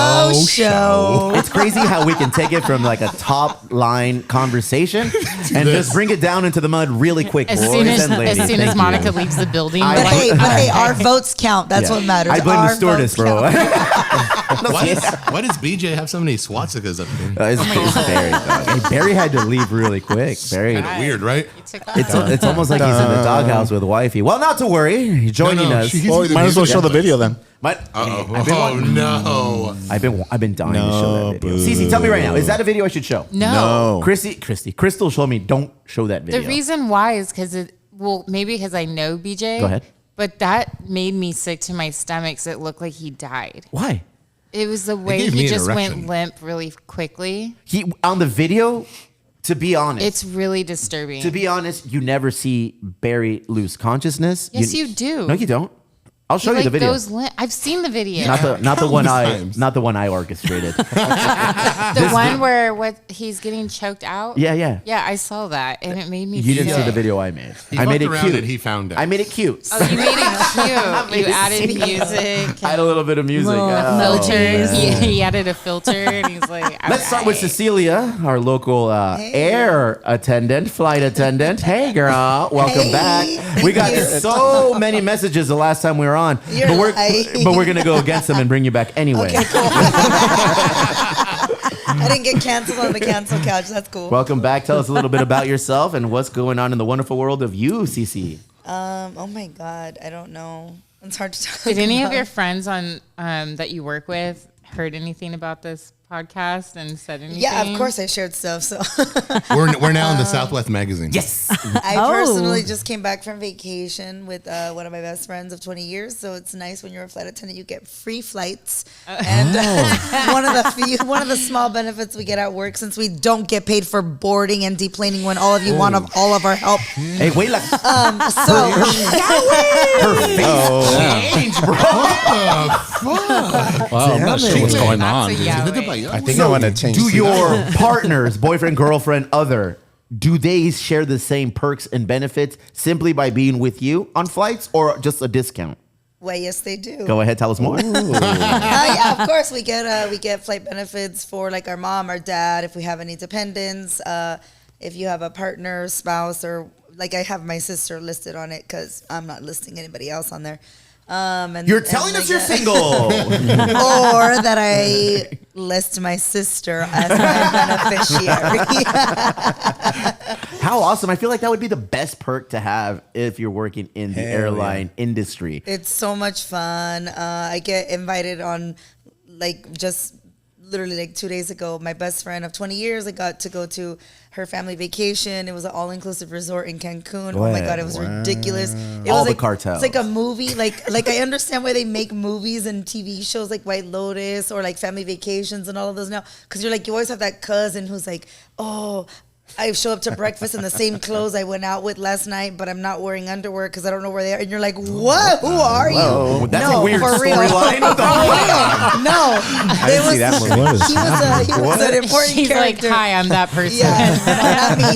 Faux show. It's crazy how we can take it from like a top line conversation and just bring it down into the mud really quick. As boys soon as, and ladies. as, soon Thank as Monica you. leaves the building, I- we're like, But hey, our votes count. That's Yeah. what matters. I blame the Our stewardess, votes bro. count. Why does BJ have so many swastikas up there? It's Barry. Dog. Hey, Barry had to leave really quick. Barry. Kind of weird, right? It's almost like he's in the doghouse with wifey. Well, not to worry. Joining us. Well, Might as well show the video then. No. I've been dying to show that video. Cece, tell me right now, is that a video I should show? No. Crystal showed me don't show that video. The reason why is because maybe because I know BJ. Go ahead. But that made me sick to my stomach. So it looked like he died. Why? It was the way gave me he an just erection. went limp really quickly. He on the video. To be honest, It's really disturbing. to be honest, you never see Barry lose consciousness. Yes, you do. No, you don't. I'll show you the video. I've seen the video. Not the one I orchestrated. The one where he's getting choked out. Yeah. Yeah, I saw that, and it made me. You didn't see the video I made. He I made it fucked around cute. and he found out. I made it cute. Oh, you made it cute. You added it music. I had a little bit of music. Filters. man. He added a filter, and he's like, Let's start with Cecilia, our local air attendant, flight attendant. Hey, girl, welcome back. We got so many messages the last time we were on, but we're gonna go against them and bring you back anyway. Okay, cool. I didn't get canceled on the cancel couch. That's cool. Welcome back. Tell us a little bit about yourself and what's going on in the wonderful world of you, Cece. Oh my God, I don't know. It's hard to talk Did any of about. your friends on that you work with heard anything about this podcast and said anything? Yeah, of course I shared stuff. So We're now in the Southwest magazine. Yes. I personally just came back from vacation with one of my best friends of 20 years. So it's nice when you're a flight attendant, you get free flights. And one of the small benefits we get at work, since we don't get paid for boarding and deplaning when all of you want all of our help. Hey, wait, like So her face changed, bro. Wow, I'm not sure what's going on. I think I want to change. Do your partners, boyfriend, girlfriend, other, do they share the same perks and benefits simply by being with you on flights or just a discount? well, yes, they do. Go ahead, tell us more. Yeah, of course we get flight benefits for like our mom, our dad, if we have any dependents, if you have a partner, spouse, or like I have my sister listed on it because I'm not listing anybody else on there. You're telling us you're single. Or that I list my sister as my beneficiary. How awesome. I feel like that would be the best perk to have if you're working in the airline industry. It's so much fun. I get invited on just literally like 2 days ago, my best friend of 20 years, I got to go to her family vacation. It was an all-inclusive resort in Cancun. Oh my God, it was ridiculous. It All was the like, cartels. It's like a movie. Like I understand why they make movies and TV shows like White Lotus or like Family Vacations and all of those now. Because you always have that cousin who's like, oh, I show up to breakfast in the same clothes I went out with last night, but I'm not wearing underwear because I don't know where they are. And you're like, what? Who are you? That's no, a weird for real. storyline. What the fuck? No, I didn't see that movie. he was an important She's character. like, hi, I'm that person. Yeah,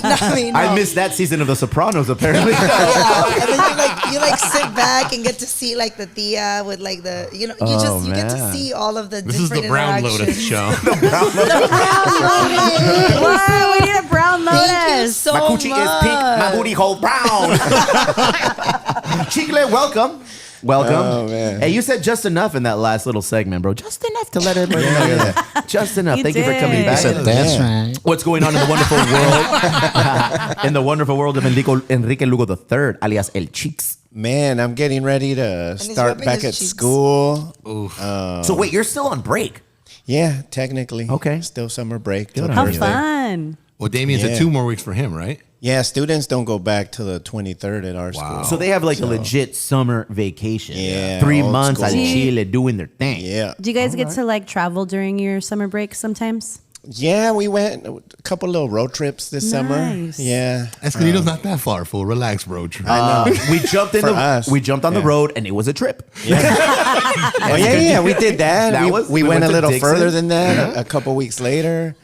not me. No. I missed that season of The Sopranos, apparently. Yeah, and then you sit back and get to see like the Tia with like the you get to see all of the This is different the Brown interactions. Lotus show. The Brown Lotus. Wow, we need a brown Thank you lotus. so My coochie is pink, my booty hole brown. Chicle, welcome. Welcome. Oh, man. Hey, you said just enough in that last little segment, bro. Just enough to let everybody know that. Just enough. You Thank you for coming did. back. That's right. What's going on in the wonderful world? In the wonderful world of Enrique Lugo III, alias El Cheeks. Man, I'm getting ready to start rubbing back his at cheeks. school. So wait, you're still on break? Yeah, technically. Okay. Still summer break. till How Thursday. fun. Well, Damien said Yeah. 2 more weeks for him, right? Yeah, students don't go back till the 23rd at our school. So they have like a legit summer vacation. Yeah, 3 old months school. at Chile doing their thing. Yeah. Do you guys get to like travel during your summer break sometimes? Yeah, we went a couple little road trips this summer. Nice. Yeah. Escondido's not that far, fool. Relax, bro. I know. We jumped in For us. we jumped on the Yeah. road and it was a trip. Oh, yeah, we did that. That we we went went a to little Dixon. further than that a couple weeks later.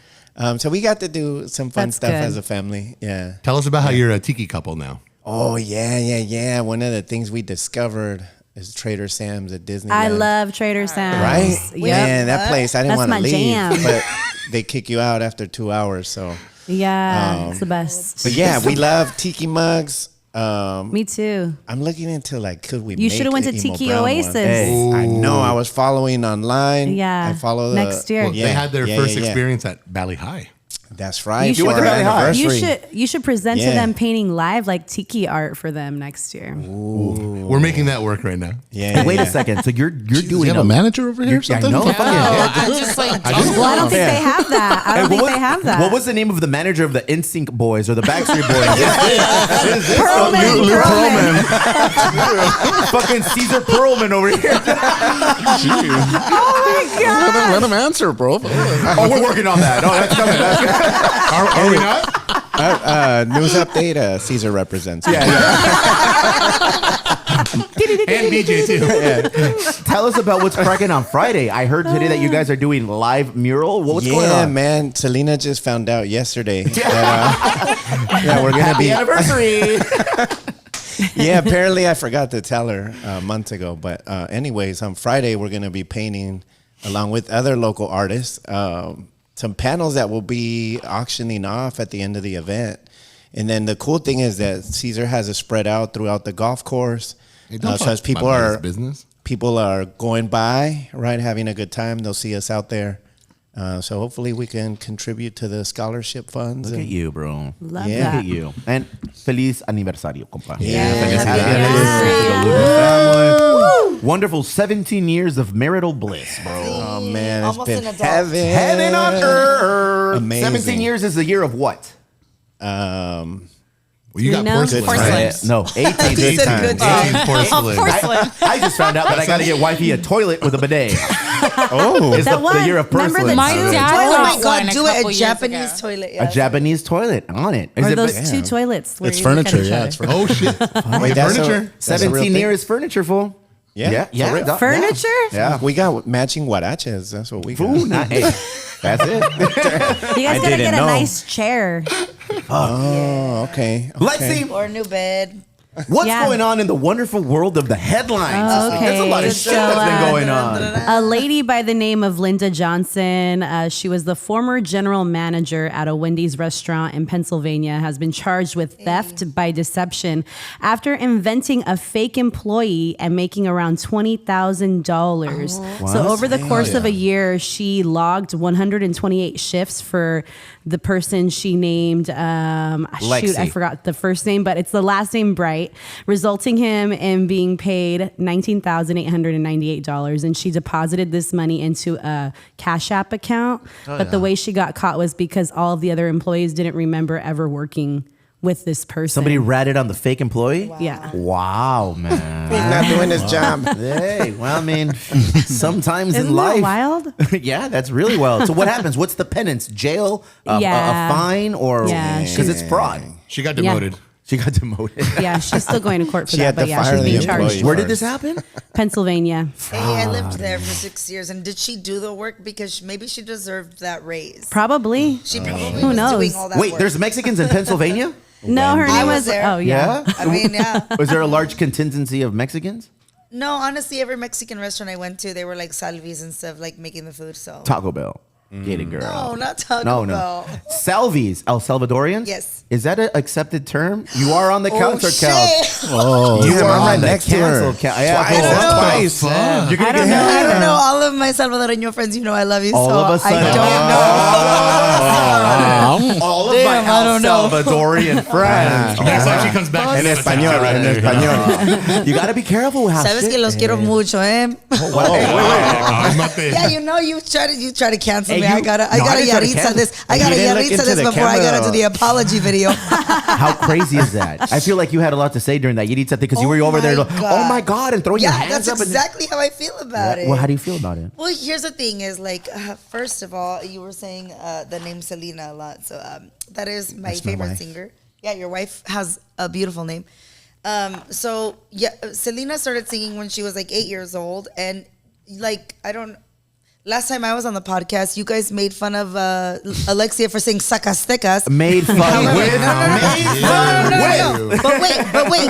So we got to do some fun That's stuff good. as a family. Yeah. Tell us about how you're a tiki couple now. Oh, yeah. One of the things we discovered is Trader Sam's at Disneyland. I love Trader Sam's. Right? Yep. Man, that place, I didn't That's want to my leave. jam. But they kick you out after 2 hours. So, Yeah, it's the best. but yeah, we love tiki mugs. Me too. I'm looking into like, could we? You make shoulda went a to emo Tiki brown one? Oasis. Hey. I know. I was following online. Yeah, I follow the next year. Well, Yeah, they had their yeah, first yeah, yeah. experience at Valley High. That's right. You should, for our anniversary. you should present to Yeah. them painting live like tiki art for them next year. We're making that work right now. Yeah. Hey, wait yeah. a second. So you're Do doing you have a manager over here or I something? know. No, I'm just like, Well, I don't think they have that. I don't think they have that. What was the name of the manager of the NSYNC boys or the Backstreet Boys? Perlman? Lou Perlman. Fucking Caesar Perlman over here. Oh my God. Let him answer, bro. Oh, we're working on that. Oh, that's coming. Are we not? News update. Caesar represents. And BJ too. Tell us about what's cracking on Friday. I heard today that you guys are doing live mural. What's going on? Yeah, man. Selena just found out yesterday that we're gonna be Happy anniversary. Yeah, apparently I forgot to tell her a month ago. But anyways, on Friday we're gonna be painting along with other local artists some panels that will be auctioning off at the end of the event. And then the cool thing is that Caesar has it spread out throughout the golf course. Hey, don't So talk as people about are his business. people are going by, right, having a good time, they'll see us out there. So hopefully we can contribute to the scholarship funds. Look at you, bro. Love Yeah. Look that. at you. And feliz aniversario, compa. Yeah. Happy Yeah. anniversary to the Luger family. Wonderful 17 years of marital bliss, bro. Oh man, it's Almost been an adult. heaven. Heaven on earth. Amazing. 17 years is the year of what? Well, you got know? porcelain. Porcelain. Right? No, 18 He this said time. good time. 18 porcelain. I just found out that I got to get wifey a toilet with a bidet. Oh, It's That the year of one. Remember porcelain. the My two dad Oh bought my God, one a do couple it. A years Japanese ago. toilet. A Yes. Japanese toilet on it. Is Or it those two toilets. Where It's you look at furniture. each Yeah, other. it's furniture. Oh shit! Wait, that's furniture. that's a real 17 thing? years furniture, fool. Yeah, Yeah. for real. dog. Furniture? Yeah. We got matching huaraches. That's what we got. Fool, not, hey, that's it. You guys I gotta didn't get a know. nice chair. Oh, okay. Let's see Or a new bed. what's Yeah. going on in the wonderful world of the headlines. Oh, There's a lot of okay. shit that's been going on. A lady by the name of Linda Johnson, she was the former general manager at a Wendy's restaurant in Pennsylvania, has been charged with theft by deception after inventing a fake employee and making around $20,000. So over the course of a year, she logged 128 shifts for the person she named. Shoot, Lexi. I forgot the first name, but it's the last name Bright, resulting him in being paid $19,898. And she deposited this money into a Cash App account. But the way she got caught was because all of the other employees didn't remember ever working with this person. Somebody ratted on the fake employee? Yeah. Wow, man. He's not doing his job. Hey, well, I mean, sometimes Isn't in life. that wild? Yeah, that's really wild. So what happens? What's the penance? Jail? A fine? Or Yeah, because it's fraud. She got demoted. She got demoted. Yeah, she's still going to court for She that, had to but yeah, fire she's the being charged. employee. Where did this happen? Pennsylvania. Hey, I lived there for 6 years, and did she do the work because maybe she deserved that raise? Probably. She probably Who was knows? doing all that Wait, work. there's Mexicans in Pennsylvania? No, her I name was was. there. Oh yeah. I mean, yeah. Was there a large contingency of Mexicans? No, honestly, every Mexican restaurant I went to, they were like Salvi's and stuff, like making the food. So Taco Bell. Get it, girl. no, not Taco No. Bell. Salvi's, El Salvadorians? Yes. Is that an accepted term? You are on the counter shit. couch. Oh, You yeah, are I'm right on the next to her. cancel couch. Yeah, Twice. hold on. Twice. You're gonna I don't get know. I don't know. All of my Salvadoreño friends, you know, I love you. All so of a sudden. I don't know. All of Damn, my I don't know. Salvadorian friends. Next time she comes back, En she's gonna español, tell en her. español. You gotta be careful with how Sabes shit- que los quiero mucho, eh? Cálmate. Yeah, you know, you try to cancel Hey, me. you- I gotta No, I didn't try to Yaritza cancel. this. I You gotta didn't look Yaritza into this the before I camera, got into though. the apology video. How crazy is that? I feel like you had a lot to say during that. You need something because you were over there. my Like, God. oh my god, and throwing your Yeah, hands that's up. exactly how I feel about it. Well, how do you feel about it? Well, here's the thing: is like, first of all, you were saying the name Selena a lot, so that is my That's my favorite wife. singer. Yeah, your wife has a beautiful name. So yeah, Selena started singing when she was like 8 years old, and like I don't. Last time I was on the podcast, you guys made fun of Alexia for saying "sacastecas." Made fun with. No.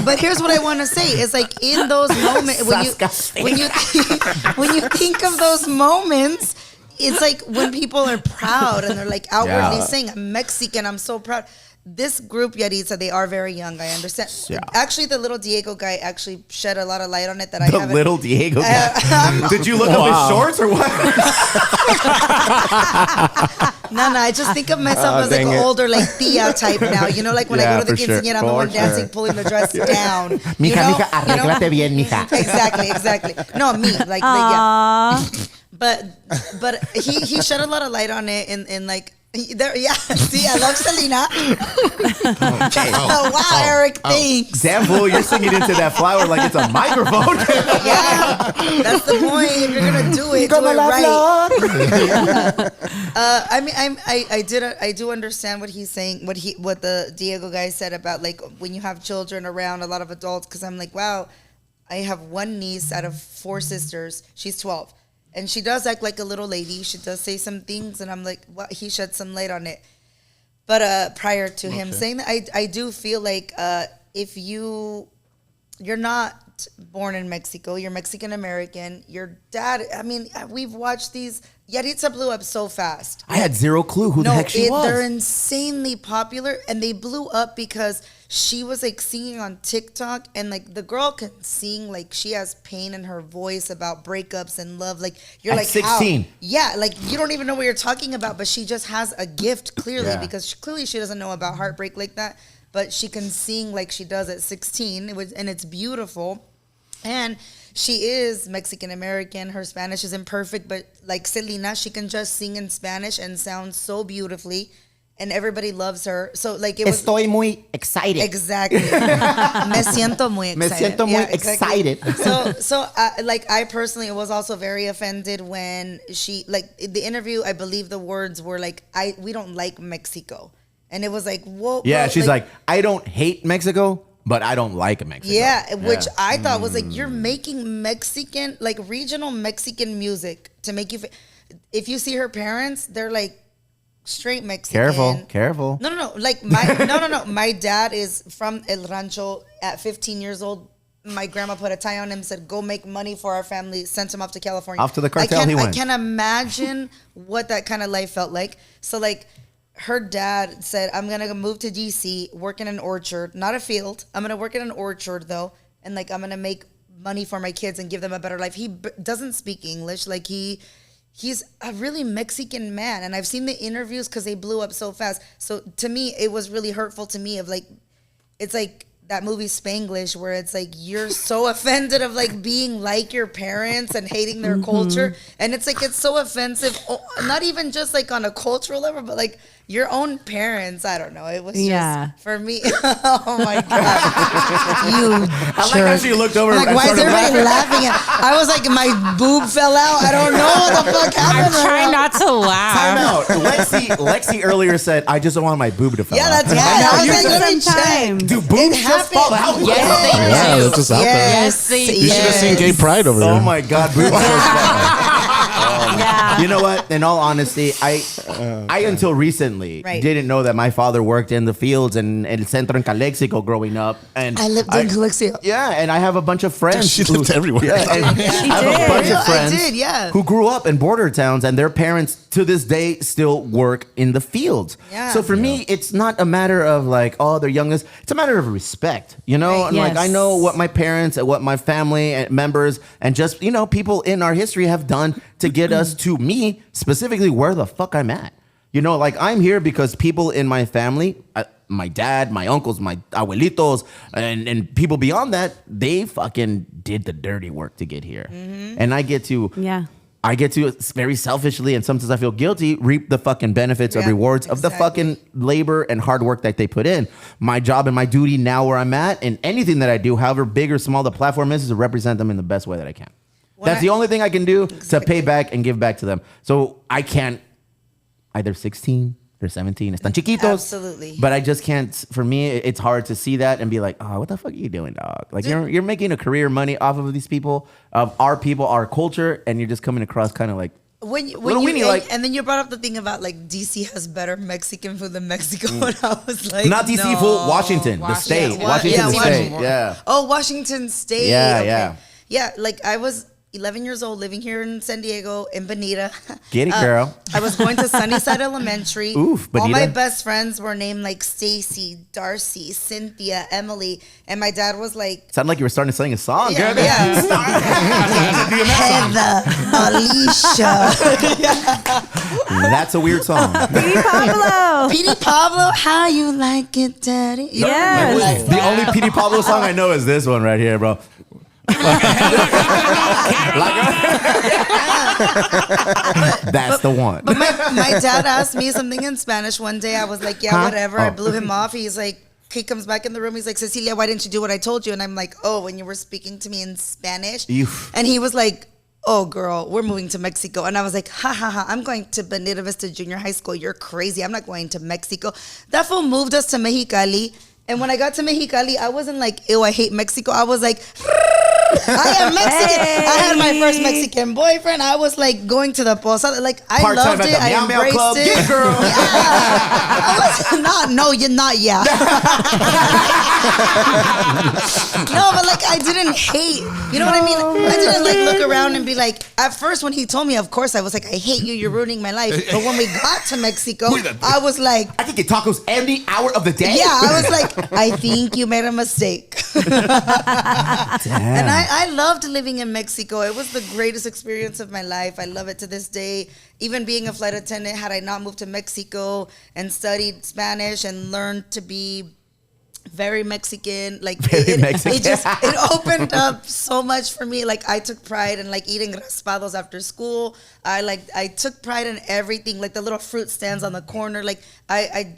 But here's what I want to say: it's like in those moments when you think of those moments, it's like when people are proud and they're like outwardly Yeah. saying, "I'm Mexican, I'm so proud." This group, Yaritza, they are very young. I understand. Yeah. Actually, the little Diego guy actually shed a lot of light on it that I The haven't. little Diego guy. Did you look up his shorts or what? No, I just think of myself as like dang an it. older, like tia type now. You know, like when I Yeah, go to the for sure. quinceañera, I'm the For one dancing, sure. pulling the dress down. You Mija, know? mija, arréglate bien, mija. Exactly. No, me, like yeah. But he shed a lot of light on it in like There, yeah. See, I love Selena. Wow, Eric, thanks. Damn fool, you're singing into that flower like it's a microphone. Yeah, that's the point. If you're gonna do it, do it right. I mean, I do understand what he's saying. What the Diego guy said about like when you have children around a lot of adults. Because I'm like, wow, I have one niece out of 4 sisters. She's 12. And she does act like a little lady. She does say some things, and I'm like, what? He shed some light on it. But prior to him saying that, I do feel like if you're not born in Mexico, you're Mexican American. Your dad. I mean, we've watched these. Yaritza blew up so fast. I had zero clue who the heck she was. They're insanely popular, and they blew up because she was like singing on TikTok, and like the girl can sing, like she has pain in her voice about breakups and love. Like you're At like 16. how? Yeah, like you don't even know what you're talking about, but she just has a gift clearly because clearly she doesn't know about heartbreak like that, but she can sing like she does at 16. And it's beautiful, and she is Mexican American. Her Spanish isn't perfect, but like Selena, she can just sing in Spanish and sound so beautifully, and everybody loves her. So like it was. Estoy muy excited. Exactly. Me siento muy excited. Me siento muy excited. So like I personally was also very offended when she like the interview. I believe the words were like, we don't like Mexico, and it was like, whoa. Yeah, bro, she's like, I don't hate Mexico, but I don't like Mexico. Yeah, which I thought was like, you're making Mexican, like regional Mexican music to make you. If you see her parents, they're like straight Mexican. Careful. No. Like no. My dad is from El Rancho. At 15 years old, my grandma put a tie on him, said, "Go make money for our family." Sent him off to California. Off to the cartel he went. I can't imagine what that kind of life felt like. So like. Her dad said, I'm going to move to DC, work in an orchard, not a field. I'm going to work in an orchard, though, and, like, I'm going to make money for my kids and give them a better life. He doesn't speak English. Like, he's a really Mexican man, and I've seen the interviews because they blew up so fast. So, to me, it was really hurtful to me of, like, it's like that movie Spanglish where it's like you're so offended of, like, being like your parents and hating their culture. And it's, like, it's so offensive, not even just, like, on a cultural level, but, like, your own parents, I don't know. It was just, for me, oh my God. I like how she looked over. Like, why is everybody laughing at? I was like, my boob fell out. I don't know what the fuck happened. I'm trying not to laugh. Time out. Lexi earlier said, I just don't want my boob to fall out. Yeah, that's I was like, let me check. Do boobs just fall out? Yes, they do. Yeah, that's just out there. Yes, they do. You should have seen Gay Pride over there. Oh my God, boobs just fall out. You know what? In all honesty, I until recently didn't know that my father worked in the fields and El Centro in Calexico growing up. And I lived in Calexico. Yeah, and I have a bunch of friends. She lived everywhere. Yeah, and I have a bunch of friends who grew up in border towns, and their parents to this day still work in the fields. Yeah. So for me, it's not a matter of like, oh, they're youngest. It's a matter of respect, you know? And like, I know what my parents and what my family and members and just, you know, people in our history have done to get us to me, specifically where the fuck I'm at. You know, like I'm here because people in my family, my dad, my uncles, my abuelitos, and people beyond that, they fucking did the dirty work to get here. And I get to, very selfishly, and sometimes I feel guilty, reap the fucking benefits or rewards of the fucking labor and hard work that they put in. My job and my duty now where I'm at, and anything that I do, however big or small the platform is to represent them in the best way that I can. That's the only thing I can do to pay back and give back to them. So I can't, either 16, they're 17, están chiquitos. Absolutely. But I just can't, for me, it's hard to see that and be like, oh, what the fuck are you doing, dog? Like you're making a career money off of these people, of our people, our culture, and you're just coming across kind of like, and then you brought up the thing about like DC has better Mexican food than Mexico, and I was like, not DC food, Washington, the state. Washington State, yeah. Oh, Washington State. Yeah. Like I was 11 years old, living here in San Diego, in Bonita. Get it, girl. I was going to Sunnyside Elementary. Oof, Bonita. All my best friends were named like Stacy, Darcy, Cynthia, Emily, and my dad was like, sounded like you were starting to sing a song. Yeah. Heather, Alicia. That's a weird song. Petey Pablo. Petey Pablo, how you like it, daddy? Yes. The only Petey Pablo song I know is this one right here, bro. That's the one. But my dad asked me something in Spanish one day. I was like, yeah, whatever. I blew him off. He's like, he comes back in the room. He's like, Cecilia, why didn't you do what I told you? And I'm like, oh, when you were speaking to me in Spanish. And he was like, oh, girl, we're moving to Mexico. And I was like, ha, ha, ha, I'm going to Bonita Vista Junior High School. You're crazy. I'm not going to Mexico. That fool moved us to Mexicali. And when I got to Mexicali, I wasn't like, ew, I hate Mexico. I was like, I am Mexican. Hey. I had my first Mexican boyfriend. I was like going to the posada. Like, I Part-time loved at it. the I Meow Meow embraced Club. it. Get girl. I was not, no, you're not, yeah. No, but like, I didn't hate. You know what I mean? I didn't like look around and be like, at first when he told me, of course, I was like, I hate you. You're ruining my life. But when we got to Mexico, I was like, I can get tacos every hour of the day. yeah, I was like, I think you made a mistake. And I loved living in Mexico. It was the greatest experience of my life. I love it to this day. Even being a flight attendant, had I not moved to Mexico and studied Spanish and learned to be very Mexican, like it opened up so much for me. Like I took pride in like eating raspados after school. I took pride in everything, like the little fruit stands on the corner. Like I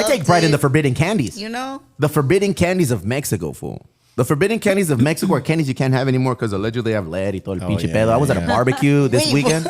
take pride in the forbidden candies. You know, the forbidden candies of Mexico, fool. The forbidden candies of Mexico are candies you can't have anymore because allegedly have lead y todo el pinche pedo. I was at a barbecue this weekend.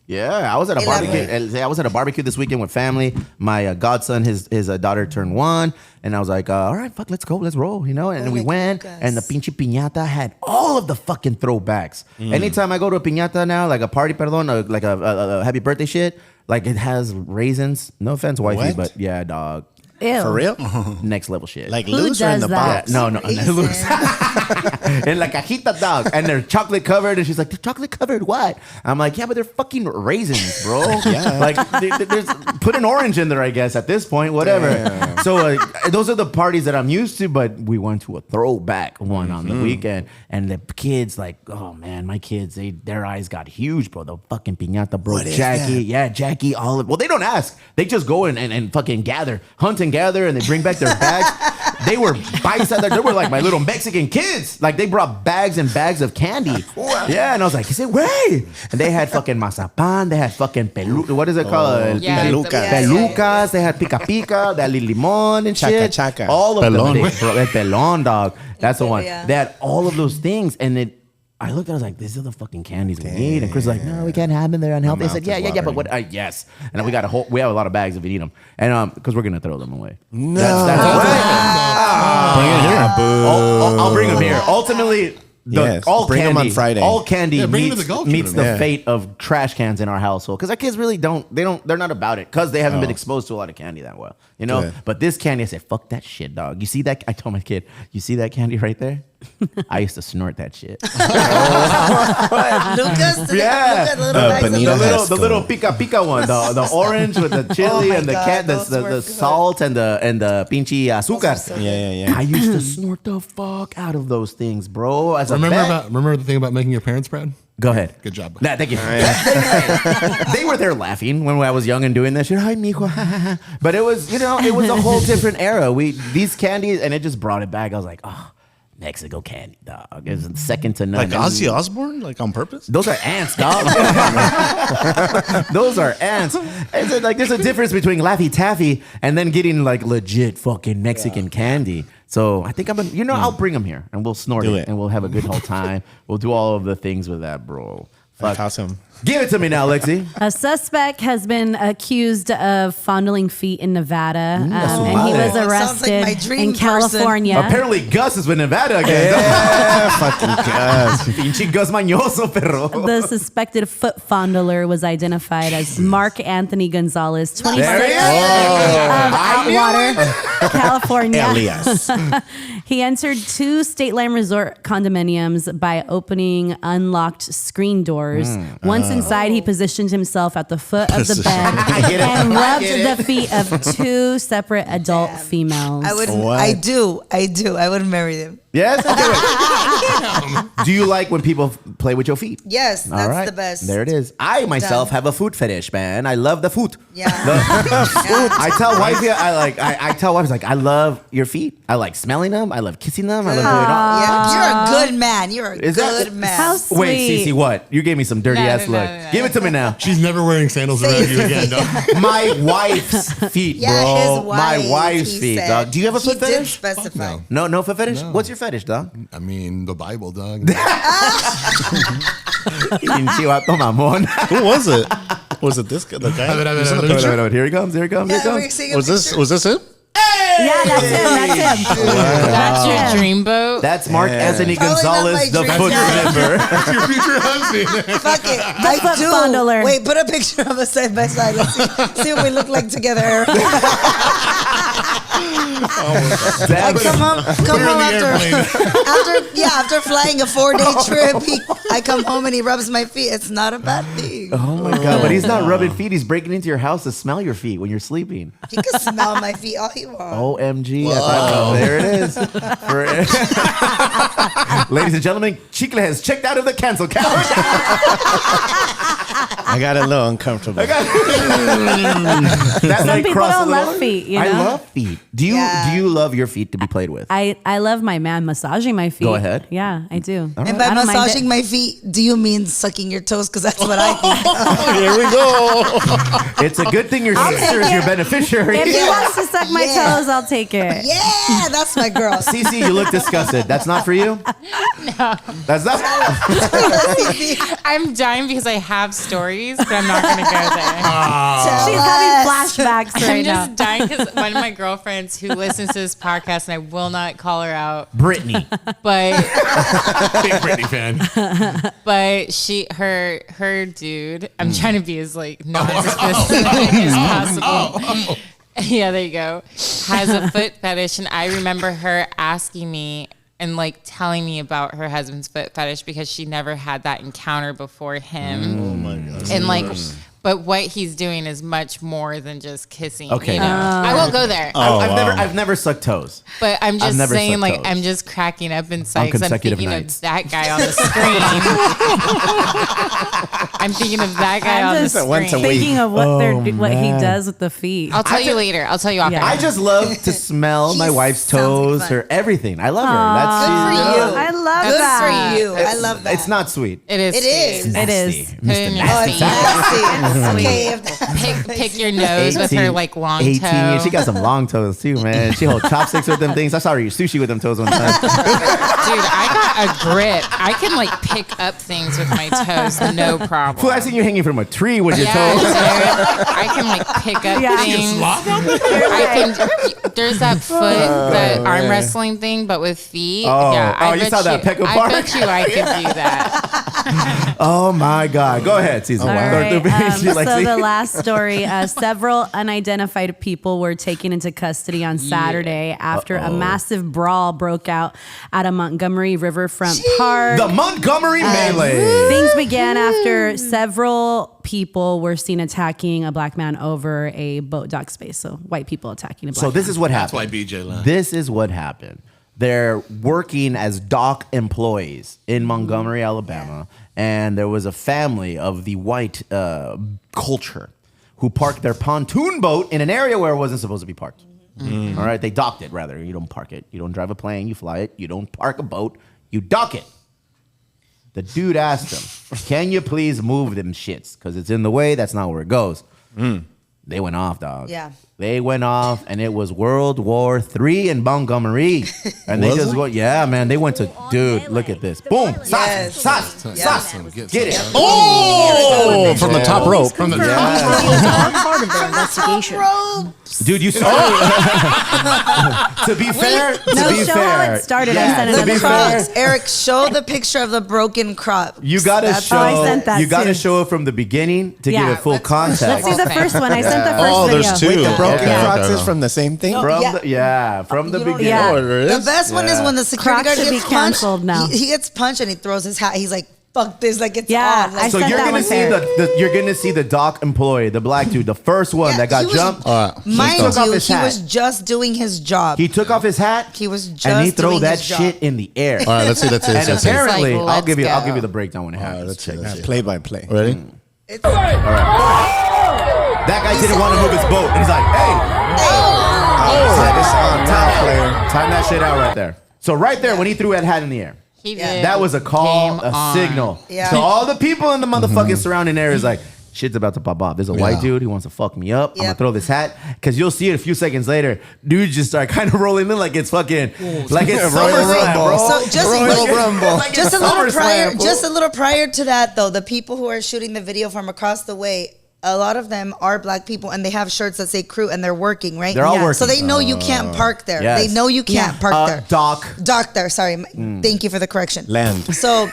Yeah, I was at a barbecue. I was at a barbecue this weekend with family. My godson, his daughter turned 1, and I was like, all right, fuck, let's go, let's roll, you know. And we went, and the pinche piñata had all of the fucking throwbacks. Anytime I go to a piñata now, like a party, like a happy birthday shit, like it has raisins. No offense, wifey, but yeah, dog. Ew. For real? Next level shit. Like loose or in the box? No, loose. In la cajita, dog. And they're chocolate covered. And she's like, they're chocolate covered what? I'm like, yeah, but they're fucking raisins, bro. Yeah. Like, there's put an orange in there, I guess, at this point, whatever. Damn. So those are the parties that I'm used to, but we went to a throwback one on the weekend. And the kids, like, oh man, my kids, their eyes got huge, bro. The fucking piñata, bro. What is Jackie, that? yeah, Jackie, Olive. Well, they don't ask. They just go and fucking gather, hunt and gather, and they bring back their bags. They were bites out there. They were like my little Mexican kids. Like they brought bags and bags of candy. Yeah, and I was like, "Say way!" And they had fucking mazapan. They had fucking what is it called? Pelucas. They had pica pica. They had limon and shit. Chaca. All of Pelon. them. Pelon, dog. That's the one. They had all of those things, and I looked at it, I was like, these are the fucking candies we need. And Chris was like, no, we can't have them. They're unhealthy. I said, yeah, but what? Yes. And we have a lot of bags if we need them. And because we're going to throw them away. No. That's Bring it here. I'll bring them here. Ultimately, all bring candy, them on Friday. All candy bring them to the golf meets the tournament. fate of trash cans in our household. Because our kids really they're not about it. Because they haven't been exposed to a lot of candy that well. You know? Good. But this candy, I said, fuck that shit, dog. You see that? I told my kid, you see that candy right there? I used to snort that shit. Lucas, Yeah. the little pica pica one, the orange with the chili and the the salt and the pinche azúcar. Yeah. I used to snort the fuck out of those things, bro. As Remember the thing about making your parents proud? Go ahead. Good job. Nah, thank you. They were there laughing when I was young and doing this shit. Hi, mijo. But it was, it was a whole different era. These candies, and it just brought it back. I was like, oh, Mexico candy, dog. It was second to none. Like Ozzy Osbourne, like on purpose. Those are ants, dog. Those are ants. It's like there's a difference between Laffy Taffy and then getting like legit fucking Mexican candy. So I think I'll bring them here and we'll snort it and we'll have a good whole time. We'll do all of the things with that, bro. Fuck. Awesome. Give it to me now, Lexi. A suspect has been accused of fondling feet in Nevada, and he was Sounds like arrested my dream in California. Apparently, Gus is in Nevada again. Yeah, fucking Gus. Pinche Gus Mañoso, perro. The suspected foot fondler was identified as Mark Anthony Gonzalez, 26, There he is. of Atwater, California. Elias. He entered 2 State Line Resort condominiums by opening unlocked screen doors. Once Once inside, he positioned himself at the foot of the bed get it. and I rubbed get the feet of two separate adult females. I would. What? I do. I would marry them. Yes. Okay, wait. Do you like when people play with your feet? Yes, that's All right. the best. There it is. I myself have a foot fetish, man. I love the foot. Yeah. I tell wifey, I tell wives like I love your feet. I like smelling them. I love kissing them. I love doing all. Yeah, you're a good man. You're a good man. How sweet. Wait, Cece, what? You gave me some dirty ass look. Give it to me now. She's never wearing sandals around you again, dog. My wife's feet, Yeah, bro. his wife, My wife's he feet, said. dog. Do you have a He foot did fetish? specify. No, no foot fetish. No. What's your fetish, dog? I mean, the Bible, dog. Chivato mamón. Who was it? Was it this guy? The guy? A ver, Who's in the a ver, picture? Here he comes. Here he comes. Here he Yeah, we're comes. seeing a Was this picture. him? Yeah, that's him. That's him. That's your Yeah. dreamboat. That's Mark Anthony Probably not Gonzalez, my the dream foot guy. remember. Your future husband. Fuck it. I foot do. fondler. Wait, put a picture of us side by side. Let's see what we look like together. I come home after flying a 4-day trip. I come home and he rubs my feet. It's not a bad thing. Oh my god! But he's not rubbing feet. He's breaking into your house to smell your feet when you're sleeping. He can smell my feet all he wants. OMG! There it is. Ladies and gentlemen, Chicle has checked out of the cancel couch. I got a little uncomfortable. Some people don't love feet, you know? I love feet. Do you love your feet to be played with? I love my man massaging my feet. Go ahead. Yeah, I do. And by I don't mind massaging it. my feet, do you mean sucking your toes? Because that's what I think. Here we go. It's a good thing your I'll sister take is your it. beneficiary. If he wants to suck my toes, I'll take it. Yeah, that's my girl. Cece, you look disgusted. That's not for you? No. That's not. I'm dying because I have stories, but I'm not going to go there. She's having flashbacks I'm right just now. dying because one of my girlfriends who listens to this podcast, and I will not call her out, Brittany. but Big Britney fan. but her dude, I'm trying to be as like non-specific as possible. Yeah, there you go. Has a foot fetish, and I remember her asking me and like telling me about her husband's foot fetish because she never had that encounter before him. Oh my God. And like, but what he's doing is much more than just kissing. Okay. You know? I won't go there. I've never sucked toes. But I'm I've just never saying, sucked like, toes. I'm just cracking up inside On because I'm consecutive thinking nights. of that guy on the screen. I'm thinking of that guy on I'm the just once a screen. week. thinking of what Oh, what he man. does with the feet. I'll tell you later. I'll tell you off. Yeah. air. I just love to smell my wife's toes, sounds like her everything. I love her. Good That's for you. I love Good that. for you. I love that. It's not sweet. It is. It is. sweet. It is. Nasty. Put it in Mr. your Oh, Nasty. it's feet. nasty. Okay, if that's Pick your nose with her like long 18 toe. years. She got some long toes too, man. She hold chopsticks with them things. I saw her eat sushi with them toes one time. Dude, I got a grip. I can like pick up things with my toes, no problem. Fool, I seen you hanging from a tree with your Yeah, toes. dude. I can like pick up Yeah. things. I can. There's that foot, the arm wrestling thing, but with feet. Oh. Yeah, Oh, I you bet saw that Petco I Park? bet you I could do that. Oh my God. Go ahead, Caesar. All right. She likes So it. the last story: several unidentified people were taken into custody on Saturday after a massive brawl broke out at a Montgomery riverfront park. The Montgomery Melee. Things began after several people were seen attacking a black man over a boat dock space. So white people attacking a black So man. this is what That's happened. why BJ left. This is what happened. They're working as dock employees in Montgomery, Alabama, and there was a family of the white culture who parked their pontoon boat in an area where it wasn't supposed to be parked. All right, they docked it rather. You don't park it. You don't drive a plane. You fly it. You don't park a boat. You dock it. The dude asked them, "Can you please move them shits? Because it's in the way. That's not where it goes." They went off, dog. Yeah. They went off, and it was World War III in Montgomery. And they just went, yeah, man. They went to, dude, look at this. Boom. Yes. Sas. Get it. Oh, from the top rope. From the part of the investigation. Dude, you saw To be fair, No, to be show fair. how it started. I Yeah, sent to another be Crocs. fair, Eric, show the picture of the broken crop. you gotta show. I sent that You gotta too. show it from the beginning to Yeah. give it full Let's context. Let's do the first one. I sent the first Oh, video. there's two. Wait, the broken Yeah. Crocs is from the same thing? From Yeah. from the beginning. Yeah. Oh, there The is? best one is when the security Crocs guard should be gets punched. canceled now. He gets punched and he throws his hat. He's like, fuck this, like it's Yeah, on. Like, So you're gonna see you're gonna see the dock employee, the black dude, the first one Yeah, that got he was- jumped. mind took off you, his he hat. was just doing his job. He took off his hat. He was just and he threw doing that his job. shit in the air. All right, let's see. And apparently, Like, I'll give you let's go. the breakdown when it happens. Let's Check see. this shit. Play by play. Ready? That guy didn't want to move his boat, and he's like, "Hey, time that shit out right there." So right there, when he threw that hat in the air, He did. that was a call, Game a on. signal. Yeah. So all the people in the motherfucking surrounding area is like, shit's about to pop off. There's a white Yeah. dude. He wants to fuck me up. I'm gonna Yep. throw this hat because you'll see it a few seconds later. Dudes just start kind of rolling in like it's fucking like it's Royal SummerSlam, Rumble. bro. So just Royal Rumble. Like just it's a little SummerSlam, prior, fool. just a little prior to that though, the people who are shooting the video from across the way, a lot of them are black people and they have shirts that say crew and they're working, right? They're all working. So they know you can't park there. yes. They know you can't park there. Doc. Dock there. Sorry. Thank you for the correction. Land. So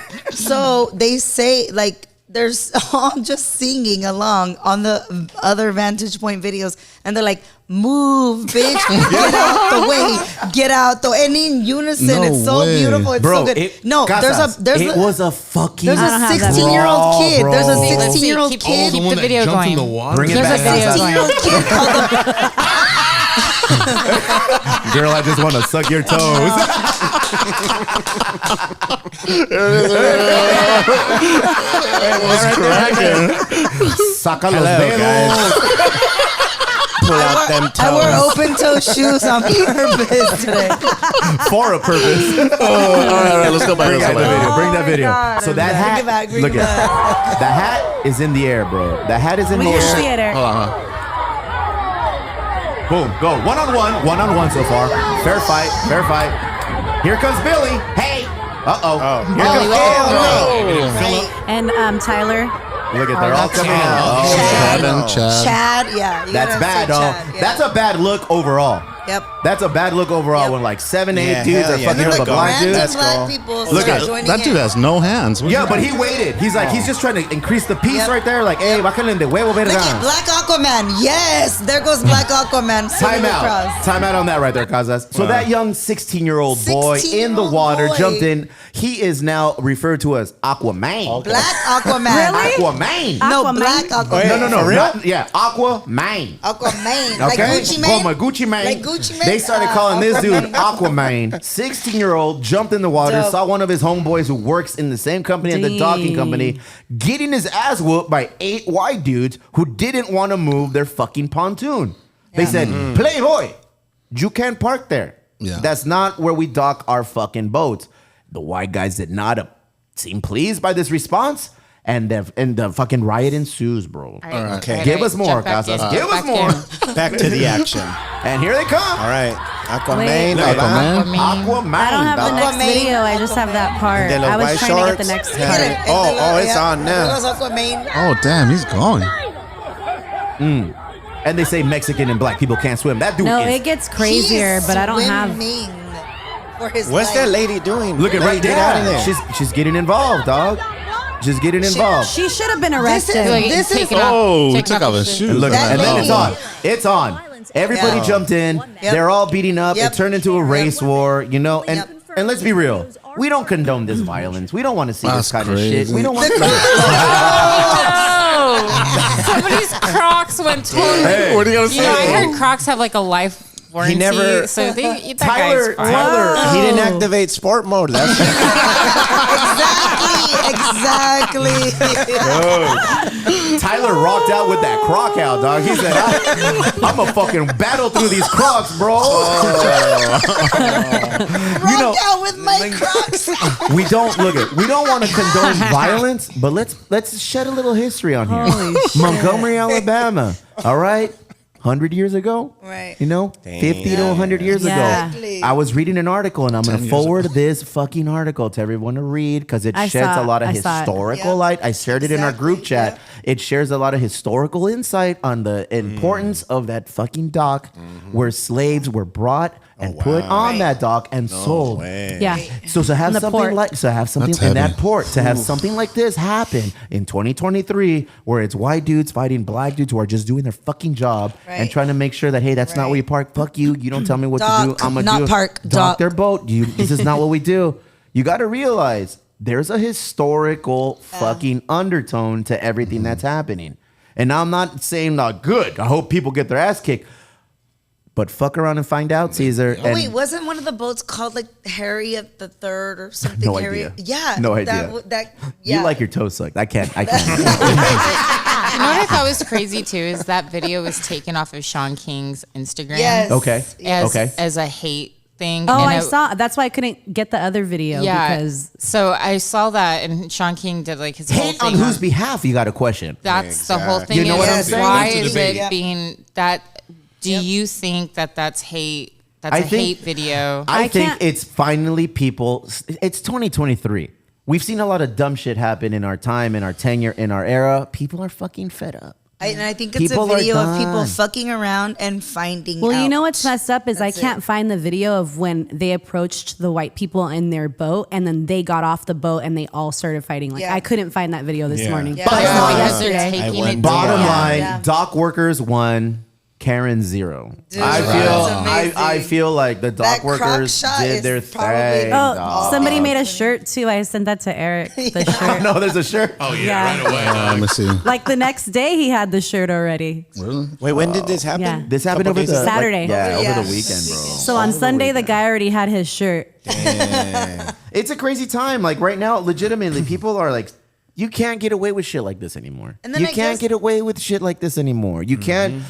they say like there's all just singing along on the other Vantage Point videos, and they're like, "Move, bitch, get out the way, get out the." And in unison, No it's so way. beautiful. It's Bro, so good. it, No, Casas, there's it was a fucking there's I don't a have that 16-year-old kid. bro. There's a Let's see, 16-year-old keep- kid. keep the video jumped in going. the water. Bring it There's a back. 16-year-old kid called the Girl, I just want to suck your toes. What's cracking? Saca los Hello, dedos. Pull out them I wore toes. open toe shoes on purpose today. For a purpose. All right, let's go back. Bring Let's that go back. video. Bring that video. God. So that Bring hat. it back, bring Look it at the hat is in the air, bro. The hat is in the Movie air. theater. Hold on, huh? Boom, go. One on one so far. Fair fight. Here comes Billy. Hey. Uh-oh. Here comes And Tyler. Look at they're all coming in. Oh, Chad, yeah. you That's gotta bad, say dog. Chad, yeah. That's a bad look overall. Yep. That's a bad look overall when like 7, 8 Yeah, dudes hell are yeah. fucking Let's up a go. blind dude. Random black people Look start at joining That dude in. has no hands. Yeah, but he waited. He's like, he's just trying to increase the piece Yep. right there. Like, hey, bájale de huevo, Look verga. at Black Aquaman. Yes, there goes Black Aquaman. Time out. Time out on that right there, Kazas. So that young 16-year-old boy in the 16-year-old water boy. jumped in. He is now referred to as Aquaman. Black Aquaman. Aquaman. No, Aquaman? Black Aquaman. No. Not, yeah, Aquaman. Aquaman. Like Okay? Gucci Called Mane. my Gucci Mane. Like Gucci Mane. They started calling this dude Aquaman. 16-year-old jumped in the water, Dope. saw one of his homeboys who works in the same company as the docking Dang. company getting his ass whooped by 8 white dudes who didn't want to move their fucking pontoon. They said, Playboy, you can't park there. Yeah. That's not where we dock our fucking boats. The white guys did not seem pleased by this response. And the fucking riot ensues, bro. All right. Okay. Give us more, Jump back Casas. in. Give us Back more. in. Back to the action. And here they come. All right. Aquaman. Wait. ahí va. Aquaman. I don't have the next Aquaman. video. I just have that part. De los I was white trying to get the shorts. next Yeah. part. Oh, it's on now. There goes Aquaman. Oh, damn, he's going. And they say Mexican and black people can't swim. That dude No, is. it gets crazier, but I don't have. For his What's life. that lady doing? Look at Lady, right get out of there. there. She's getting involved, dog. Just getting involved. She should have been This arrested. is Taking off- Oh, he taking took off off the his shoes. shoes. And look, That and then lady- it's on. It's on. Everybody Yeah. jumped in. Yep. They're all beating up. Yep. It turned into a race war, you know. And Yep. and let's be real. We don't condone this violence. We don't want to see That's this kind of shit. crazy. We don't want to. Oh, somebody's Crocs went totally. Hey. What are you gonna You know, I say? heard Crocs have like a life warranty. never- So that Tyler, guy's fine. Tyler, He didn't activate sport mode. That's Exactly. Tyler rocked out with that croc out, dog. He said, I'm a fucking battle through these crocs, bro. You know, Rock out with my Crocs. we don't want to condone violence, but let's shed a little history on here. Holy shit. Montgomery, Alabama. All right. 100 years ago, Right. You know, 50 to 100 years Yeah. ago. I was reading an article, and I'm going to forward this fucking article to everyone to read because it I sheds saw a lot of it. I saw it. historical Yep. light. I shared it in our group Exactly. chat. It shares a lot of historical insight on the importance of that fucking dock where slaves were brought and put on that dock and sold. Yeah. So to have In the something port. like something That's in that heavy. port, to have something like this happen in 2023, where it's white dudes fighting black dudes who are just doing their fucking job and Right. trying to make sure that, hey, that's not where you park. Fuck you. You don't tell me what to Dock, do. I'm gonna not do park, dock dock. their boat. This is not what we do. You got to realize there's a historical fucking undertone to everything that's happening. And I'm not saying not good. I hope people get their ass kicked. But fuck around and find out, Caesar. Oh, wait, wasn't one of the boats called like Harriet the Third or something? No Harriet? idea. Yeah. No idea. Yeah. You like your toes sucked. I can't. You know what I thought was crazy too is that video was taken off of Sean King's Instagram. Yes. Okay. As a hate thing. Oh, And I saw. That's why I couldn't get the other video. Yeah. Because So I saw that, and Sean King did like his whole Hate thing on whose behalf? You got a question. That's the whole thing. You know what I'm saying? Why It's a is debate. it being that? Do you think that that's hate? That's I a think- hate video. I think it's finally people. It's 2023. We've seen a lot of dumb shit happen in our time, in our tenure, in our era. People are fucking fed up. And I think it's People a are video of people done. fucking around and finding Well, out. you know what's messed up is That's I can't find the video of when they approached the white people in their boat and then they got off the boat and they all started fighting. Like Yeah. I couldn't find that video this Yeah. morning. Yeah. But I Bottom saw line- it because they're yesterday. taking it Bottom down. line, Yeah. dock workers 1, Karen 0. Dude, I that's feel amazing. I feel like the dock That croc workers shot did is their probably- thing. Oh, dog. somebody made a shirt too. I sent that to Eric. The shirt. No, there's a shirt. Oh yeah, Yeah. right away. Let me see. Like the next day, he had the shirt already. Really? Wait, when did this happen? Yeah. This happened Couple over days the ago? Saturday. over the weekend, bro. So on Sunday, the guy already had his shirt. It's a crazy time. Like right now, legitimately, people are like, you can't get away with shit like this anymore. And then You I can't guess- get away with shit like this anymore. You can't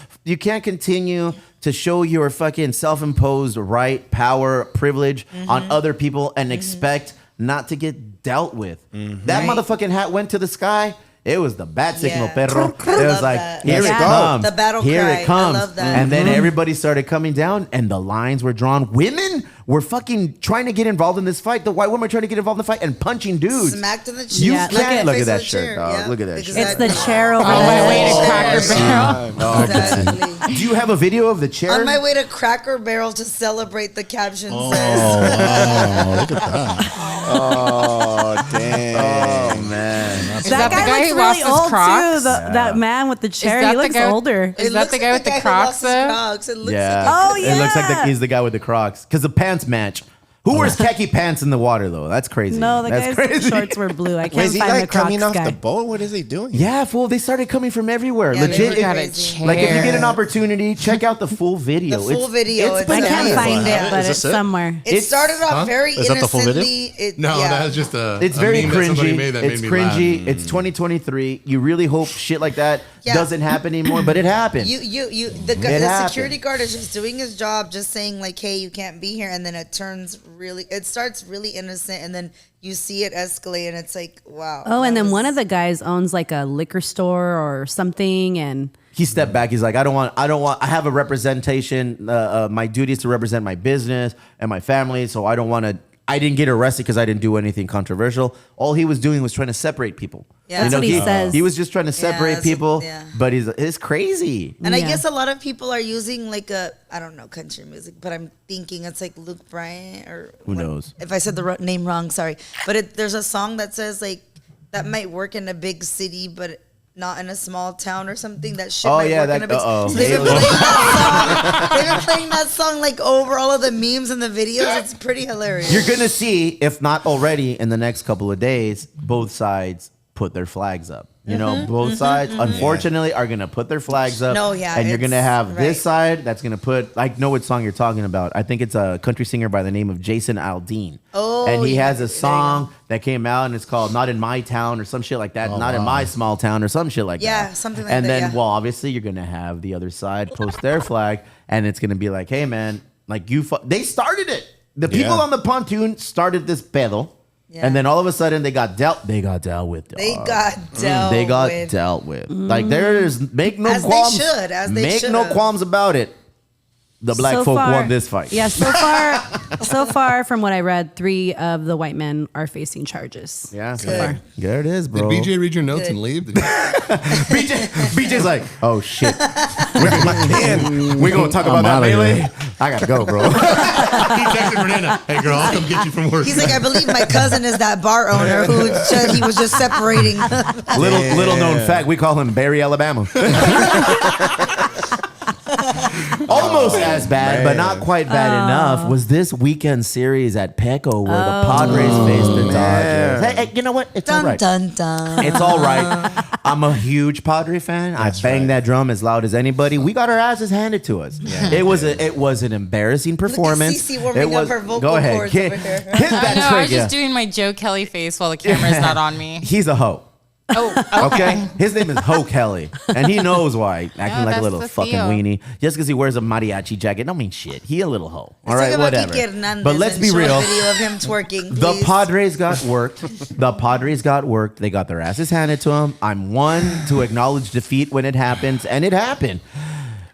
continue to show your fucking self-imposed right, power, privilege on other people and expect not to get dealt with. That motherfucking hat went to the sky. It was the bat signal, Yeah. perro. I It was love like, that. here it Yeah. comes. The battle Here cry. it comes. I love that. And then everybody started coming down and the lines were drawn. Women were fucking trying to get involved in this fight. The white women were trying to get involved in the fight and punching dudes. Smacked in the cheek. You Yeah, can't look at that face of the shirt, chair. dog. Yeah, Look at that shirt. It's the exactly. chair over On my there. way to Cracker Barrel. Exactly. Do you have a video of the chair? On my way to Cracker Barrel to celebrate the caption Oh, says. wow. Look at that. Oh, damn. Oh man. Is That that the guy guy looks who really lost his old Crocs? too. That man with the chair, that he the looks guy- older. Is that the guy with the who Crocs lost his though? Crocs. It looks Yeah. like Oh, It looks like yeah. he's the guy with the Crocs because the pants match. Who wears khaki pants in the water though? That's crazy. No, the That's guy's crazy. shorts were blue. I Wait, can't is he find the like Crocs coming off guy. the boat? What is he doing? Yeah, fool. They started coming from everywhere. Yeah, they Legit. were got a crazy. chair. Like if you get an opportunity, check out the full video. The full video, it's I can't amazing. find it, but Is it's this it? somewhere. It started off very Is that the full video? innocently. No, yeah. that's just a. It's a very meme that somebody cringy. made that It's made me cringy. laugh. It's 2023. You really hope shit like that Yeah. doesn't happen anymore, but it happened. The It happened. security guard is just doing his job, just saying like, "Hey, you can't be here," and then it starts really innocent, and then you see it escalate, and it's like, wow. Oh, that and then was- one of the guys owns like a liquor store or something, and He stepped back. He's like, I don't want. I have a representation. My duty is to represent my business and my family. So I don't want to. I didn't get arrested because I didn't do anything controversial. All he was doing was trying to separate people. Yeah. That's what he says. He was just trying to separate that's what- people. yeah. But it's crazy. And I guess a lot of people are using like I don't know, country music, but I'm thinking it's like Luke Bryan or Who knows? if I said the name wrong, sorry. But there's a song that says like that might work in a big city, but not in a small town or something. That shit Oh, might yeah, work that- in a big uh-oh. So they've been playing that song. They've been playing that song like over all of the memes and the videos. It's pretty hilarious. You're gonna see, if not already, in the next couple of days, both sides put their flags up. You know, both sides, unfortunately, are gonna put their flags up. No, yeah, and you're gonna it's- have right. this side that's gonna put. I know what song you're talking about. I think it's a country singer by the name of Jason Aldean. Oh, and he yeah, has there a you song that came out, and it's called "Not in My Town" or some shit like that. Not in my small town or some shit like that. Yeah, something like and that, then, yeah. well, obviously, you're gonna have the other side post their flag, and it's gonna be like, "Hey, man, like they started it. The people Yeah. on the pontoon started this pedo." Yeah. And then all of a sudden they got dealt with. They got dealt with. They got dealt with. Like there's make no As they qualms. should, as they make should no have. qualms about it. The black So folk far- won this fight. Yeah, so far from what I read, 3 of the white men are facing charges. Yeah, so far. There it is, bro. Did BJ read your notes Good. and leave? BJ's like, oh shit. We're gonna talk about I'm that outta here. melee. I gotta go, bro. He texted Fernanda, "Hey girl, I'll come get you from work." He's like, I believe my cousin is that bar owner who said he was just separating. Little known fact, we call him Barry, Alabama. All almost as bad, but not quite bad enough, was this weekend series at Petco where the Padres faced the Dodgers. Hey, you know what? It's all right. Dun, dun. It's all right. I'm a huge Padre fan. I bang that drum as loud as anybody. We got our asses handed to us. Yeah. It was an embarrassing performance. Cece warming up her vocal go ahead. cords Hit over here. that I was trigger. just doing my Joe Kelly face while the camera's not on me. He's a hoe. Oh, Okay, his name is Ho Kelly, and he knows why. Acting like a that's little the fucking deal. weenie, just because he wears a mariachi jacket, don't mean shit. He a little hoe. All Let's right, talk about whatever. Kike Hernandez But let's and be show real. A video of him twerking. The Please. Padres got worked. The Padres got worked. They got their asses handed to them. I'm one to acknowledge defeat when it happens, and it happened.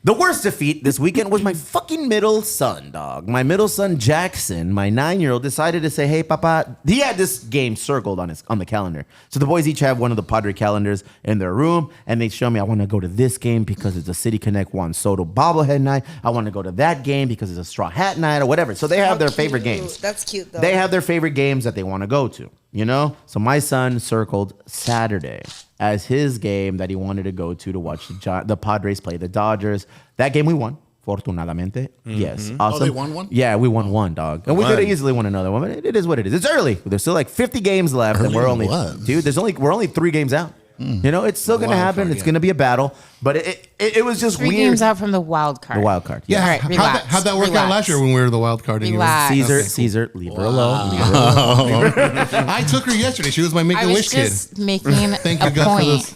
The worst defeat this weekend was my fucking middle son, dog. My middle son, Jackson, my 9-year-old, decided to say, hey, Papa. He had this game circled on the calendar. So the boys each have one of the Padre calendars in their room, and they show me, I want to go to this game because it's a City Connect Juan Soto bobblehead night. I want to go to that game because it's a Straw Hat night or whatever. So they have their favorite games. That's cute, though. They have their favorite games that they want to go to, you know? So my son circled Saturday as his game that he wanted to go to watch the Padres play the Dodgers. That game we won, fortunadamente. Yes, awesome. Oh, they won one? Yeah, we won one, dog. And we could have easily won another one, but it is what it is. It's early. There's still like 50 games left, and we're only, we're only 3 games out. You know, it's still going to happen. It's going to be a battle, but it was just 3 weird. games out from the wild card. The wild card. Yeah. All right, relax. How'd that work out last year when we were the wild card? And Relax. Caesar, leave her alone. Leave her alone. I took her yesterday. She was my Make-A-Wish kid. I was just making Thank a you, God, for point. this.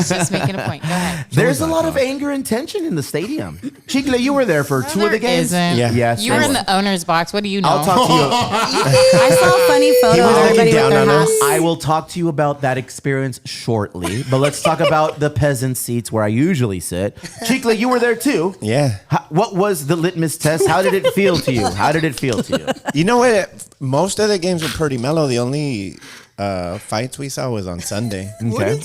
Just making a point. Go ahead. There's a lot of anger and tension in the stadium. Chicle, you were there for 2 of the games. Isn't. Yeah. Yes, You were in the owner's box. What do you know? I'll talk to you. I saw a funny photo of everybody with their hats. I will talk to you about that experience shortly, but let's talk about the peasant seats where I usually sit. Chicle, you were there too. Yeah. What was the litmus test? How did it feel to you? How did it feel to you? You know what? Most of the games were pretty mellow. The only fights we saw was on Sunday. Okay.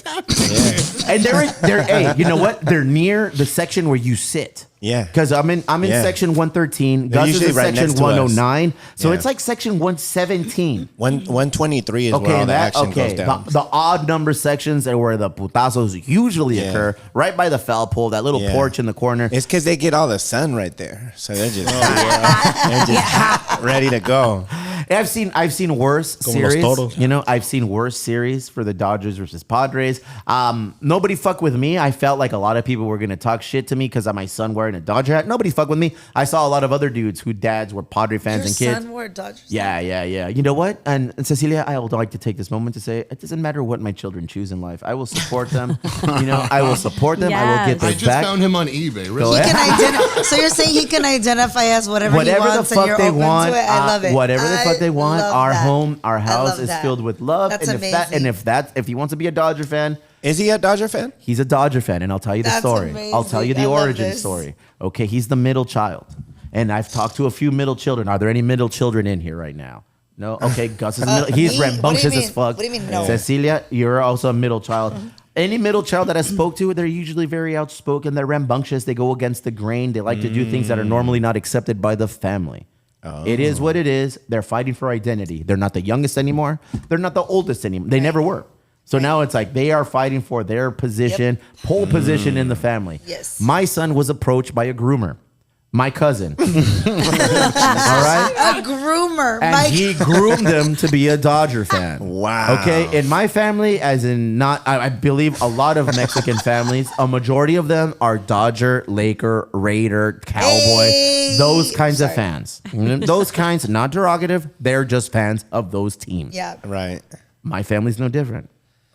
And they're hey, you know what? They're near the section where you sit. Yeah. Because I'm in section 113. They're Gus is usually in right section next to us. 109. So Yeah. it's like section 117. 123 is where all the action goes down. The odd number sections are where the putazos usually occur, right by the foul pole, that little porch in the corner. It's because they get all the sun right there, so they're just they're just ready to go. I've seen worse Como los series. toros. You know, I've seen worse series for the Dodgers versus Padres. Nobody fuck with me. I felt like a lot of people were gonna talk shit to me because of my son wearing a Dodger hat. Nobody fuck with me. I saw a lot of other dudes whose dads were Padre fans Your and kids. son wore a Dodgers. Yeah. You know what? And Cecilia, I would like to take this moment to say it doesn't matter what my children choose in life. I will support them. You know, I will support them. I will get I their just back. found him on eBay. Go Really? ahead. So you're saying he can identify as whatever he the wants, and fuck you're they open want, to it? I love it. whatever the fuck they want. love Our that. home, our house love is that. filled with love. That's and amazing. if he wants to be a Dodger fan, is he a Dodger fan? He's a Dodger fan, and I'll tell you the That's story. I'll tell you the amazing. I love origin this. story. Okay, he's the middle child, and I've talked to a few middle children. Are there any middle children in here right now? No. Okay, Gus is middle. He's me? What do you rambunctious mean? as fuck. What do you mean, no? Cecilia, you're also a middle child. Any middle child that I spoke to, they're usually very outspoken. They're rambunctious. They go against the grain. They like to do things that are normally not accepted by the family. It is what it is. They're fighting for identity. They're not the youngest anymore. They're not the oldest anymore. They never were. So now it's like they are fighting for their position, pole position in the family. Yes. My son was approached by a groomer, my cousin. All right? A groomer. And Mike. he groomed him to be a Dodger fan. Wow. Okay, in my family, as in not, I believe a lot of Mexican families, a majority of them are Dodger, Laker, Raider, Cowboy, those kinds of fans. Those kinds, not derogative, they're just fans of those teams. Yeah. Right. My family's no different.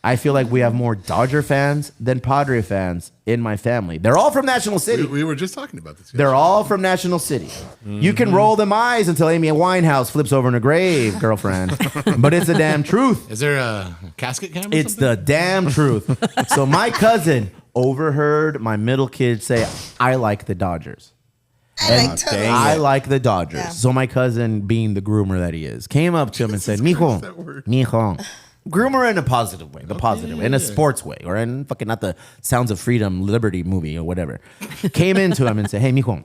I feel like we have more Dodger fans than Padre fans in my family. They're all from National City. We were just talking about this. They're all from National City. You can roll them eyes until Amy Winehouse flips over in a grave, girlfriend. But it's the damn truth. Is there a casket cam? It's the damn truth. So my cousin overheard my middle kid say, I like the Dodgers. I like the Dodgers. Yeah. So my cousin, being the groomer that he is, came up to him and said, Mijo. Groomer in a positive way, in a sports way, or in fucking not the Sounds of Freedom, Liberty movie or whatever. Came into him and said, hey, mijo,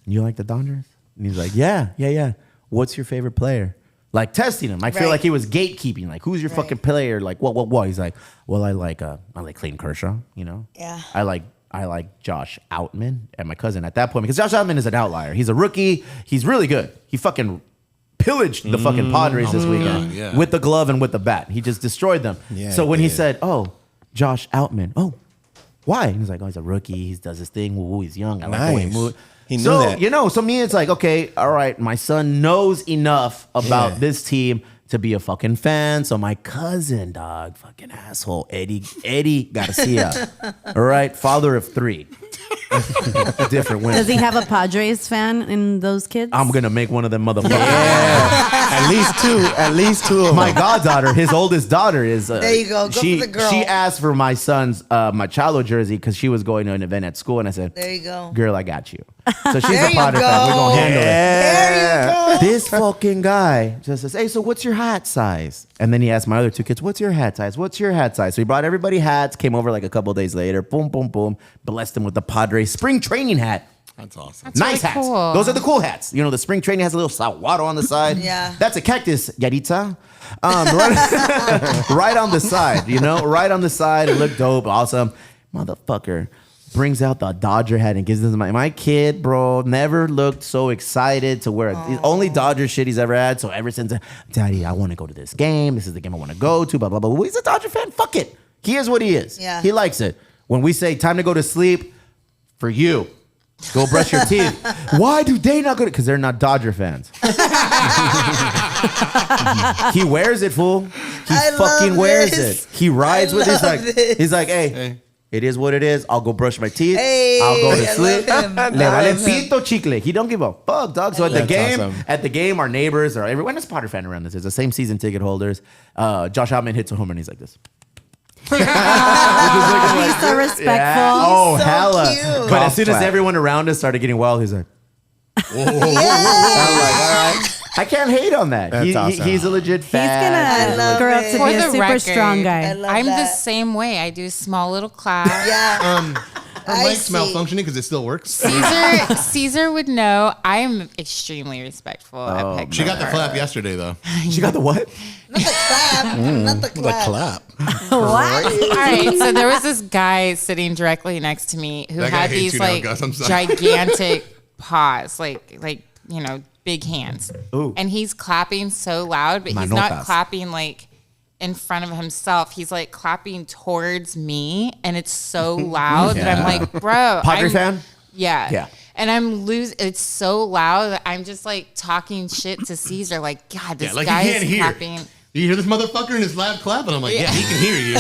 you like the Dodgers? And he's like, yeah. What's your favorite player? Like testing him. I feel like he was gatekeeping. Like, who's your fucking player? Like, what? He's like, well, I like Clayton Kershaw, you know? Yeah. I I like Josh Outman and my cousin at that point because Josh Outman is an outlier. He's a rookie. He's really good. He fucking pillaged the fucking Padres this weekend with the glove and with the bat. He just destroyed them. Yeah, so when he he did. said, "Oh, Josh Outman," why? He was like, "Oh, he's a rookie. He does his thing. Ooh, he's young. I like the way he Nice. moves." He knew so, that. So me, it's like, okay, all right, my son knows enough about this team to be a fucking fan. So my cousin, dog, fucking asshole, Eddie Garcia, all right, father of 3. Different women. Does he have a Padres fan in those kids? I'm gonna make one of them motherfuckers. At least two of My them. goddaughter, his oldest daughter, is. There you go. Go she, for the girl. She asked for my son's Machado jersey because she was going to an event at school, and I said, There you go. "Girl, I got you." So she's There a you Padre go. fan. We're gonna handle it. There you go. This fucking guy just says, "Hey, so what's your hat size?" And then he asked my other 2 kids, "What's your hat size? What's your hat size?" So he brought everybody hats. Came over like a couple days later. Boom, boom, boom. Blessed them with the Padres spring training hat. That's awesome. That's Nice really hats. cool. Those are the cool hats. You know, the spring training has a little saguaro on the side. Yeah. That's a cactus, Yaritza. Right on the side, right on the side. It looked dope, awesome. Motherfucker brings out the Dodger hat and gives this to my kid, bro. Never looked so excited to wear the only Dodger shit he's ever had. So ever since, Daddy, I want to go to this game. This is the game I want to go to, blah, blah, blah. Well, he's a Dodger fan. Fuck it. He is what he is. Yeah. He likes it. When we say time to go to sleep, for you, go brush your teeth. Why do they not go to? Because they're not Dodger fans. He wears it, fool. He I fucking love wears this. it. He rides with it. love this. He's like, hey, it is what it is. I'll go brush my teeth. Hey, I'll go to I sleep. love him. Le vale pito chicle. He don't give a fuck, dog. So That's awesome. at the game, our neighbors or everyone is Potter fan around this. It's the same season ticket holders. Josh Outman hits a home run. He's like this. He's so respectful. Yeah. Oh, so hella. cute. But Golf as soon as clap. everyone around us started getting wild, he's like, Yeah. I'm like, all right. I can't hate on that. That's awesome. He's a legit He's fan. I gonna love grow up it. to For be a the super record, strong I guy. love I'm the that. same way. I do a small little clap. Yeah. Her I mic's see. malfunctioning because it still works. Caesar would know. I am extremely respectful at Peg. She got the clap yesterday, though. She got the what? Not the clap. Not the The clap. clap. All right, so there was this guy sitting directly next to me who That guy had hates these you now, like Gus. I'm sorry. gigantic paws, like big hands. Ooh. And he's clapping so loud, but he's not Manotas. clapping like in front of himself. He's like clapping towards me, and it's so loud that I'm like, bro. Padre fan? Yeah. Yeah. And I'm losing. It's so loud that I'm just like talking shit to Caesar. Like, God, this Yeah, like guy he can't is hear. clapping. You hear this motherfucker in his loud clap? And I'm like, yeah, he can hear you.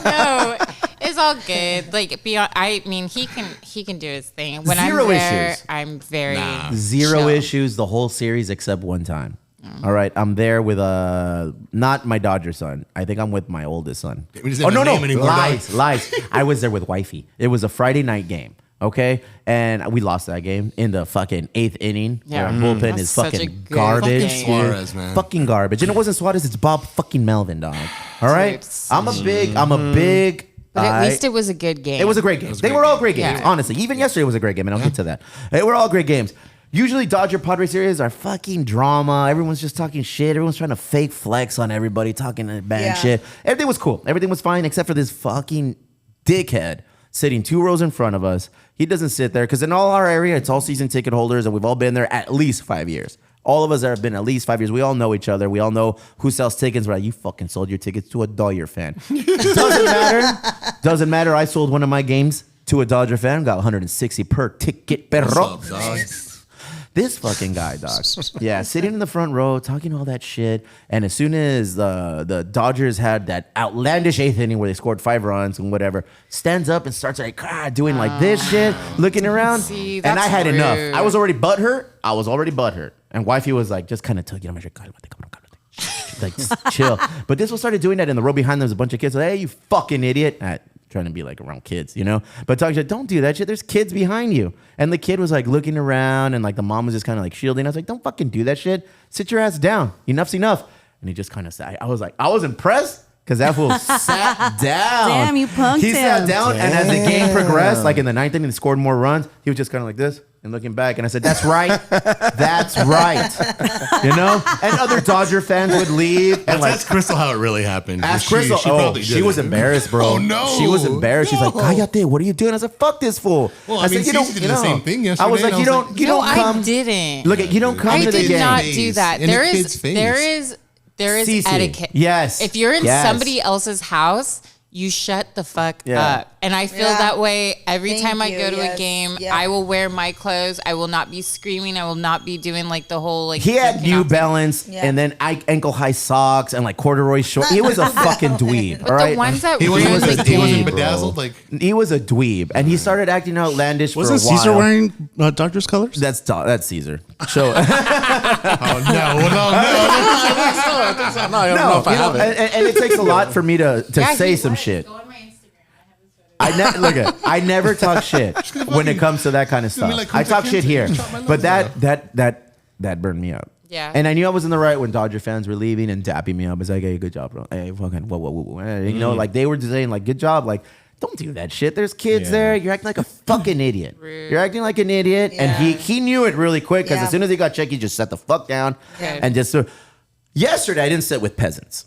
No, it's all good. Like beyond, I mean, he can do his thing. When Zero I'm there, issues. I'm very Zero chill. issues the whole series except one time. All right, I'm there with not my Dodger son. I think I'm with my oldest son. We just Oh didn't no, name anymore, lies, dog. lies. I was there with wifey. It was a Friday night game. Okay, and we lost that game in the fucking 8th inning. Yeah. Our bullpen That's is such a fucking good garbage. game. dude. Suarez, man. Fucking garbage. And it wasn't Suarez. It's Bob fucking Melvin, dog. All right, I'm a big. But at least it was a good game. It was a great game. They were all great games, Yeah. honestly. Even yesterday was a great game, and I'll get to that. They were all great games. Usually Dodger Padre series are fucking drama. Everyone's just talking shit. Everyone's trying to fake flex on everybody, talking bad Yeah. shit. Everything was cool. Everything was fine except for this fucking dickhead sitting 2 rows in front of us. He doesn't sit there because in all our area, it's all season ticket holders, and we've all been there at least 5 years. All of us have been at least 5 years. We all know each other. We all know who sells tickets. We're like, you fucking sold your tickets to a Dodger fan. Doesn't matter. Doesn't matter. I sold one of my games to a Dodger fan. Got 160 per ticket, perro. What's up, dog? This fucking guy, dog. Yeah, sitting in the front row, talking all that shit. And as soon as the Dodgers had that outlandish 8th inning where they scored 5 runs and whatever, stands up and starts like doing like this shit, looking around. See, and I that's had enough. rude. I was already butthurt. And wifey was like, just kind of took, like, just chill. But this one started doing that in the row behind them was a bunch of kids. Like, hey, you fucking idiot. Trying to be like around kids, But talking shit, don't do that shit. There's kids behind you. And the kid was like looking around and like the mom was just kind of like shielding. I was like, don't fucking do that shit. Sit your ass down. Enough's enough. And he just kind of said, I was impressed because because that fool sat down. Damn, you punked He sat him. down, and as the game progressed, like in the ninth inning, he scored more runs. He was just kind of like this and looking back, and I said, "That's right, that's right." You know, and other Dodger fans would leave, and like Ask Crystal how it really happened. ask She Crystal. probably She did was it. embarrassed, bro. Oh, no. She was embarrassed. She's like, "Cállate, what are you doing?" I said, "Fuck this fool." Well, I mean, said, Cece did the same thing yesterday, I was like, and I "You was don't, like, you No, don't come." I didn't. Look, you don't come I to the did game. not do that. In There the is kid's face. there is Cece. etiquette. Yes. If you're in Yes. somebody else's house, you shut the fuck Yeah. up. And I feel Yeah. that way every Thank time I you, go to yes. a game. Yeah. I will wear my clothes. I will not be screaming. I will not be doing like the whole like. He had jerking New off. Balance Yeah. and then ankle high socks and like corduroy shorts. He was a fucking dweeb. But all right? the ones that He really wasn't, He he wasn't dweeb, bro. bedazzled. Like, He was a dweeb, and he started acting outlandish Wasn't for a while. Caesar wearing Dodgers colors? That's Caesar. So oh no, I think so. No, I don't know if I have it. and it takes a lot for me to Yeah, say he some was. shit. Go on my Instagram. I have this photo. Look at. I never talk shit when it comes to that kind of gonna stuff. be like I talk Kunta shit Kinte, here, you chop my but lungs that burned me up. Yeah. And I knew I was in the right when Dodger fans were leaving and dapping me up. It's like, hey, good job, bro. Hey, fucking whoa. You know, like they were just saying, like, good job. Like, don't do that shit. There's kids there. You're acting like a fucking idiot. You're acting like an idiot. And he knew it really quick because Yeah. as soon as he got checked, he just sat the fuck down Okay. and just. Yesterday, I didn't sit with peasants.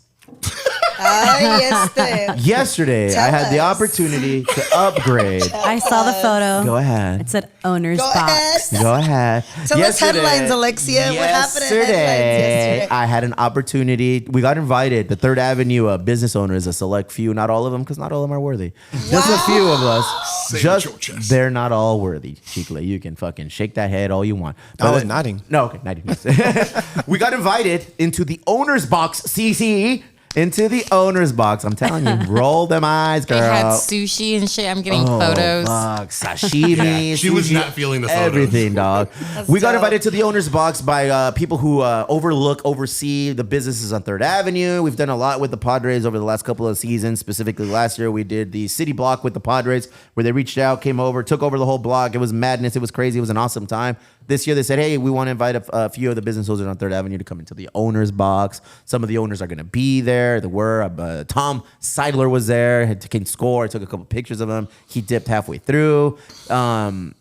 Yesterday, Tell I had the us. opportunity to upgrade. I saw the photo. Go ahead. It said owner's Go box. ahead. Go ahead. Tell us headlines, Alexia. What happened at headlines yesterday? I had an opportunity. We got invited. The Third Avenue business owners, a select few, not all of them, because not all of them are worthy. Just a few of us. Say it with your Just chest. they're not all worthy. Chicle, you can fucking shake that head all you want. I was nodding. No, okay, nodding. We got invited into the owner's box, CC. Into the owner's box. I'm telling you, roll them eyes, girl. They had sushi and shit. I'm getting photos. Fuck. Sashimi. Yeah, she was sushi, not feeling the photos. Everything, dog. We got invited to the owner's box by people who oversee the businesses on Third Avenue. We've done a lot with the Padres over the last couple of seasons. Specifically, last year we did the city block with the Padres, where they reached out, came over, took over the whole block. It was madness. It was crazy. It was an awesome time. This year they said, hey, we want to invite a few of the business owners on Third Avenue to come into the owner's box. Some of the owners are going to be there. There were. Tom Seidler was there. Came score. I took a couple pictures of him. He dipped halfway through.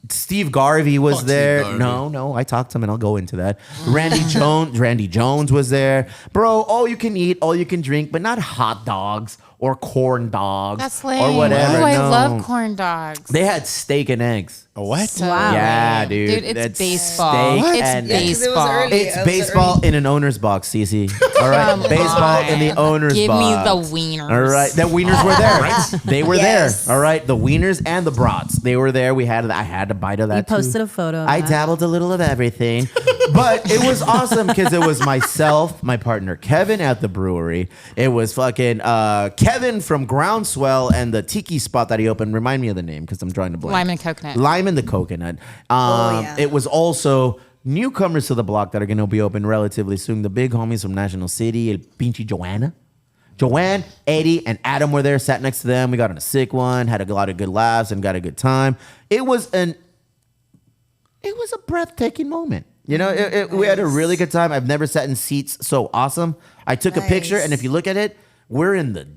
Steve Garvey was Fuck there. Steve Garvey. No, I talked to him and I'll go into that. Randy Jones was there. Bro, all you can eat, all you can drink, but not hot dogs or corn dogs That's lame. or whatever. Oh, I No. love corn dogs. They had steak and eggs. A what? So Yeah, lame. dude. Dude, it's That's baseball. steak It's and- Yeah, 'cause it was baseball. early. It's It was baseball early. in an owner's box, Cece. All right, Come baseball on. in the owner's Give box. me the wieners. All right, the wieners were there. They were Yes. there. All right, the wieners and the brats. They were there. I had a bite of that. You posted too. a photo of I that. dabbled a little of everything, but it was awesome because it was myself, my partner Kevin at the brewery. It was fucking Kevin from Groundswell and the tiki spot that he opened. Remind me of the name because I'm drawing a blank. Lime and coconut. Lime and the coconut. Yeah. It was also newcomers to the block that are going to be open relatively soon. The big homies from National City, El Pinche Joanna. Joanne, Eddie, and Adam were there, sat next to them. We got on a sick one, had a lot of good laughs, and got a good time. It was a breathtaking moment. You know, we had a really good time. I've never sat in seats so awesome. I took a picture, and if you look at it, we're in the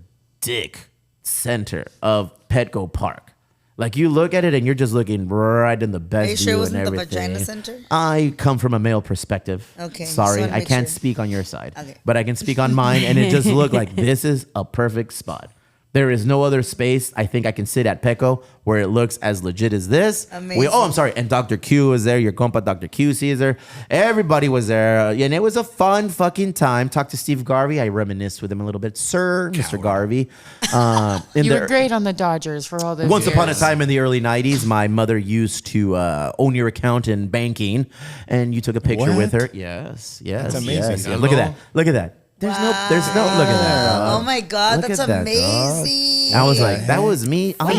dick center of Petco Park. Like you look at it and you're just looking right in the best Are you sure view it wasn't and the everything. vagina center? I come from a male perspective. Okay, just Sorry, wanna I make can't sure. speak on your side. Okay. But I can speak on mine, and it just looked like this is a perfect spot. There is no other space I think I can sit at Petco where it looks as legit as this. Amazing. I'm sorry. And Dr. Q was there. Your compa Dr. QC is there. Everybody was there. And it was a fun fucking time. Talked to Steve Garvey. I reminisced with him a little bit. Sir, Mr. Garvey. You were great on the Dodgers for all those Once years. upon a time in the early 90s, my mother used to own your account in banking, and you took a picture with her. Yes. That's amazing. Yes. Look at that. Look at that. There's no, look at that, dog. Oh my God, Look that's at that, amazing. dog. I was like, that was me. What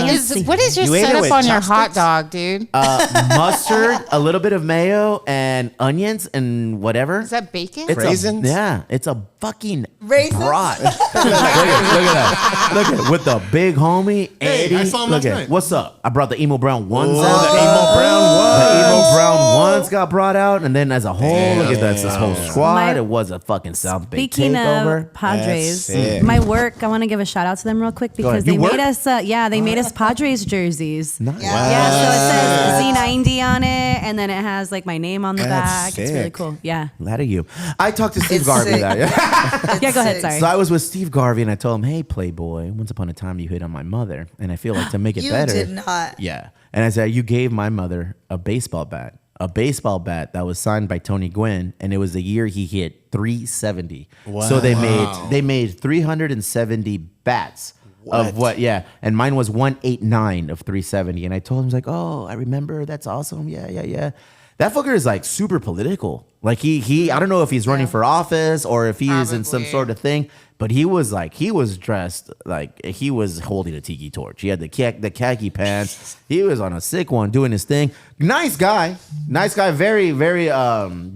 is your You ate it setup with on your chopsticks? hot dog, dude? Mustard, a little bit of mayo, and onions, and whatever. Is that bacon? It's Raisins? it's a fucking Raisins? brat. look at that. Look at it. With the big homie, Hey, Eddie. I saw him look last at night. What's up? I brought the emo brown ones Oh, out. the emo brown The emo Brown once got brought out, and then as a whole, look at that, this whole squad. It was a fucking South Bay Speaking takeover. of Padres, That's it. my work, I want to give a shout out to them real quick because ahead. they You work? made us, they made us Padres jerseys. Nice. Yeah, so it says Z90 on it, and then it has like my name on the That's back. It's really sick. cool. Yeah. Glad of you. I talked to Steve It's Garvey. sick. That, Yeah, go ahead. Sorry. So I was with Steve Garvey, and I told him, "Hey, Playboy, once upon a time you hit on my mother, and I feel like to make it You better." did not. Yeah, and I said, "You gave my mother a baseball bat that was signed by Tony Gwynn, and it was the year he hit 370. So they made 370 bats." Of what? Yeah, and mine was 189 of 370, and I told him, I was like, "Oh, I remember. That's awesome. Yeah. That fucker is like super political. Like he I don't know if he's running for office or if he is in some sort of thing, but he was dressed like he was holding a tiki torch. He had the khaki pants. He was on a sick one doing his thing. Nice guy, very very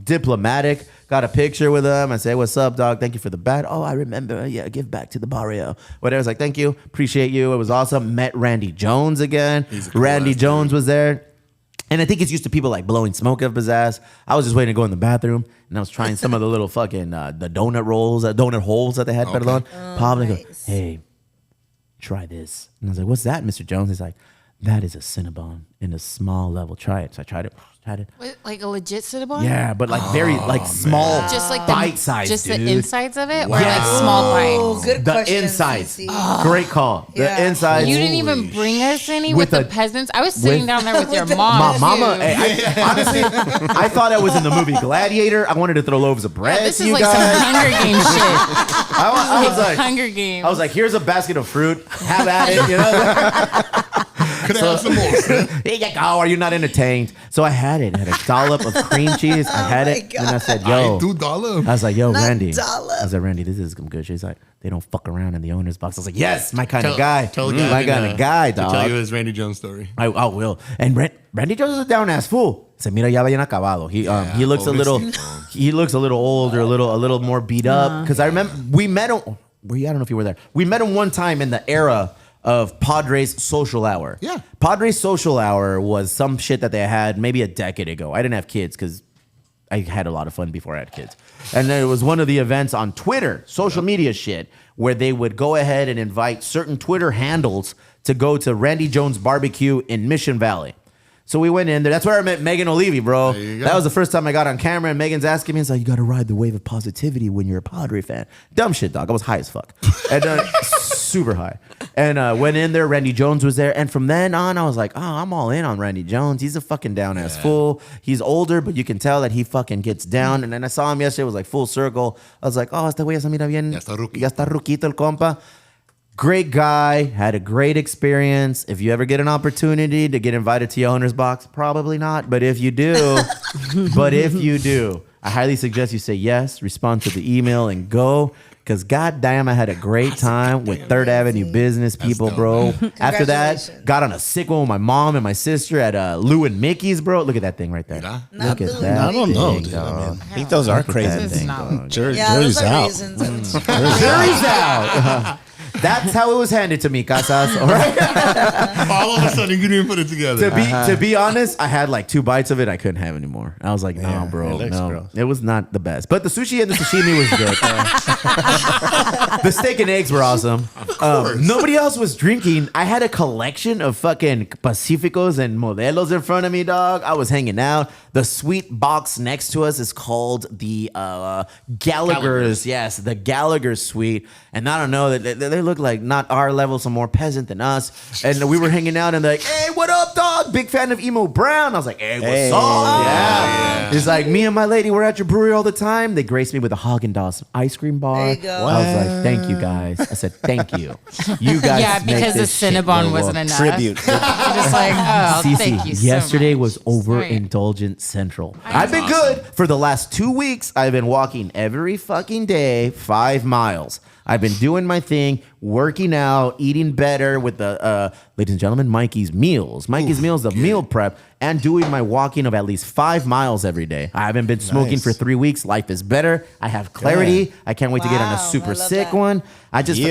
diplomatic. Got a picture with him. I said, "What's up, dog? Thank you for the bat." "Oh, I remember. Yeah, give back to the barrio." Whatever. I was like, "Thank you. Appreciate you. It was awesome." Met Randy Jones again. Randy Jones was there. And I think it's used to people like blowing smoke up his ass. I was just waiting to go in the bathroom, and I was trying some of the little fucking the donut holes that they had put on. Pablo goes, "Hey, try this." And I was like, "What's that, Mr. Jones?" He's like, "That is a Cinnabon in a small level. Try it." So I tried it. What, like a legit Cinnabon? Yeah, but like very like small, just like bite size, just dude. the insides of it, or Yeah. like small Oh, bites. good The question, insides. Cece. Great call. Yeah. The insides. You didn't even bring us any with the peasants. I was sitting with- down there with your With the- mom. Mama, too. hey, honestly, I thought I was in the movie Gladiator. I wanted to throw loaves of bread This to is you like guys. some Hunger Games shit. I was like, Hunger Games. I was like, here's a basket of fruit. Have at it. You know. Could I have some more? Here you go. Are you not entertained? So I had it. I had a dollop of cream cheese. I had it. And I said, "Yo." I was like, "Yo, Not Randy." dollop. I was like, "Randy, this is some good." She's like, "They don't fuck around in the owner's box." I was like, "Yes, my kind of guy. Tell My kind of guy, to dog." tell you his Randy Jones story. I will. And Randy Jones is a down ass fool. Se mira ya bien acabado. He looks a little older, a little more beat up. Because I remember we met him. I don't know if you were there. We met him one time in the era of Padres Social Hour. Yeah. Padres Social Hour was some shit that they had maybe a decade ago. I didn't have kids because I had a lot of fun before I had kids. And then it was one of the events on Twitter, social media shit, where they would go ahead and invite certain Twitter handles to go to Randy Jones Barbecue in Mission Valley. So we went in there. That's where I met Megan Olivi, bro. That was the first time I got on camera, and Megan's asking me, it's like, "You got to ride the wave of positivity when you're a Padre fan." Dumb shit, dog. I was high as fuck. And super high. And went in there. Randy Jones was there. And from then on, I was like, "Oh, I'm all in on Randy Jones. He's a fucking down-ass fool. He's older, but you can tell that he fucking gets down." And then I saw him yesterday. It was like full circle. I was like, "Oh, este güey ya se mira bien. Ya está ruquito el compa." Great guy, had a great experience. If you ever get an opportunity to get invited to your owner's box, probably not. But if you do, I highly suggest you say yes, respond to the email, and go. Because goddamn, I had a great time with Third Avenue business people, bro. After that, got on a sick one with my mom and my sister at Lou and Mickey's, bro. Look at that thing right there. Look at that. I don't know, thing, dude. dog. I think those are Look at crazy that things. thing, dog. Jury's out. Jury's out. That's how it was handed to me, Casas. All right. All of a sudden, you didn't even put it together. To be honest, I had like 2 bites of it. I couldn't have anymore. I was like, "No, bro, it looks no." gross. It was not the best. But the sushi and the sashimi was good. The steak and eggs were awesome. Nobody else was drinking. I had a collection of fucking Pacificos and Modelos in front of me, dog. I was hanging out. The sweet box next to us is called the Gallagher's. Yes, the Gallagher suite. And I don't know, they look like not our level, some more peasant than us. And we were hanging out and they're like, "Hey, what up, dog? Big fan of Emo Brown." I was like, "Hey, what's up?" Yeah. It's like, "Me and my lady were at your brewery all the time." They graced me with a Haagen-Dazs ice cream bar. There you go. I was like, "Thank you guys." I said, "Thank you. You guys Yeah, make because the this shit Cinnabon go wasn't well." enough. Tribute. You're just like, oh, Cece, thank you so yesterday much. was overindulgent central. I've been good for the last 2 weeks. I've been walking every fucking day, 5 miles. I've been doing my thing. working out, eating better with the, ladies and gentlemen, Mikey's Meals. Mikey's Meals, the meal prep, and doing my walking of at least 5 miles every day. I haven't been smoking for 3 weeks. Life is better. I have clarity. I can't wait to get on a super sick one. I just,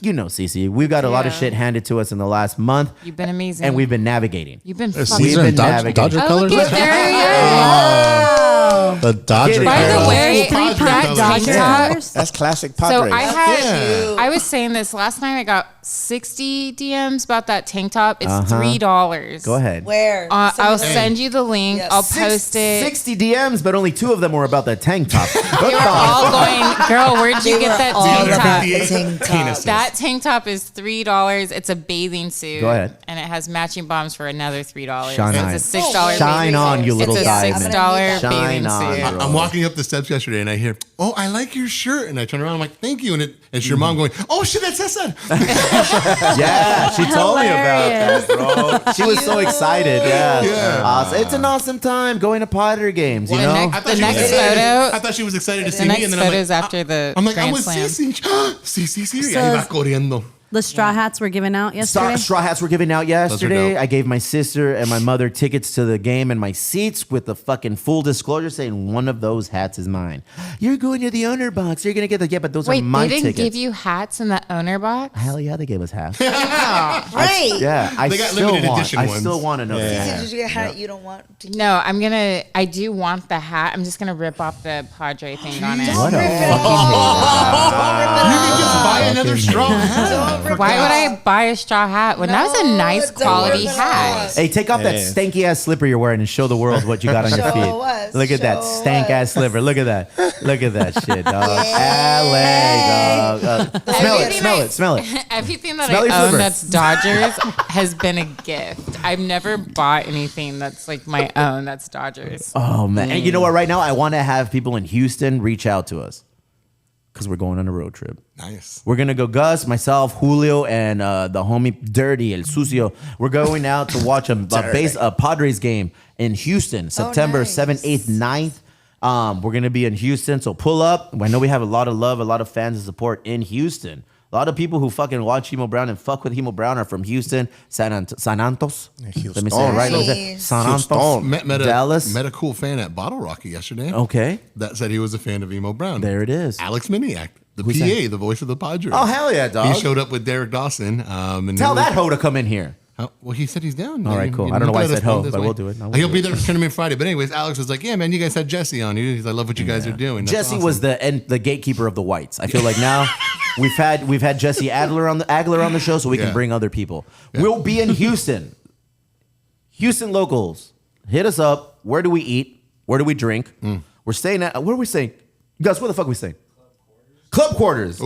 you know, Cece, we've got a lot of shit handed to us in the last month. You've been amazing. And we've been navigating. You've been We've fucking been navigating. Dodger colors. Look at there he is. The Dodger By the colors. way, Padre that colors. tank top. That's classic So Padres. I was saying this last night. I got 60 DMs about that tank top. It's $3. Go ahead. Where? I'll send you the link. Yes. I'll post it. 60 DMs, but only 2 of them were about that tank top. They were all going, girl, where'd you get that all tank about top? the tank top. That tank top is $3. It's a bathing suit. Go ahead. And it has matching bottoms for another $3. Shine on. It's a $6 Shine bathing on, suit. you little It's a diamond. $6 Shine bathing on, suit. bro. I'm walking up the steps yesterday and I hear, "Oh, I like your shirt." And I turn around, I'm like, "Thank you." And it's your mom going, "Oh shit, that's Cesar." Yeah, she told me about that, bro. She was so excited. Yeah. Awesome. It's an awesome time going to Padre games, you know? The next photo. I thought she was excited to The see me. next And then photo is I'm like, after the I'm like, Grand I'm with Slam. Cece. Cece. So- Y ahí va corriendo. The straw hats were given out yesterday. Straw hats were given out Those are yesterday. dope. I gave my sister and my mother tickets to the game and my seats with the fucking full disclosure saying one of those hats is mine. You're going to the owner box. You're going to get the, but those Wait, are my they didn't tickets. give you hats in the owner box? Hell yeah, they gave us hats. Right. Yeah, I They got still limited want. edition I ones. still want to know that. Did you get a hat you don't want to No, I do want the hat. I'm just going to rip off the Padre thing on it. What a You can just buy another straw. Why would I buy a straw hat when that was a nice quality hat? Hey, take off that stanky ass slipper you're wearing and show the world what you got on your Show feet. us, Look at that show stank ass slipper. Look at that. Look at that shit, dog. LA, dog. Smell it. Everything that Smell your I own slipper. that's Dodgers has been a gift. I've never bought anything that's like my own that's Dodgers. Oh man. And you know what? Right now, I want to have people in Houston reach out to us because we're going on a road trip. Nice. We're gonna go, Gus, myself, Julio, and the homie Dirty El Sucio. We're going out to watch a Padres game in Houston, September 7th, 8th, 9th. We're gonna be in Houston, so pull up. I know we have a lot of love, a lot of fans and support in Houston. A lot of people who fucking watch Hemo Brown and fuck with Hemo Brown are from Houston, San Antos. Let me say it right. Let me say it. San Antos, Dallas. Met a cool fan at Bottle Rocket yesterday. Okay. That said he was a fan of Emo Brown. There it is. Alex Miniak, the Who's PA, that? the voice of the Padres. Oh, hell yeah, dog. He showed up with Derek Dawson. And Tell that hoe to come in here. Well, he said he's down. All right, cool. I don't know why I said ho, but we'll do it. He'll be there for tournament Friday. But anyways, Alex was like, "Yeah, man, you guys had Jesse on. I love what you guys are doing." That's Jesse awesome. was the gatekeeper of the whites. I feel like now we've had Jesse Agler on the show, so we can bring other people. We'll be in Houston. Houston locals, hit us up. Where do we eat? Where do we drink? We're staying at. Where are we staying? Gus, where the fuck are we staying? Club Quarters.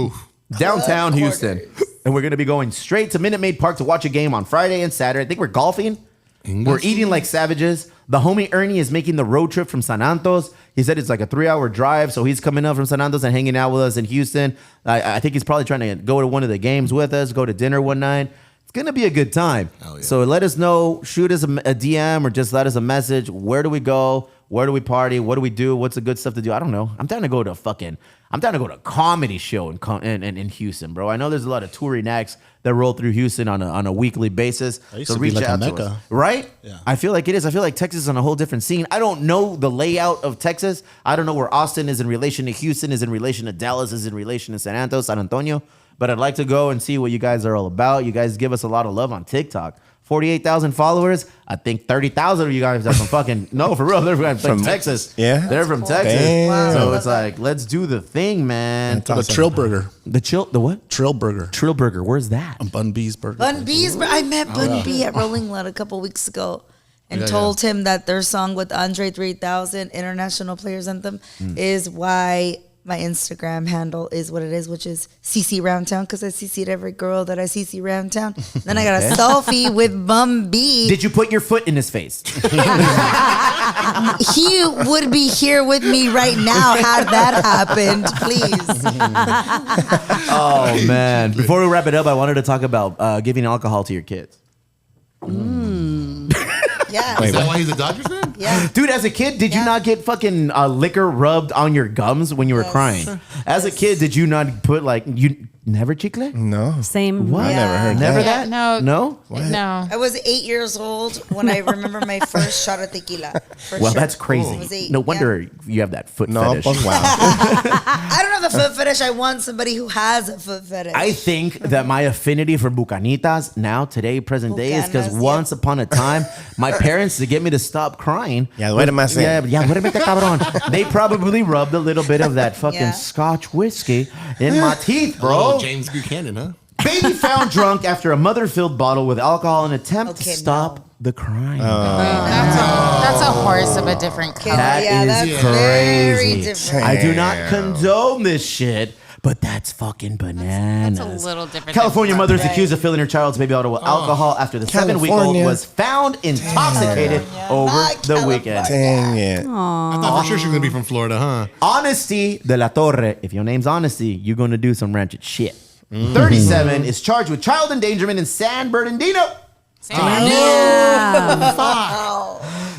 Downtown Houston. And we're going to be going straight to Minute Maid Park to watch a game on Friday and Saturday. I think we're golfing. We're eating like savages. The homie Ernie is making the road trip from San Antos. He said it's like a 3-hour drive, so he's coming up from San Antos and hanging out with us in Houston. I think he's probably trying to go to one of the games with us, go to dinner one night. It's going to be a good time. So let us know, shoot us a DM or just let us a message. Where do we go? Where do we party? What do we do? What's the good stuff to do? I don't know. I'm down to go to a comedy show in Houston, bro. I know there's a lot of touring acts that roll through Houston on a weekly basis. That used to be like a mecca. Right? Yeah. I feel like it is. I feel like Texas is on a whole different scene. I don't know the layout of Texas. I don't know where Austin is in relation to Houston, is in relation to Dallas, is in relation to San Antonio. But I'd like to go and see what you guys are all about. You guys give us a lot of love on TikTok. 48,000 followers. I think 30,000 of you guys are from fucking, no, for real. They're from Texas. Yeah. They're from Texas. Damn. So it's like, let's do the thing, man. The Trill Burger. The what? Trill Burger. Trill Burger. Where's that? Bun B's Burger. Bun B's. I met Bun B at Rolling Loud a couple weeks ago and told him that their song with Andre 3000, International Players Anthem, is why my Instagram handle is what it is, which is CC Round Town, because I CC'd every girl that I CC Round Town. Then I got a selfie with Bun B. Did you put your foot in his face? He would be here with me right now had that happened, please. Oh, man. Before we wrap it up, I wanted to talk about giving alcohol to your kids. Yeah. Is that why he's a Dodgers fan? Yeah. Dude, as a kid, did you not get fucking liquor rubbed on your gums when you were crying? Sure. As a kid, did you not put like Never chicle? No. Same. What? I never heard Never that. that? No. No? No. I was 8 years old when I remember my first shot of tequila. For Well, sure. that's I was crazy. 8, No yeah. wonder you have that foot No, fetish. pues wow. I don't have the foot fetish. I want somebody who has a foot fetish. I think that my affinity for bucanitas now, today, present day, is because Bucanas, once upon a time, my parents, to get me to stop crying. Yeah, duérmase. Duérmete, cabrón. They probably rubbed a little bit of that fucking Yeah. Scotch whiskey in my teeth, bro. Oh, James Buchanan, huh? Baby found drunk after a mother-filled bottle with alcohol in an attempt to Okay, stop no. the crying. That's a horse of a different color. That yeah, is that's very crazy. different. I do not Damn. condone this shit, but that's fucking bananas. That's a little different. California than mother's Right. accused of filling her child's baby bottle with alcohol after the 7-week-old California. was found intoxicated over Not the California. weekend. Dang it. I thought for sure she was gonna be from Florida, huh? Honesty de la Torre. If your name's Honesty, you're going to do some ratchet shit. 37 is charged with child endangerment in San Bernardino.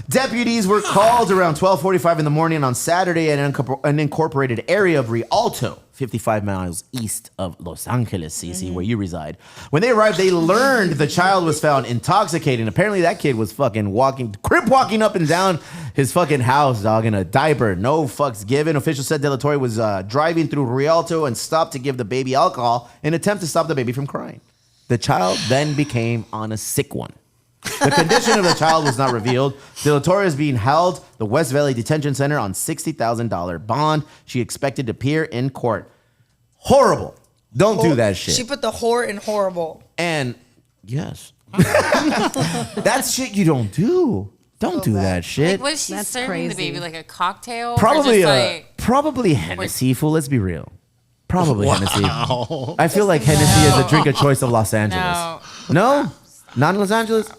Deputies were called around 12:45 in the morning on Saturday in an unincorporated area of Rialto, 55 miles east of Los Angeles, CC, where you reside. When they arrived, they learned the child was found intoxicated. Apparently, that kid was fucking crip walking up and down his fucking house, dog, in a diaper. No fucks given. Officials said De La Torre was driving through Rialto and stopped to give the baby alcohol in an attempt to stop the baby from crying. The child then became on a sick one. The condition of the child was not revealed. De La Torre is being held the West Valley Detention Center on $60,000 bond. She expected to appear in court. Horrible. Don't do that shit. She put the whore in horrible. And yes, that's shit you don't do. Don't do that shit. Like, was she That's serving the crazy. baby like a cocktail? Probably, or just like, probably Hennessy. Fool, let's be real. Probably Hennessy. I feel like Hennessy is a drink of choice of Los Angeles. No, not in Los Angeles.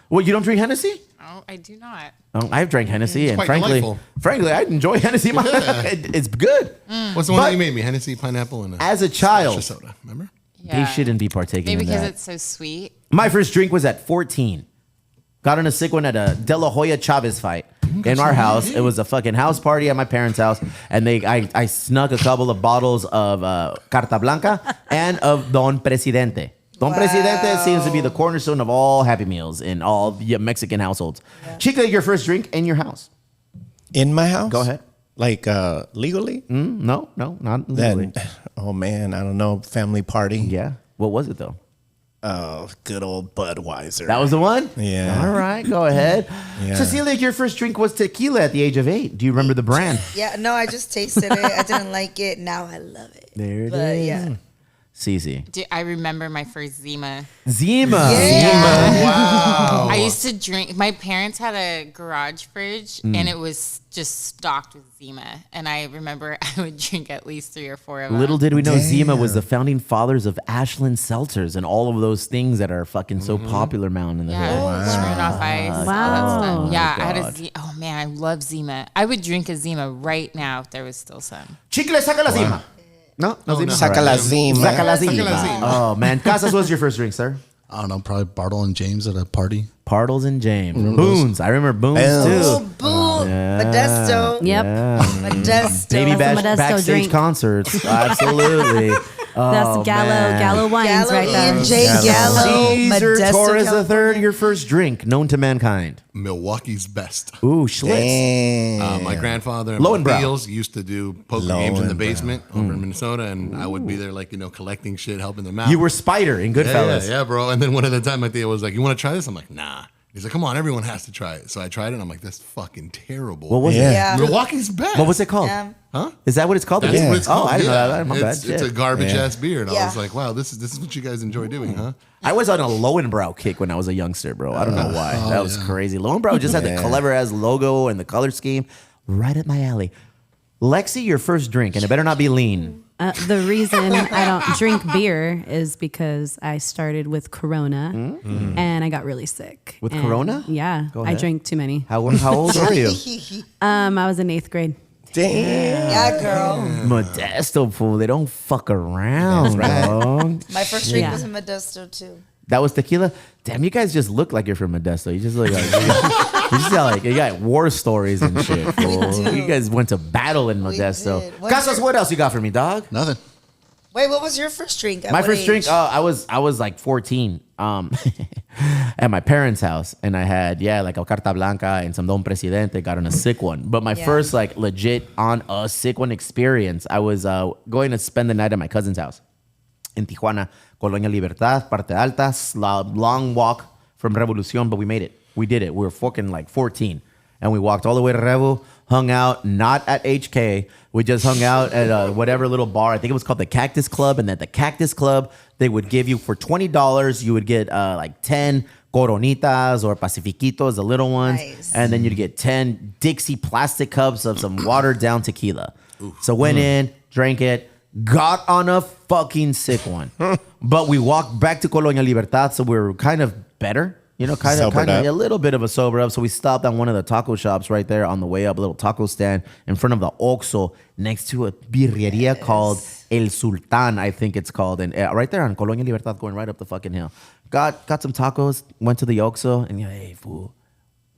Well, you don't drink Hennessy? No, I do not. Oh, I've drank Hennessy, and quite frankly, delightful. I enjoy Hennessy. It's good. What's the one But that you made me? Hennessy, pineapple, and as a child, soda. Remember? they shouldn't be partaking Maybe in because that. it's so sweet. My first drink was at 14. Got on a sick one at a De La Hoya Chavez fight in our house. It was a fucking house party at my parents' house, and I snuck a couple of bottles of Carta Blanca and of Don Presidente. Don Presidente seems to be the cornerstone of all Happy Meals in all Mexican households. Chica, your first drink in your house? In my house? Go ahead. Like legally? No, not legally. Then, oh man, I don't know. Family party. Yeah. What was it though? Oh, good old Budweiser. That was the one? Yeah. All right, go ahead. Yeah. Cecilia, your first drink was tequila at the age of 8. Do you remember the brand? Yeah, no, I just tasted it. I didn't like it. Now I love it. There it is. But yeah. Cece. I remember my first Zima. Zima. Wow. I used to drink. My parents had a garage fridge, and it was just stocked with Zima. And I remember I would drink at least 3 or 4 of them. Little did we know Zima was the founding fathers of Ashland seltzers and all of those things that are fucking so popular now in the Yeah, hood. Smirnoff Ice, all that Wow. stuff. Yeah, I had God. a Zima. Oh man, I love Zima. I would drink a Zima right now if there was still some. Chicle, saca la Zima. No, Zima. Saca la Zima. Saca la Saca la Zima. Zima. Oh man, Casas, what was your first drink, sir? I don't know, probably Bartle and James at a party. Partles and James. Remember those? Boons. I remember Boons Oh, too. boom. Modesto. Yep. Modesto. Baby That's a bash, Modesto backstage drink. concerts. Absolutely. That's Gallo wines Gallo right there. E&J Gallo. Caesar Modesto, Torres California. III, your first drink known to mankind. Milwaukee's best. Ooh, Schlitz. Damn. My grandfather and Lowenbrow. my deals used to do poker games in the Lowenbrow. basement over in Minnesota, and I would be there, like, collecting shit, helping them out. You were Spider in Goodfellas. Yeah, bro. And then one of the time, my dad was like, "You want to try this?" I'm like, "Nah." He's like, "Come on, everyone has to try it." So I tried it, and I'm like, "That's fucking terrible." What was Yeah. it? Yeah. Milwaukee's best. What was it called? Yeah. Huh? Is that what it's called? That's again? what it's called. Oh, I didn't know yeah. that. My bad. It's a Shit. garbage Yeah. ass beer, and Yeah. I was like, "Wow, this is what you guys enjoy doing, huh?" I was on a Lowenbrow kick when I was a youngster, bro. I don't know why. That was crazy. Lowenbrow just had the Yeah. clever ass logo and the color scheme right up my alley. Lexi, your first drink, and it better not be lean. The reason I don't drink beer is because I started with Corona and I got really sick. With And Corona? Yeah. Go I ahead. drank too many. How old were you? I was in 8th grade. Damn. Yeah, girl. Modesto, fool. They don't fuck around, bro. My first drink Yeah. was in Modesto too. That was tequila? Damn, you guys just look like you're from Modesto. You just look like you just got you got war stories and shit, fool. do. You guys went to battle in Modesto. did. What's Casas, your- what else you got for me, dog? Nothing. Wait, what was your first drink? At My what first drink, age? I was like 14 at my parents' house. And I had, like a Carta Blanca and some Don Presidente, got on a sick one. But my first like legit on a sick one experience, I was going to spend the night at my cousin's house in Tijuana, Colonia Libertad, Parte Alta, long walk from Revolucion, but we made it. We did it. We were fucking like 14. And we walked all the way to Revo, hung out, not at HK. We just hung out at whatever little bar. I think it was called the Cactus Club. And at the Cactus Club, they would give you, for $20, you would get like 10 Coronitas or Pacifiquitos, the little ones. Nice. And then you'd get 10 Dixie plastic cups of some watered down tequila. So went in, drank it, got on a fucking sick one. But we walked back to Colonia Libertad, so we were kind of better. You know, kind of a little bit of a sober up. So we stopped on one of the taco shops right there on the way up, a little taco stand in front of the Oxxo next to a birreria called El Sultan, I think it's called. And right there on Colonia Libertad, going right up the fucking hill. Got some tacos, went to the Oxxo, and hey, fool,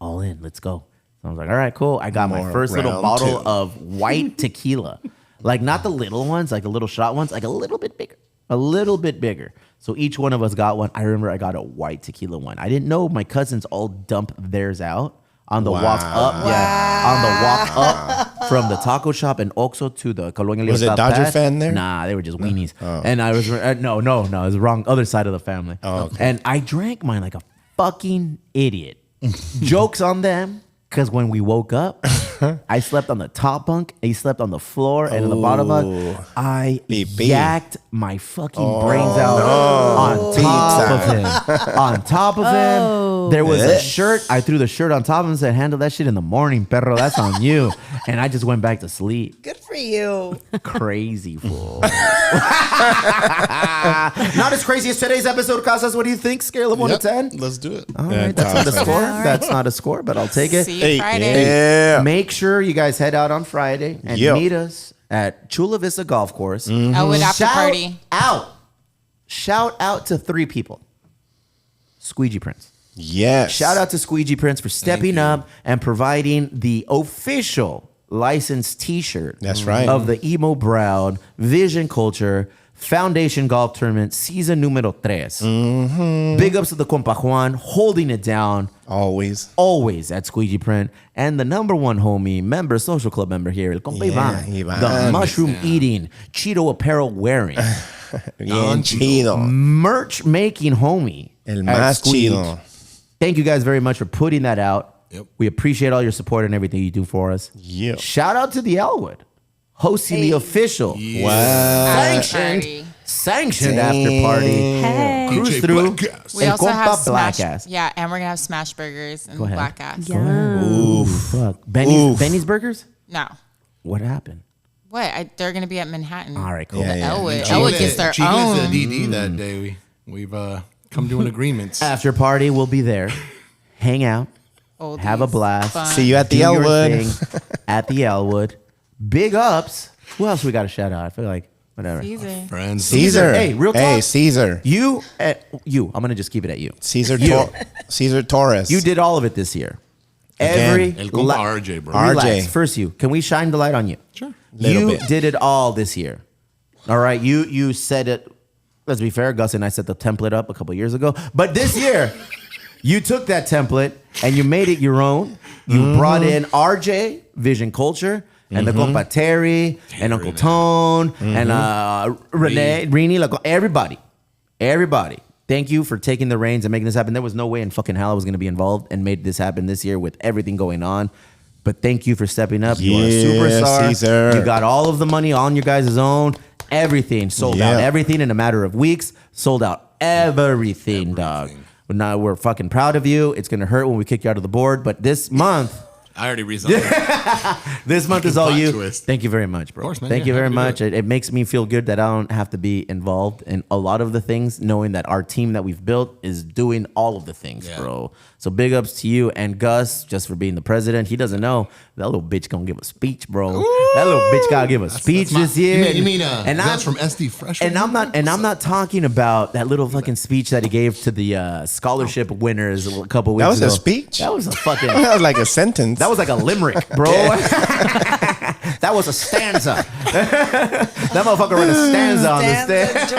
all in, let's go. So I was like, all right, cool. I got my first little bottle of white tequila. Like not the little ones, like the little shot ones, like a little bit bigger. A little bit bigger. So each one of us got one. I remember I got a white tequila one. I didn't know my cousins all dump theirs out on the walk up. Yeah, on the walk up from the taco shop in Oxxo to the Colonia Libertad. Was it Dodger pad. fan there? Nah, they were just weenies. And I was no, it was the wrong other side of the family. And I drank mine like a fucking idiot. Jokes on them. Because when we woke up, I slept on the top bunk, he slept on the floor, and in the bottom bunk, I yacked my fucking brains out on top of him. On top of him, there was a shirt. I threw the shirt on top of him and said, handle that shit in the morning, perro. That's on you. And I just went back to sleep. Good for you. Crazy fool. Not as crazy as today's episode, Casas. What do you think? Scale of 1 to 10? Let's do it. All right, that's not a score. That's not a score, but I'll take it. See you Friday. Hey, make sure you guys head out on Friday and meet us at Chula Vista Golf Course. Elwood after party. Shout out to 3 people. Squeegee Prince. Yes. Shout out to Squeegee Prince for stepping up and providing the official licensed t-shirt. That's right. Of the Emo Brown Vision Culture Foundation Golf Tournament season numero 3. Big ups to the compa Juan holding it down. Always at Squeegee Print. And the number 1 homie, member, social club member here, El Compa Ivan. The mushroom eating, Cheeto apparel wearing. Bien chido. Merch making homie. El más chido. Thank you guys very much for putting that out. Yep. We appreciate all your support and everything you do for us. Yep. Shout out to the Elwood, hosting the official sanctioned after party. Hey. Cruise DJ through. Black Ass. We El also have Compa Black smash. Ass. Yeah, and we're gonna have smash burgers and Go ahead. black ass. Ooh, fuck. Benny's Burgers? No. What happened? What? They're gonna be at Manhattan. All right, cool. Elwood. Elwood gets their own. At DD that day. We've come to an agreement. After party, we'll be there. Hang out. Oldies. Have a blast. Fun. See you at the Do your Elwood. thing at the Elwood. Big ups. Who else we got to shout out? I feel like whatever. Caesar. Friends. Caesar. Hey, real talk. Hey, Caesar. You. I'm gonna just keep it at you. Caesar Torres. You did all of it this year. Again. El compa RJ, bro. RJ. Relax. First, you. Can we shine the light on you? Sure. Little You bit. did it all this year. All right. You said it. Let's be fair. Gus and I set the template up a couple years ago. But this year, you took that template and you made it your own. You brought in RJ, Vision Culture, and the compa Terry, and Uncle Tone, and Rini, everybody. Thank you for taking the reins and making this happen. There was no way in fucking hell I was going to be involved and made this happen this year with everything going on. But thank you for stepping up. You are a superstar. Caesar. You got all of the money on your guys' own. Everything sold out. Everything in a matter of weeks. Sold out everything, dog. Now we're fucking proud of you. It's going to hurt when we kick you out of the board. But this month... I already resigned. This month is all Plot you. twist. Thank you very much, bro. Of course, man. Thank Yeah, you very happy to much. do It makes me feel good that I don't have to be involved in a lot of the things, knowing that our team that we've built is doing all of the things, bro. So big ups to you and Gus just for being the president. He doesn't know that little bitch gonna give a speech, bro. That little bitch gotta give a speech this year. You mean and that's from SD Fresh? And I'm not talking about that little fucking speech that he gave to the scholarship winners a couple weeks ago. That was a speech? That was a fucking. That was like a sentence. That was like a limerick, bro. That was a stanza. That motherfucker wrote a stanza on the stage.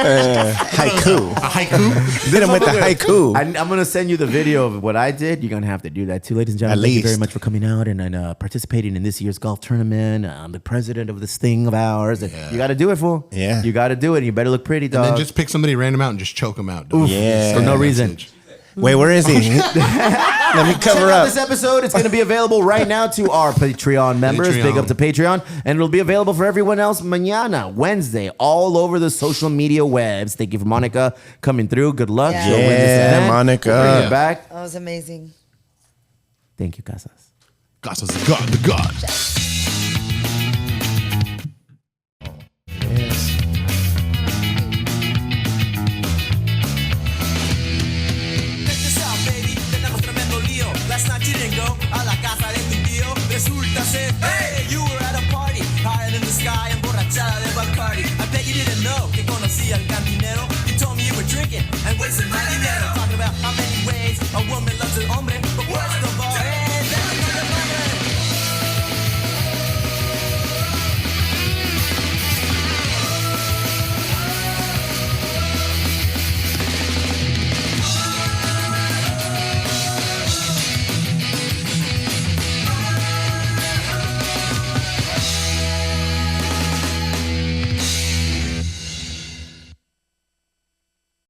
Haiku. A haiku? Did him with the haiku. I'm gonna send you the video of what I did. You're gonna have to do that too, ladies and gentlemen. At Thank you least. very much for coming out and participating in this year's golf tournament. I'm the president of this thing of ours. You got to do it, fool. Yeah. You got to do it. You better look pretty, And dog. then just pick somebody random out and just choke them out. Oof. Yeah. For no reason. Message. Wait, where is he? Let me Check cover out up. this episode. It's going to be available right now to our Patreon members. Patreon. Big up to Patreon. And it'll be available for everyone else mañana, Wednesday, all over the social media webs. Thank you for Monica coming through. Good luck. Yeah. She'll win this Yeah, event. Monica. We'll bring Yeah. it back. That was amazing. Thank you, Casas. Casas the God, the God. Yes. Check this out, baby, tenemos tremendo lío. Last night you didn't go a la casa de tu tío. Resulta ser, hey, you were at a party higher than the sky, emborrachada de Bacardi. I bet you didn't know que conocía al cantinero.